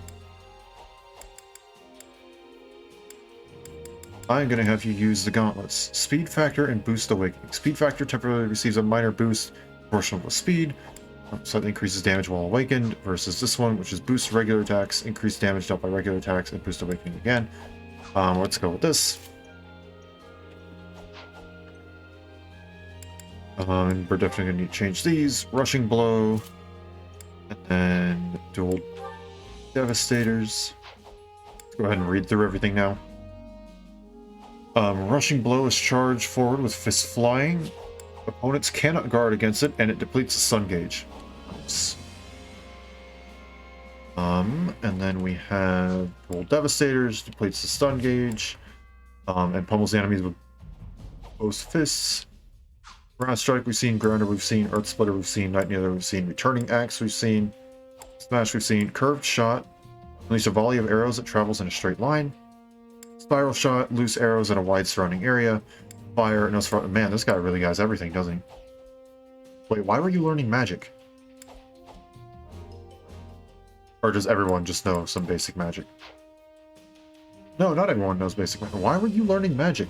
I'm going to have you use the gauntlets. Speed factor and boost awakening. Speed factor temporarily receives a minor boost proportional to speed. Slightly increases damage while awakened, versus this one, which is boost regular attacks, increase damage dealt by regular attacks, and boost awakening again. Let's go with this. We're definitely going to need to change these. Rushing Blow, and then dual Devastators. Let's go ahead and read through everything now. Rushing Blow is charged forward with Fist Flying. Opponents cannot guard against it, and it depletes the stun gauge. Nice. And then we have Dual Devastators, depletes the stun gauge, and pummels the enemies with both fists. Grass Strike we've seen, Grounder we've seen, Earth Splitter we've seen, Night Neither we've seen, Returning Axe we've seen, Smash we've seen, Curved Shot, release a volley of arrows that travels in a straight line, Spiral Shot, loose arrows in a wide surrounding area, Fire, and man, this guy really has everything, doesn't he? Wait, why were you learning magic? Or does everyone just know some basic magic? No, not everyone knows basic magic. Why were you learning magic?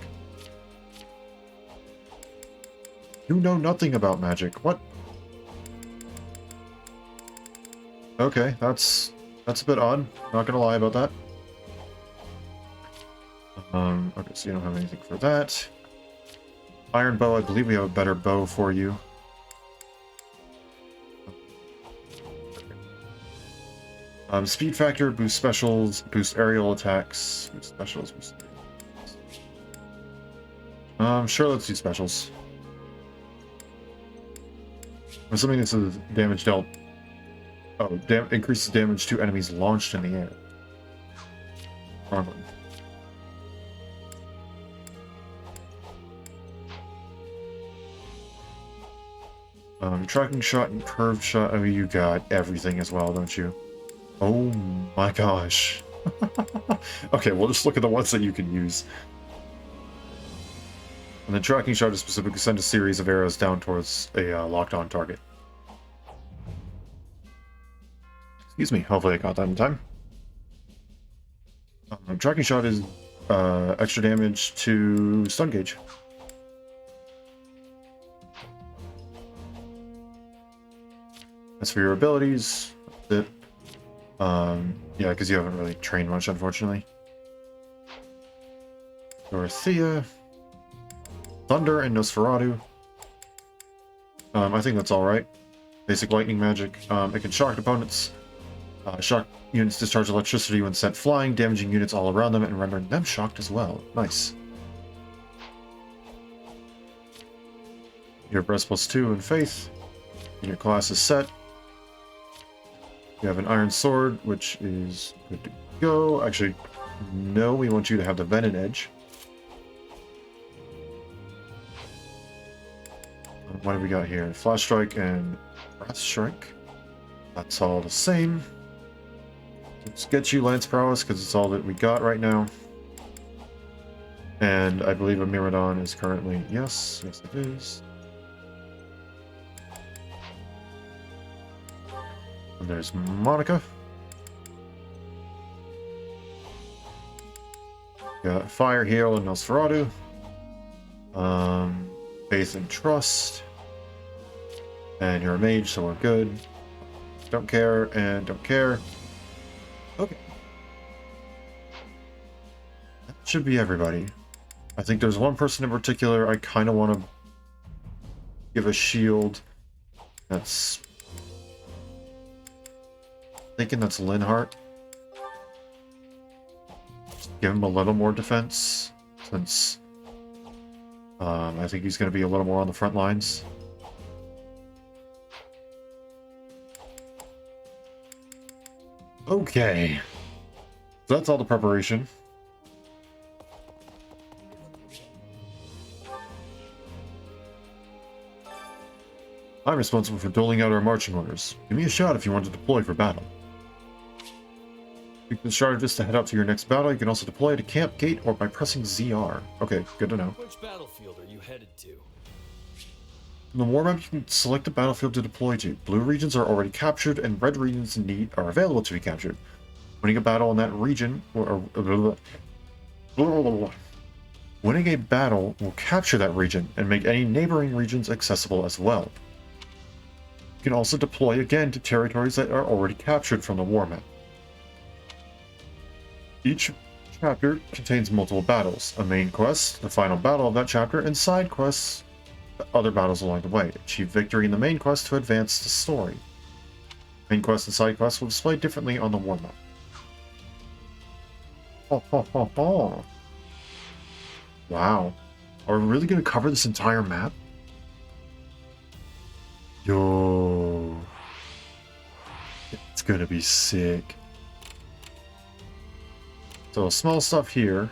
You know nothing about magic. What? Okay, that's a bit odd. Not gonna lie about that. Okay, so you don't have anything for that. Iron Bow, I believe we have a better bow for you. Speed factor, boost specials, boost aerial attacks, boost specials, boost... Sure, let's do specials. I'm assuming this is damage dealt. Oh, increases damage to enemies launched in the air. Wrong one. Tracking shot and curved shot. Oh, you got everything as well, don't you? Oh my gosh. Okay, we'll just look at the ones that you can use. And the tracking shot is specifically send a series of arrows down towards a locked-on target. Excuse me, hopefully I got that in time. Tracking shot is extra damage to stun gauge. As for your abilities, that's it. Yeah, because you haven't really trained much, unfortunately. Dorothea, Thunder, and Nosferatu. I think that's alright. Basic lightning magic. It can shock opponents. Shock units discharge electricity when sent flying, damaging units all around them and rendering them shocked as well. Nice. You have Breast +2 in Faith. And your class is set. You have an Iron Sword, which is good to go. Actually, no, we want you to have the Venom Edge. What have we got here? Flash Strike and Breath Strike. That's all the same. Let's get you Lance Prowess, because it's all that we got right now. And I believe a Myrmidon is currently... Yes, yes it is. And there's Monica. Got Fire, Heal, and Nosferatu. Faith and Trust. And you're a mage, so we're good. Don't care, and don't care. Okay. That should be everybody. I think there's one person in particular I kind of want to give a shield. That's... thinking that's Linhart. Just give him a little more defense, since I think he's going to be a little more on the front lines. Okay. So that's all the preparation. I'm responsible for doling out our marching orders. Give me a shout if you want to deploy for battle. You can strategist to head out to your next battle. You can also deploy to camp, gate, or by pressing ZR. Okay, good to know. Which battlefield are you headed to? In the war map, you can select a battlefield to deploy to. Blue regions are already captured, and red regions are available to be captured. Winning a battle in that region, winning a battle will capture that region and make any neighboring regions accessible as well. You can also deploy again to territories that are already captured from the war map. Each chapter contains multiple battles, a main quest, the final battle of that chapter, and side quests, other battles along the way. Achieve victory in the main quest to advance the story. Main quests and side quests will display differently on the war map. Ho, ho, ho, ho. Wow. Are we really going to cover this entire map? Yo. It's going to be sick. So small stuff here.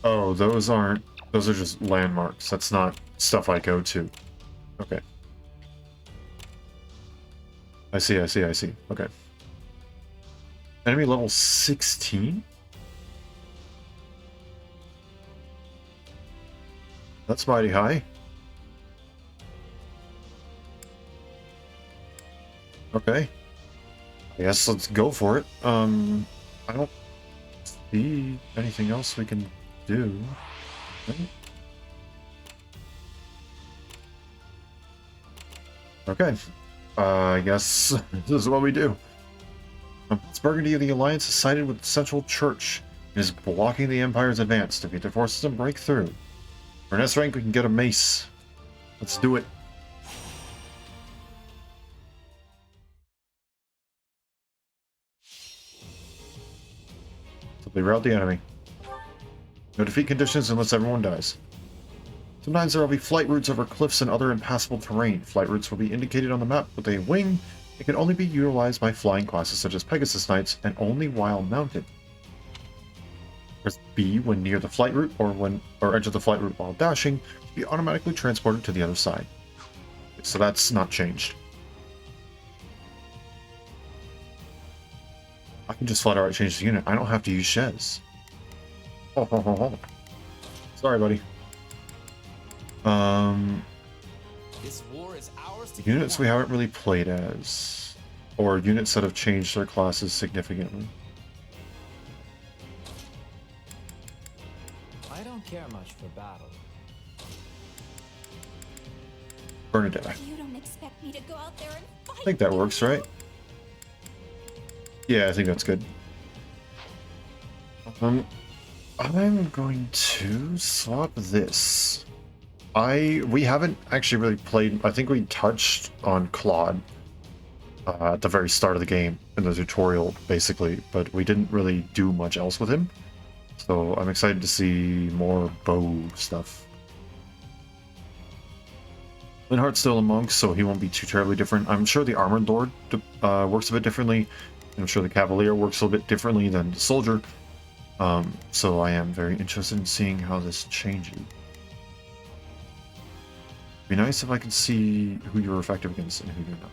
Oh, those are just landmarks. That's not stuff I go to. Okay. I see. Okay. Enemy level 16? That's mighty high. Okay. I guess let's go for it. I don't see anything else we can do. Okay. I guess this is what we do. It's Burgundy of the Alliance is sided with the Central Church. It is blocking the Empire's advance. Defeat their forces and break through. For an S rank, we can get a mace. Let's do it. Simply rout the enemy. No defeat conditions unless everyone dies. Sometimes there will be flight routes over cliffs and other impassable terrain. Flight routes will be indicated on the map with a wing. It can only be utilized by flying classes such as Pegasus Knights and only while mounted. Press B when near the flight route or edge of the flight route while dashing to be automatically transported to the other side. So that's not changed. I can just flat out change the unit. I don't have to use Shez. Oh. Sorry, buddy. This war is ours to Units we haven't really played as, or units that have changed their classes significantly. I don't care much for battle. Bernadette. You don't expect me to go out there and fight? I think that works, right? Yeah, I think that's good. I'm going to swap this. We haven't actually really played. I think we touched on Claude at the very start of the game in the tutorial, basically, but we didn't really do much else with him. So I'm excited to see more bow stuff. Linhardt's still a monk, so he won't be too terribly different. I'm sure the Armored Lord works a bit differently. I'm sure the Cavalier works a little bit differently than the Soldier. So I am very interested in seeing how this changes. It'd be nice if I could see who you're effective against and who you're not.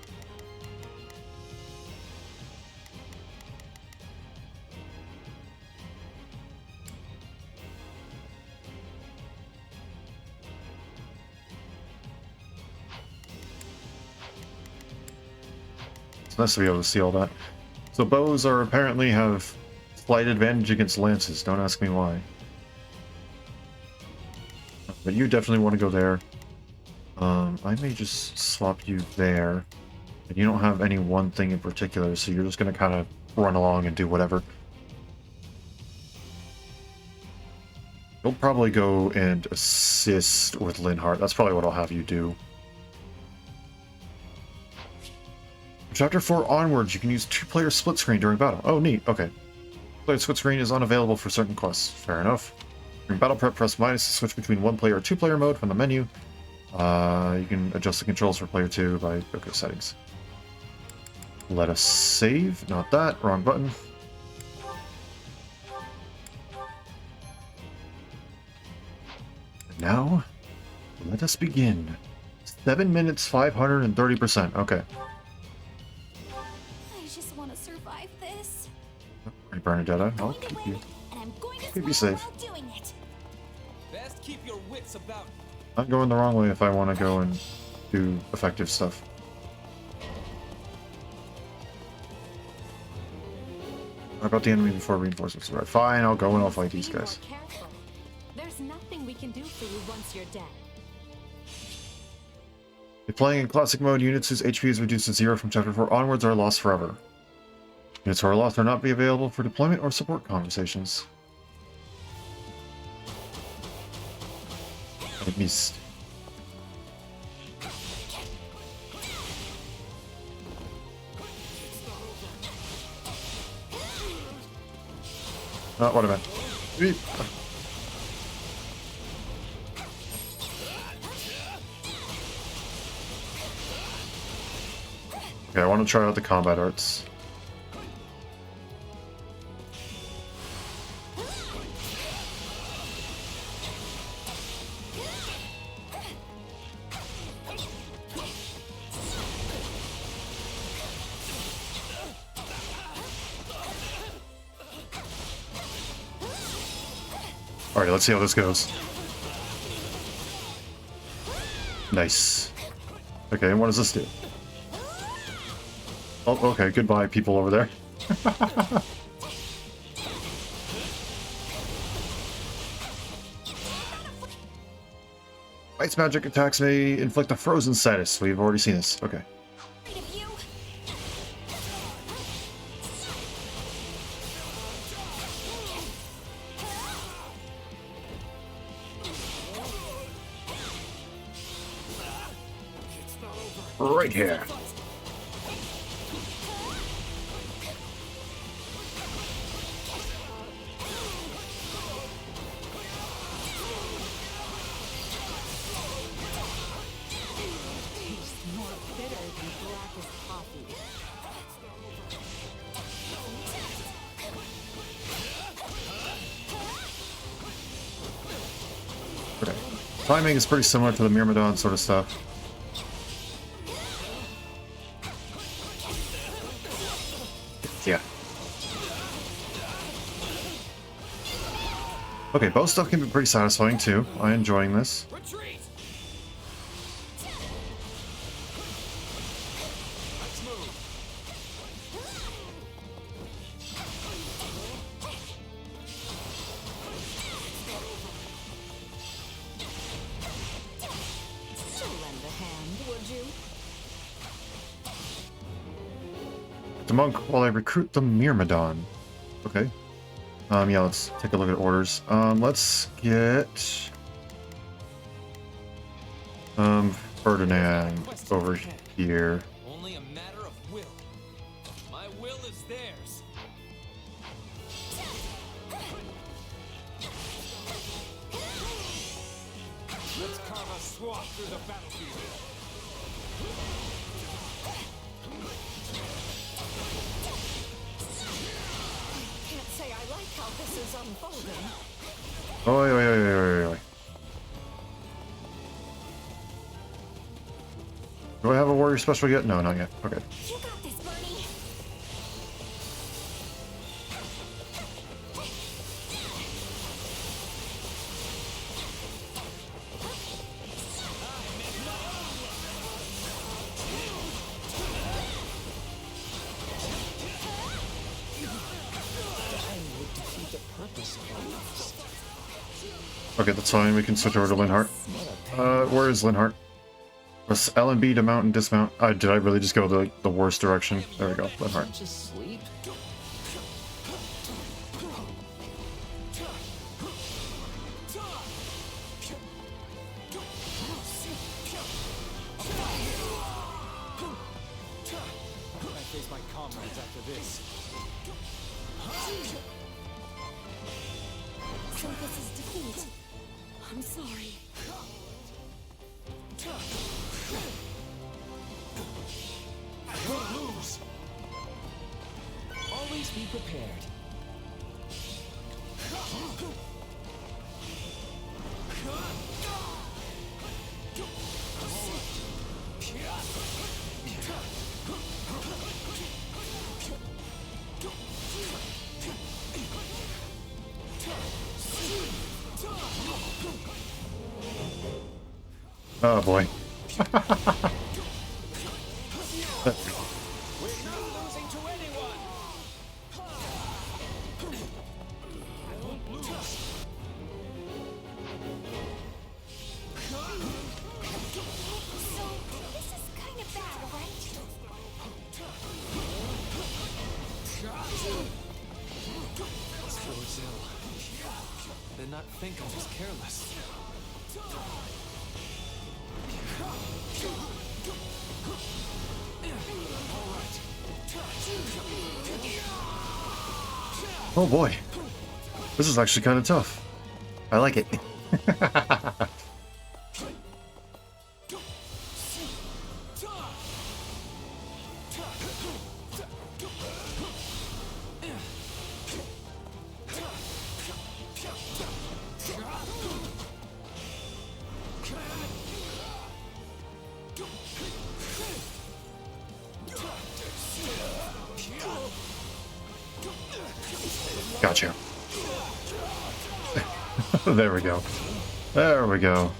It's nice to be able to see all that. So bows are apparently have slight advantage against lances. Don't ask me why. But you definitely want to go there. I may just swap you there. And you don't have any one thing in particular, so you're just going to kind of run along and do whatever. You'll probably go and assist with Linhardt. That's probably what I'll have you do. From Chapter 4 onwards, you can use 2-player split screen during battle. Oh, neat. Okay. Player split screen is unavailable for certain quests. Fair enough. During battle prep, press minus to switch between 1-player or 2-player mode from the menu. You can adjust the controls for player 2 by settings. Let us save. Not that. Wrong button. And now, let us begin. 7 minutes, 530%. Okay. I just want to survive this. Hey, Bernadetta, I'll keep you. And I'm going to Keep you smile safe. while doing it. Best keep your wits about. I'm going the wrong way if I want to go and do effective stuff. What about the enemy before reinforcements arrive? Fine, I'll go and I'll fight these guys. Be more careful. There's nothing we can do for you once you're dead. If playing in classic mode, units whose HP is reduced to 0 from chapter 4 onwards are lost forever. Units who are lost will not be available for deployment or support conversations. I missed. Not what I meant. Okay, I want to try out the combat arts. Alright, let's see how this goes. Nice. Okay, and what does this do? Oh, okay, goodbye, people over there. Ice magic attacks may inflict a frozen status. We've already seen this. Okay. Right here. Okay. Timing is pretty similar to the Myrmidon sort of stuff. Yeah. Okay, bow stuff can be pretty satisfying too. I'm enjoying this. The monk while I recruit the Myrmidon. Okay. Yeah, let's take a look at orders. Let's get Ferdinand over here. Only a matter of will. My will is theirs. Let's carve a swath through the battlefield. This is unfolding. Oi, oi, oi, oi, oi, oi. Do I have a warrior special yet? No, not yet. Okay. You got this, Bernie. Okay, that's fine. We can switch over to Linhart. Where is Linhart? Press L and B to mount and dismount. Did I really just go the worst direction? There we go, Linhart. Just sleep. I face my comrades after this. So this is defeat. I'm sorry. We'll lose. Please be prepared. Oh boy. We're not losing to anyone. I won't lose. So, this is kind of bad, right? This bodes ill. Then not think I'm just careless. Oh boy. This is actually kind of tough. I like it. Gotcha. There we go. There we go.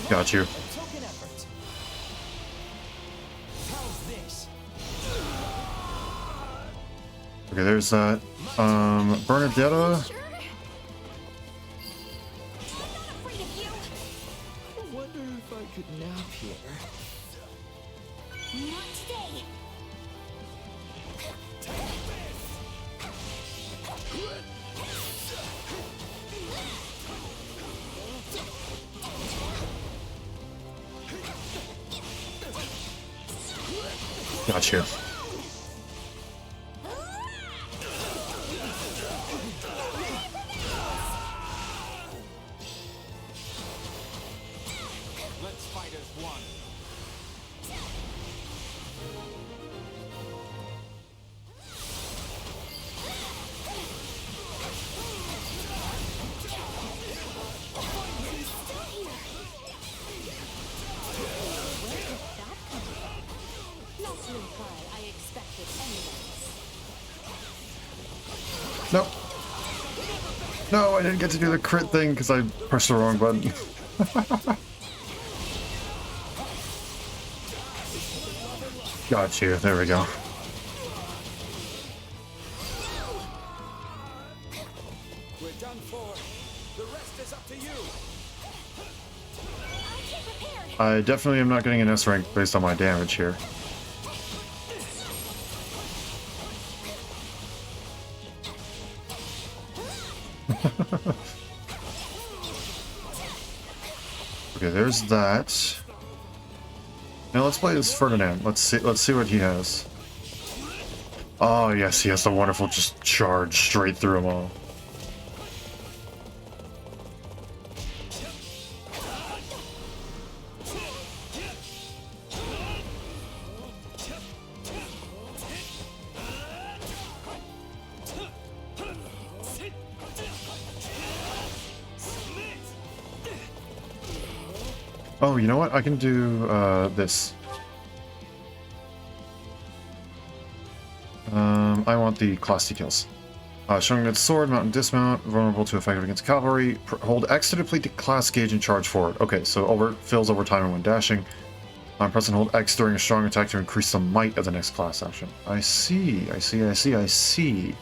Got you. Okay, there's that. Bernadetta. I wonder if I could nap here. Not today. Got you. Let's fight as one. Not to imply I expected anyone. Nope. No, I didn't get to do the crit thing because I pressed the wrong button. Got you. There we go. We're done for. The rest is up to you. I definitely am not getting an S rank based on my damage here. Okay, there's that. Now let's play this Ferdinand. Let's see what he has. Oh yes, he has the wonderful just charge straight through them all. Oh, you know what? I can do this. I want the class details. Showing that sword, mount and dismount, vulnerable to effective against cavalry. Hold X to deplete the class gauge and charge forward. Okay, so fills over time and when dashing. Press and hold X during a strong attack to increase the might of the next class action. I see, I see, I see, I see.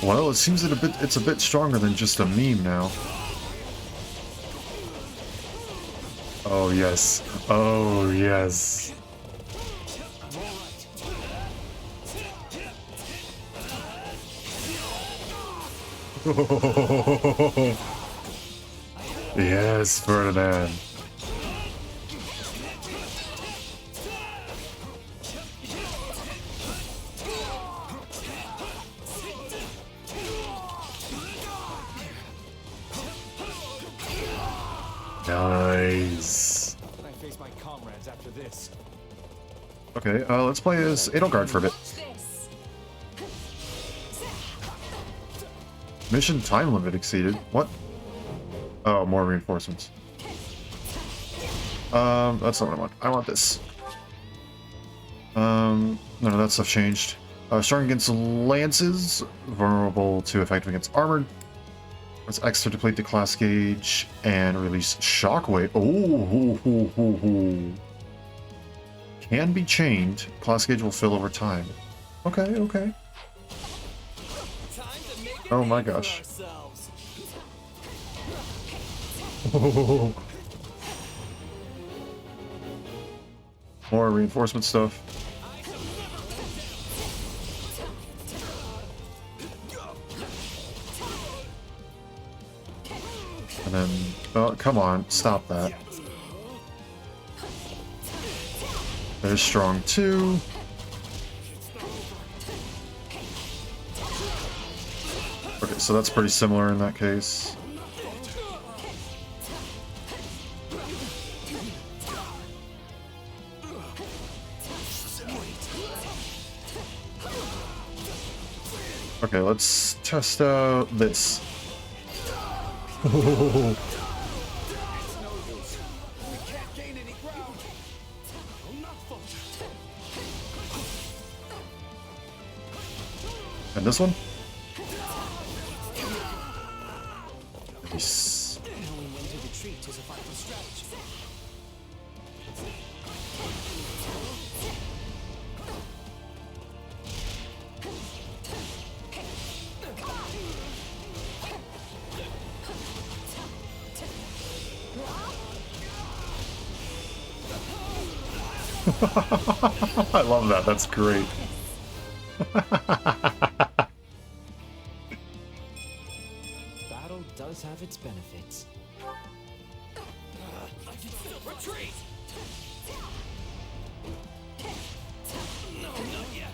Well, it seems that it's a bit stronger than just a meme now. Oh yes. Oh yes. Yes, Ferdinand. comrades after this. Okay, let's play as Edelgard for a bit. Mission time limit exceeded. What? Oh, more reinforcements. That's not what I want. I want this. None of that stuff changed. Strong against lances, vulnerable to effective against armored. Let's X to deplete the class gauge and release shockwave. Oh, can be chained. Class gauge will fill over time. Okay, okay. Oh my gosh. More reinforcement stuff. And then, oh, come on, stop that. There's strong too. Okay, so that's pretty similar in that case. Okay, let's test out this. And this one? Nice. Knowing when to retreat is a vital strategy. I love that. That's great. Battle does have its benefits. Retreat! No, not yet.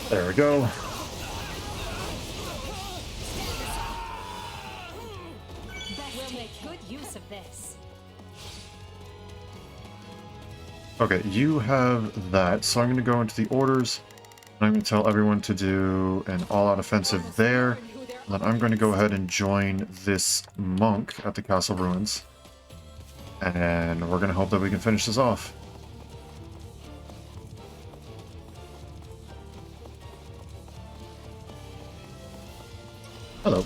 There we go. We'll make good use of this. Okay, you have that, so I'm going to go into the orders, and I'm going to tell everyone to do an all-out offensive there, and then I'm going to go ahead and join this monk at the castle ruins, and we're going to hope that we can finish this off. Hello.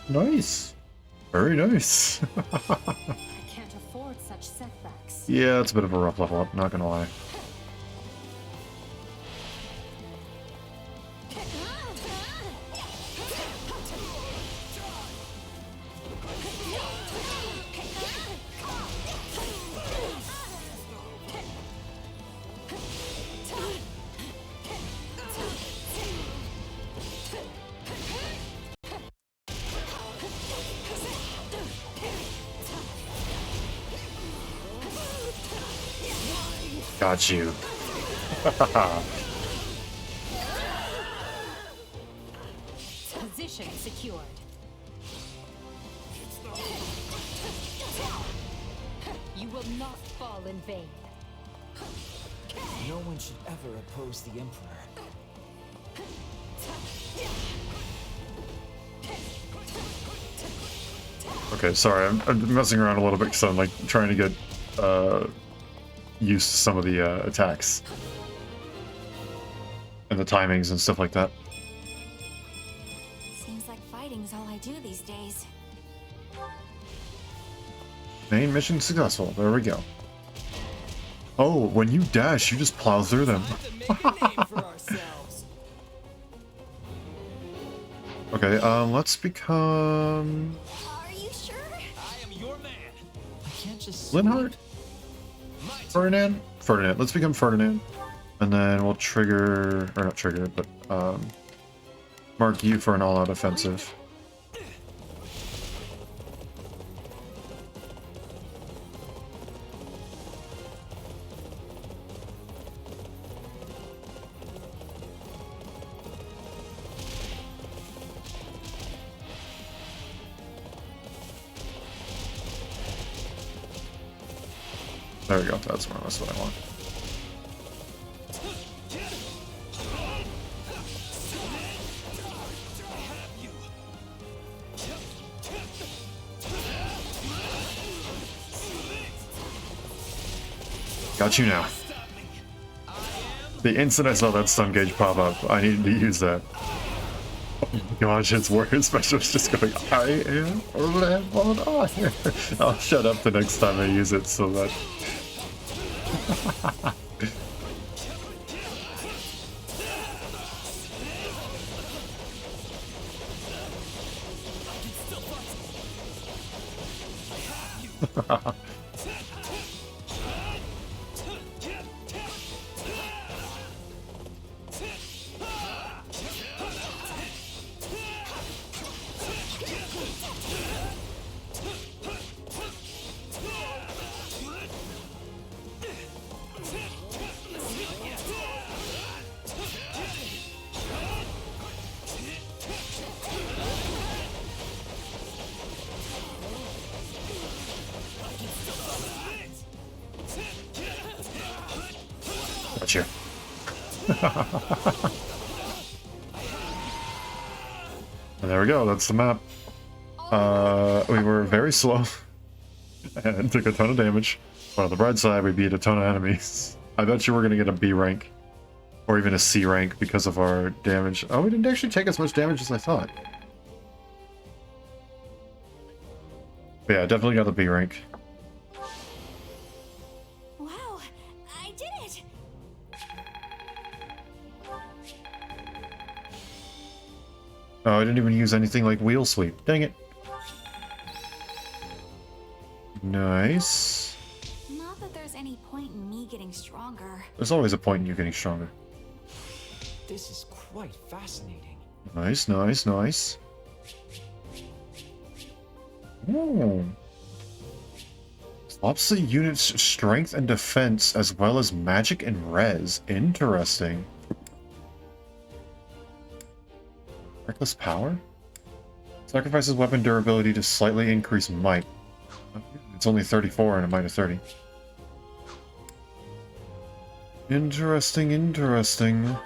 Nice. Very nice. I can't afford such setbacks. Yeah, it's a bit of a rough level up, not gonna lie. Got you. Position secured. You will not fall in vain. No one should ever oppose the Emperor. Okay, sorry, I'm messing around a little bit because I'm like trying to get used to some of the attacks and the timings and stuff like that. Seems like fighting's all I do these days. Main mission successful. There we go. Oh, when you dash, you just plow through them. Okay, let's become Are you sure? I am your man. I can't just... Linhardt? Ferdinand? Ferdinand. Let's become Ferdinand. And then we'll trigger, or not trigger, but Mark you for an all-out offensive. There we go. That's more or less what I want. Got you now. The instant I saw that stun gauge pop up, I needed to use that. Oh my gosh, it's worse. Especially just going, I am leveled on. I'll shut up the next time I use it so that. Gotcha. And there we go, that's the map. We were very slow and took a ton of damage. But on the bright side, we beat a ton of enemies. I bet you we're gonna get a B rank. Or even a C rank because of our damage. Oh, we didn't actually take as much damage as I thought. But yeah, definitely got the B rank. Wow, I did it! Oh, I didn't even use anything like wheel sweep. Dang it. Nice. Not that there's any point in me getting stronger. There's always a point in you getting stronger. This is quite fascinating. Nice, nice, nice. Ooh. Ups the unit's strength and defense as well as magic and res. Interesting. Reckless power? Sacrifices weapon durability to slightly increase might. It's only 34 and a might of 30. Interesting, interesting.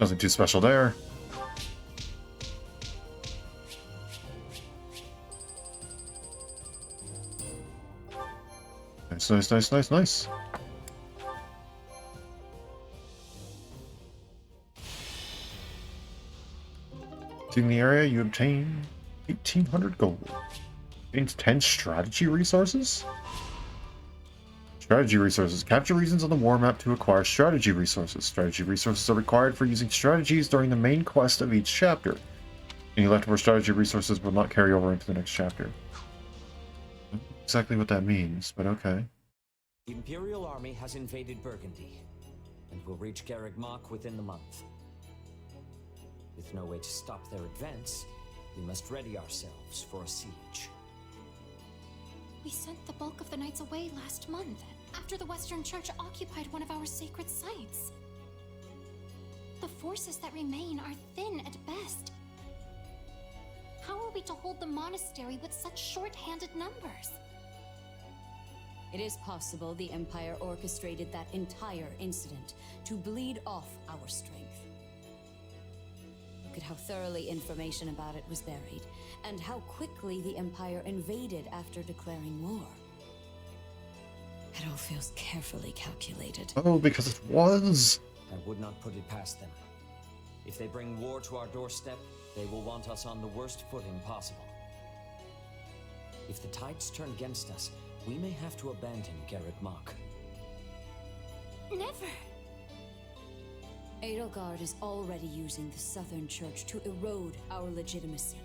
Nothing too special there. Nice, nice, nice, nice, nice. In the area, you obtain 1,800 gold. Gains 10 strategy resources? Strategy resources. Capture regions on the war map to acquire strategy resources. Strategy resources are required for using strategies during the main quest of each chapter. Any leftover strategy resources will not carry over into the next chapter. Not exactly what that means, but okay. The Imperial army has invaded Burgundy, and will reach Garreg Mach within the month. With no way to stop their advance, we must ready ourselves for a siege. We sent the bulk of the knights away last month, after the Western Church occupied one of our sacred sites. The forces that remain are thin at best. How are we to hold the monastery with such short-handed numbers? It is possible the Empire orchestrated that entire incident to bleed off our strength. Look at how thoroughly information about it was buried, and how quickly the Empire invaded after declaring war. It all feels carefully calculated. Oh, because it was! I would not put it past them. If they bring war to our doorstep, they will want us on the worst footing possible. If the tides turn against us, we may have to abandon Garreg Mach. Never! Edelgard is already using the Southern Church to erode our legitimacy.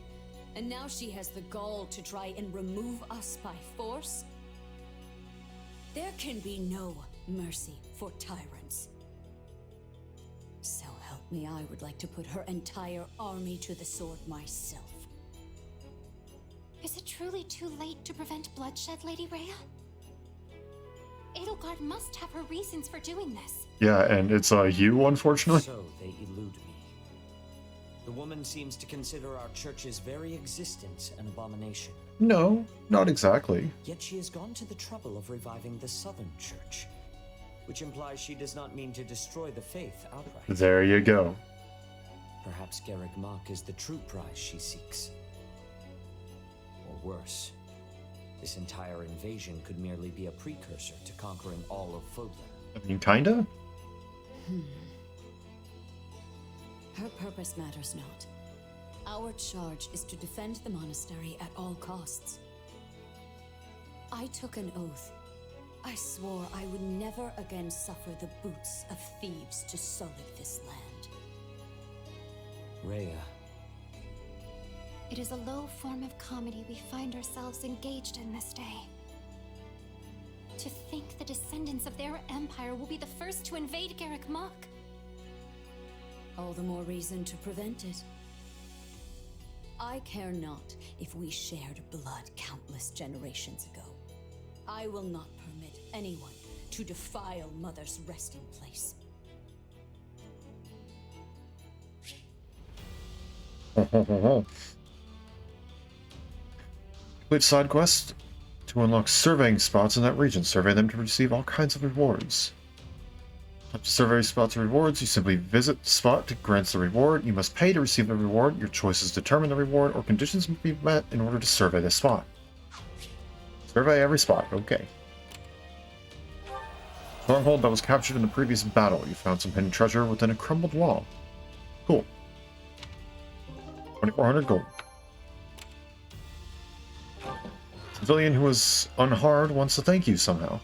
And now she has the gall to try and remove us by force? There can be no mercy for tyrants. So help me, I would like to put her entire army to the sword myself. Is it truly too late to prevent bloodshed, Lady Rhea? Edelgard must have her reasons for doing this. Yeah, and it's you, unfortunately. So they elude me. The woman seems to consider our church's very existence an abomination. No, not exactly. Yet she has gone to the trouble of reviving the Southern Church, which implies she does not mean to destroy the faith outright. There you go. Perhaps Garrick Mach is the true prize she seeks. Or worse, this entire invasion could merely be a precursor to conquering all of Fodlan. I mean, kinda? Her purpose matters not. Our charge is to defend the monastery at all costs. I took an oath. I swore I would never again suffer the boots of thieves to sully this land. Rhea. It is a low form of comedy we find ourselves engaged in this day. To think the descendants of their empire will be the first to invade Garrick Mach. All the more reason to prevent it. I care not if we shared blood countless generations ago. I will not permit anyone to defile Mother's resting place. Complete side quest to unlock surveying spots in that region. Survey them to receive all kinds of rewards. Up to survey spots and rewards, you simply visit the spot to grant the reward. You must pay to receive the reward. Your choices determine the reward, or conditions must be met in order to survey the spot. Survey every spot, okay. Stronghold that was captured in the previous battle. You found some hidden treasure within a crumbled wall. Cool. 2,400 gold. Civilian who was unharmed wants to thank you somehow.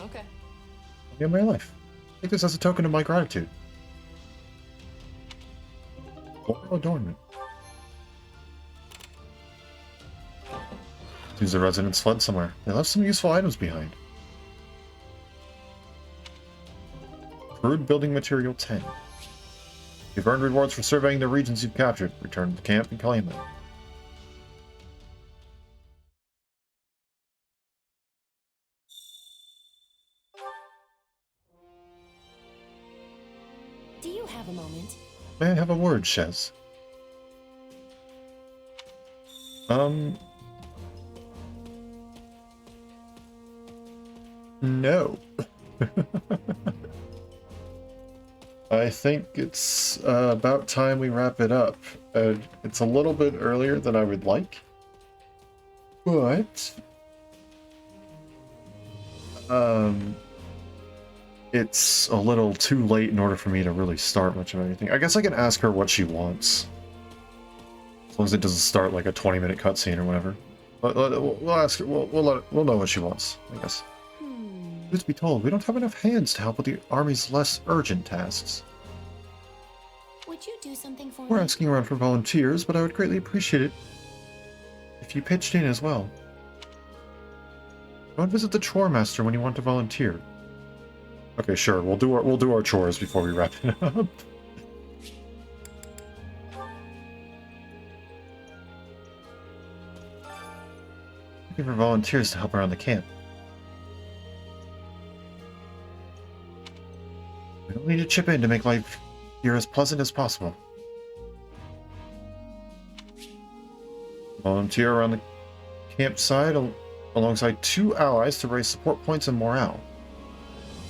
Okay. In my life. Take this as a token of my gratitude. Floral adornment. Seems the residents fled somewhere. They left some useful items behind. Crude building material 10. You've earned rewards for surveying the regions you've captured. Return to the camp and claim them. Do you have a moment? May I have a word, Shez? No. I think it's about time we wrap it up. It's a little bit earlier than I would like, but it's a little too late in order for me to really start much of anything. I guess I can ask her what she wants, as long as it doesn't start like a 20-minute cutscene or whatever. But we'll ask her. We'll know what she wants, I guess. Truth be told, we don't have enough hands to help with the army's less urgent tasks. Would you do something for me? We're asking around for volunteers, but I would greatly appreciate it if you pitched in as well. Go and visit the chore master when you want to volunteer. Okay, sure. We'll do our chores before we wrap it up. Looking for volunteers to help around the camp. We don't need to chip in to make life here as pleasant as possible. Volunteer around the campsite alongside 2 allies to raise support points and morale.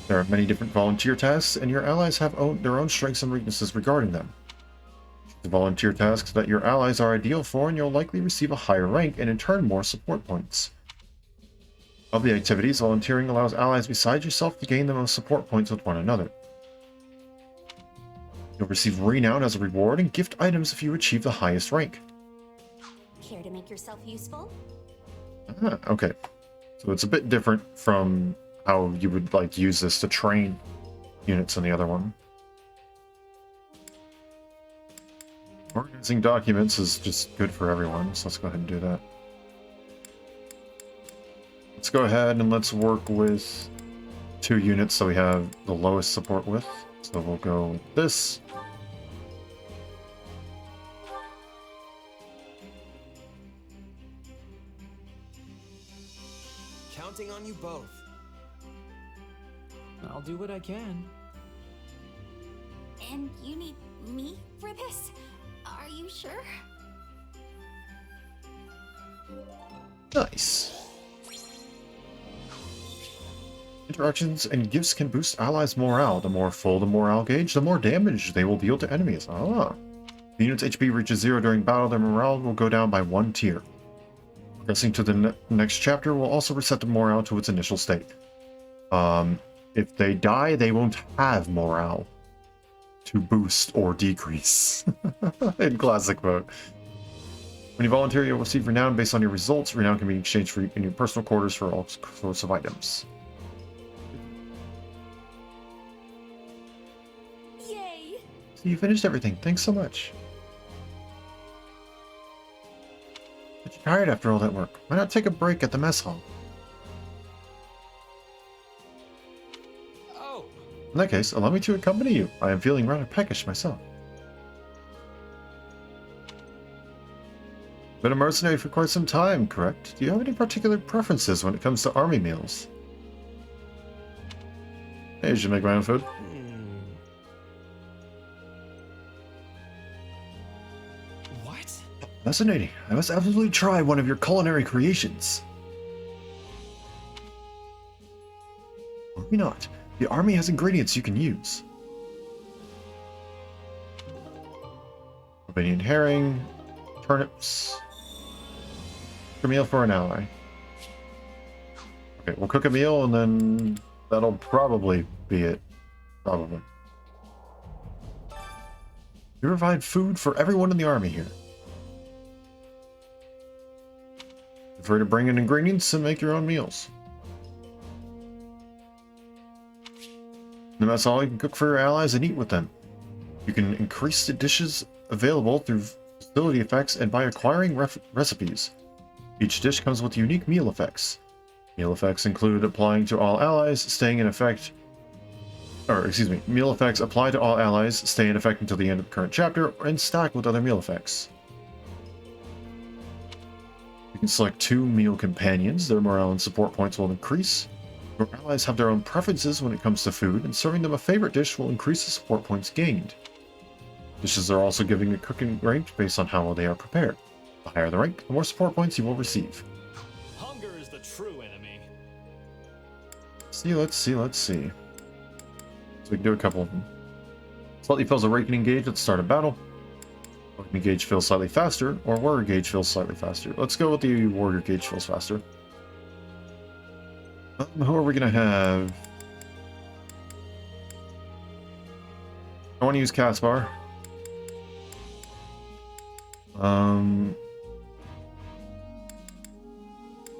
There are many different volunteer tasks, and your allies have their own strengths and weaknesses regarding them. The volunteer tasks that your allies are ideal for, and you'll likely receive a higher rank and in turn more support points. Of the activities, volunteering allows allies besides yourself to gain the most support points with one another. You'll receive renown as a reward and gift items if you achieve the highest rank. Care to make yourself useful? Ah, okay. So it's a bit different from how you would like use this to train units in the other one. Organizing documents is just good for everyone, so let's go ahead and do that. Let's go ahead and let's work with 2 units that we have the lowest support with. So we'll go with this. Counting on you both. I'll do what I can. And you need me for this? Are you sure? Nice. Interactions and gifts can boost allies' morale. The more full the morale gauge, the more damage they will deal to enemies. Ah. If the unit's HP reaches 0 during battle, their morale will go down by 1 tier. Progressing to the next chapter will also reset the morale to its initial state. If they die, they won't have morale to boost or decrease in classic mode. When you volunteer, you'll receive renown based on your results. Renown can be exchanged for in your personal quarters for all sorts of items. Yay! So you finished everything. Thanks so much. But you're tired after all that work. Why not take a break at the mess hall? Oh. In that case, allow me to accompany you. I am feeling rather peckish myself. Been a mercenary for quite some time, correct? Do you have any particular preferences when it comes to army meals? Hey, I should make my own food. What? Fascinating. I must absolutely try one of your culinary creations. Maybe not. The army has ingredients you can use. Albanian herring, turnips. A meal for an ally. Okay, we'll cook a meal and then that'll probably be it. Probably. You provide food for everyone in the army here. Feel free to bring in ingredients and make your own meals. And that's all. You can cook for your allies and eat with them. You can increase the dishes available through facility effects and by acquiring recipes. Each dish comes with unique meal effects. Meal effects include applying to all allies, staying in effect... meal effects apply to all allies, stay in effect until the end of the current chapter, and stack with other meal effects. You can select 2 meal companions. Their morale and support points will increase. Your allies have their own preferences when it comes to food, and serving them a favorite dish will increase the support points gained. Dishes are also given a cooking rank based on how well they are prepared. The higher the rank, the more support points you will receive. Hunger is the true enemy. Let's see. So we can do a couple of them. Slightly fills Awakening gauge at the start of battle. Awakening gauge fills slightly faster, or Warrior gauge fills slightly faster. Let's go with the Warrior gauge fills faster. Who are we going to have? I want to use Caspar.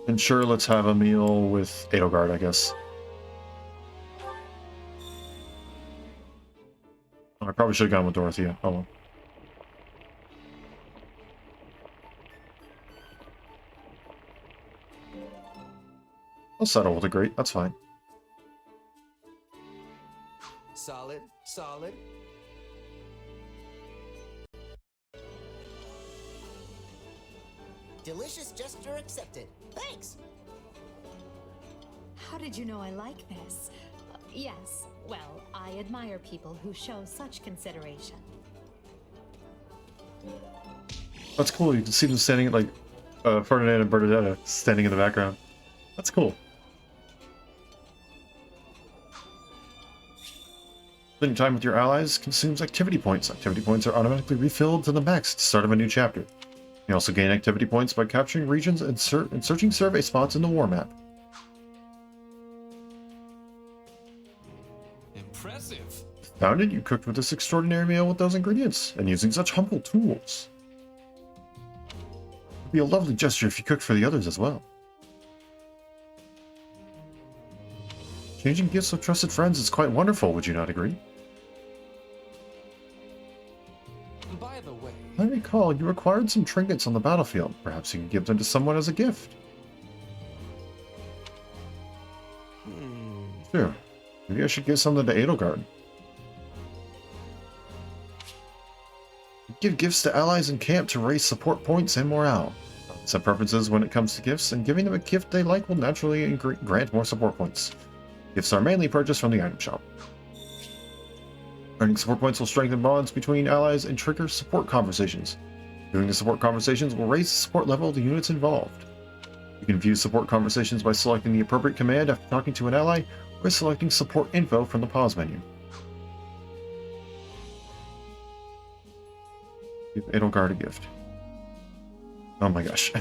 And sure, let's have a meal with Edelgard, I guess. Oh, I probably should have gone with Dorothea. Oh well. I'll settle with a great, that's fine. Solid, solid. Delicious gesture accepted. Thanks. How did you know I like this? Yes, well, I admire people who show such consideration. That's cool. You can see them standing like Ferdinand and Bernadetta standing in the background. That's cool. Spending time with your allies consumes activity points. Activity points are automatically refilled to the max at the start of a new chapter. You also gain activity points by capturing regions and searching survey spots in the war map. Impressive. Found it, you cooked with this extraordinary meal with those ingredients, and using such humble tools. It would be a lovely gesture if you cooked for the others as well. Changing gifts with trusted friends is quite wonderful, would you not agree? By the way, I recall you acquired some trinkets on the battlefield. Perhaps you can give them to someone as a gift. Sure. Maybe I should give something to Edelgard. Give gifts to allies in camp to raise support points and morale. Set preferences when it comes to gifts, and giving them a gift they like will naturally grant more support points. Gifts are mainly purchased from the item shop. Earning support points will strengthen bonds between allies and trigger support conversations. Doing the support conversations will raise the support level of the units involved. You can view support conversations by selecting the appropriate command after talking to an ally, or selecting support info from the pause menu. Give Edelgard a gift. Oh my gosh.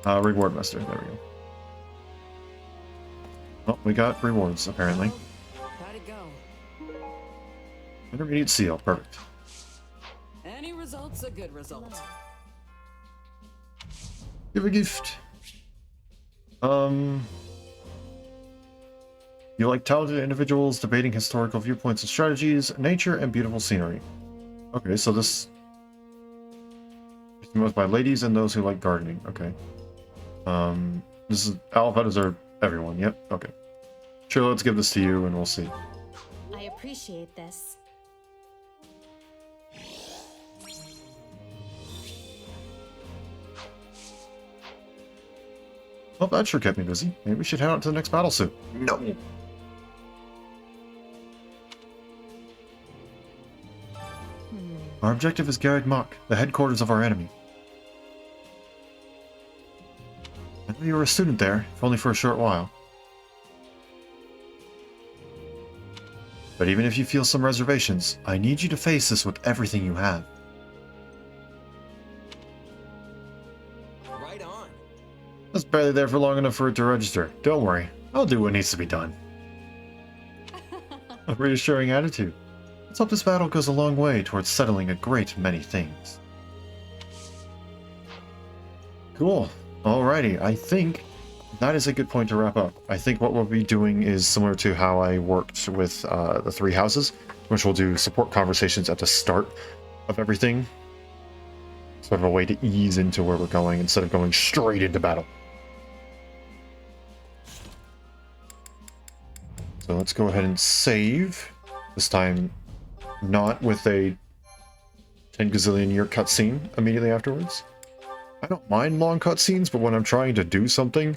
Reward master, there we go. Well, we got rewards, apparently. How'd it go? Intermediate seal, perfect. Any result's a good result. Give a gift. You like talented individuals debating historical viewpoints and strategies, nature, and beautiful scenery. Okay, so this is most by ladies and those who like gardening. Okay. This is alphabets are everyone. Yep. Okay. Sure, let's give this to you, and we'll see. I appreciate this. Well, that sure kept me busy. Maybe we should head out to the next battle soon. No. Our objective is Garreg Mach, the headquarters of our enemy. I know you were a student there, if only for a short while. But even if you feel some reservations, I need you to face this with everything you have. Right on. I was barely there for long enough for it to register. Don't worry, I'll do what needs to be done. A reassuring attitude. Let's hope this battle goes a long way towards settling a great many things. Cool. Alrighty, I think that is a good point to wrap up. I think what we'll be doing is similar to how I worked with the 3 houses, which we'll do support conversations at the start of everything. Sort of a way to ease into where we're going instead of going straight into battle. So let's go ahead and save. This time, not with a 10 gazillion year cutscene immediately afterwards. I don't mind long cutscenes, but when I'm trying to do something,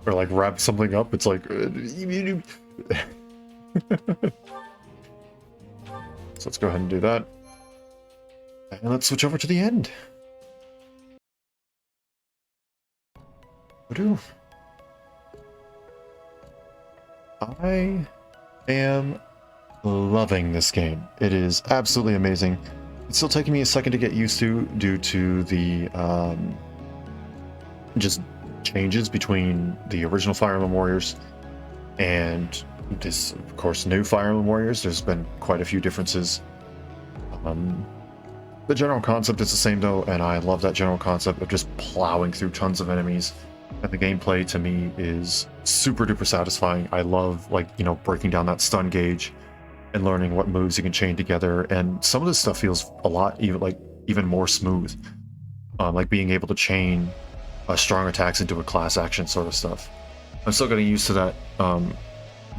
or like wrap something up, it's like... So let's go ahead and do that. And let's switch over to the end. What-do? I am loving this game. It is absolutely amazing. It's still taking me a second to get used to due to the just changes between the original Fire Emblem Warriors and this, of course, new Fire Emblem Warriors. There's been quite a few differences. The general concept is the same though, and I love that general concept of just plowing through tons of enemies. And the gameplay to me is super duper satisfying. I love, like, you know, breaking down that stun gauge and learning what moves you can chain together, and some of this stuff feels a lot even more smooth, like being able to chain strong attacks into a class action sort of stuff. I'm still getting used to that,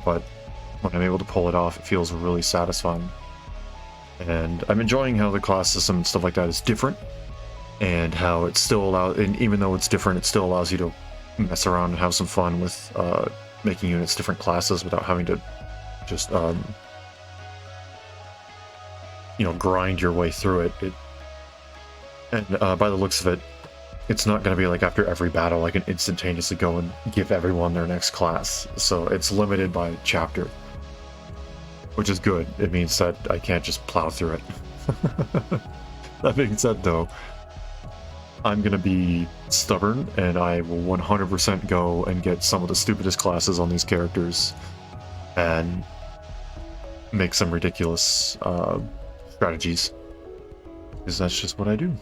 but when I'm able to pull it off, it feels really satisfying. And I'm enjoying how the class system and stuff like that is different, and how it still allows, and even though it's different, it still allows you to mess around and have some fun with making units different classes without having to just you know, grind your way through it. And by the looks of it, it's not going to be like after every battle I can instantaneously go and give everyone their next class. So it's limited by chapter, which is good. It means that I can't just plow through it. That being said though, I'm going to be stubborn, and I will 100% go and get some of the stupidest classes on these characters and make some ridiculous strategies, because that's just what I do.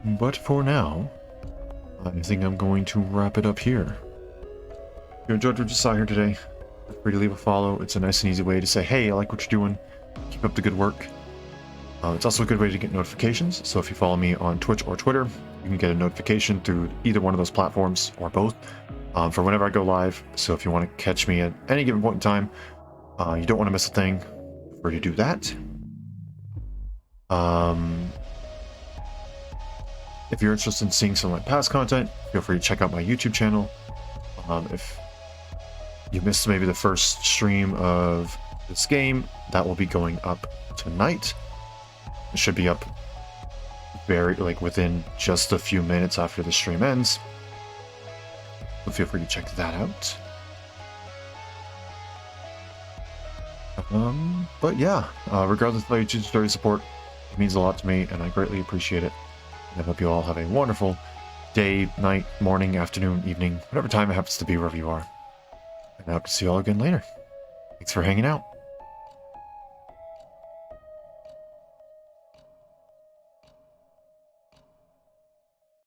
But for now, I think I'm going to wrap it up here. If you enjoyed what you saw here today, feel free to leave a follow. It's a nice and easy way to say, hey, I like what you're doing, keep up the good work. It's also a good way to get notifications, so if you follow me on Twitch or Twitter, you can get a notification through either one of those platforms, or both, for whenever I go live. So if you want to catch me at any given point in time, you don't want to miss a thing, feel free to do that. If you're interested in seeing some of my past content, feel free to check out my YouTube channel. If you missed maybe the first stream of this game, that will be going up tonight. It should be up within just a few minutes after the stream ends. So feel free to check that out. But yeah, regardless of how you choose to start your support, it means a lot to me, and I greatly appreciate it. And I hope you all have a wonderful day, night, morning, afternoon, evening, whatever time it happens to be wherever you are. And I hope to see you all again later. Thanks for hanging out.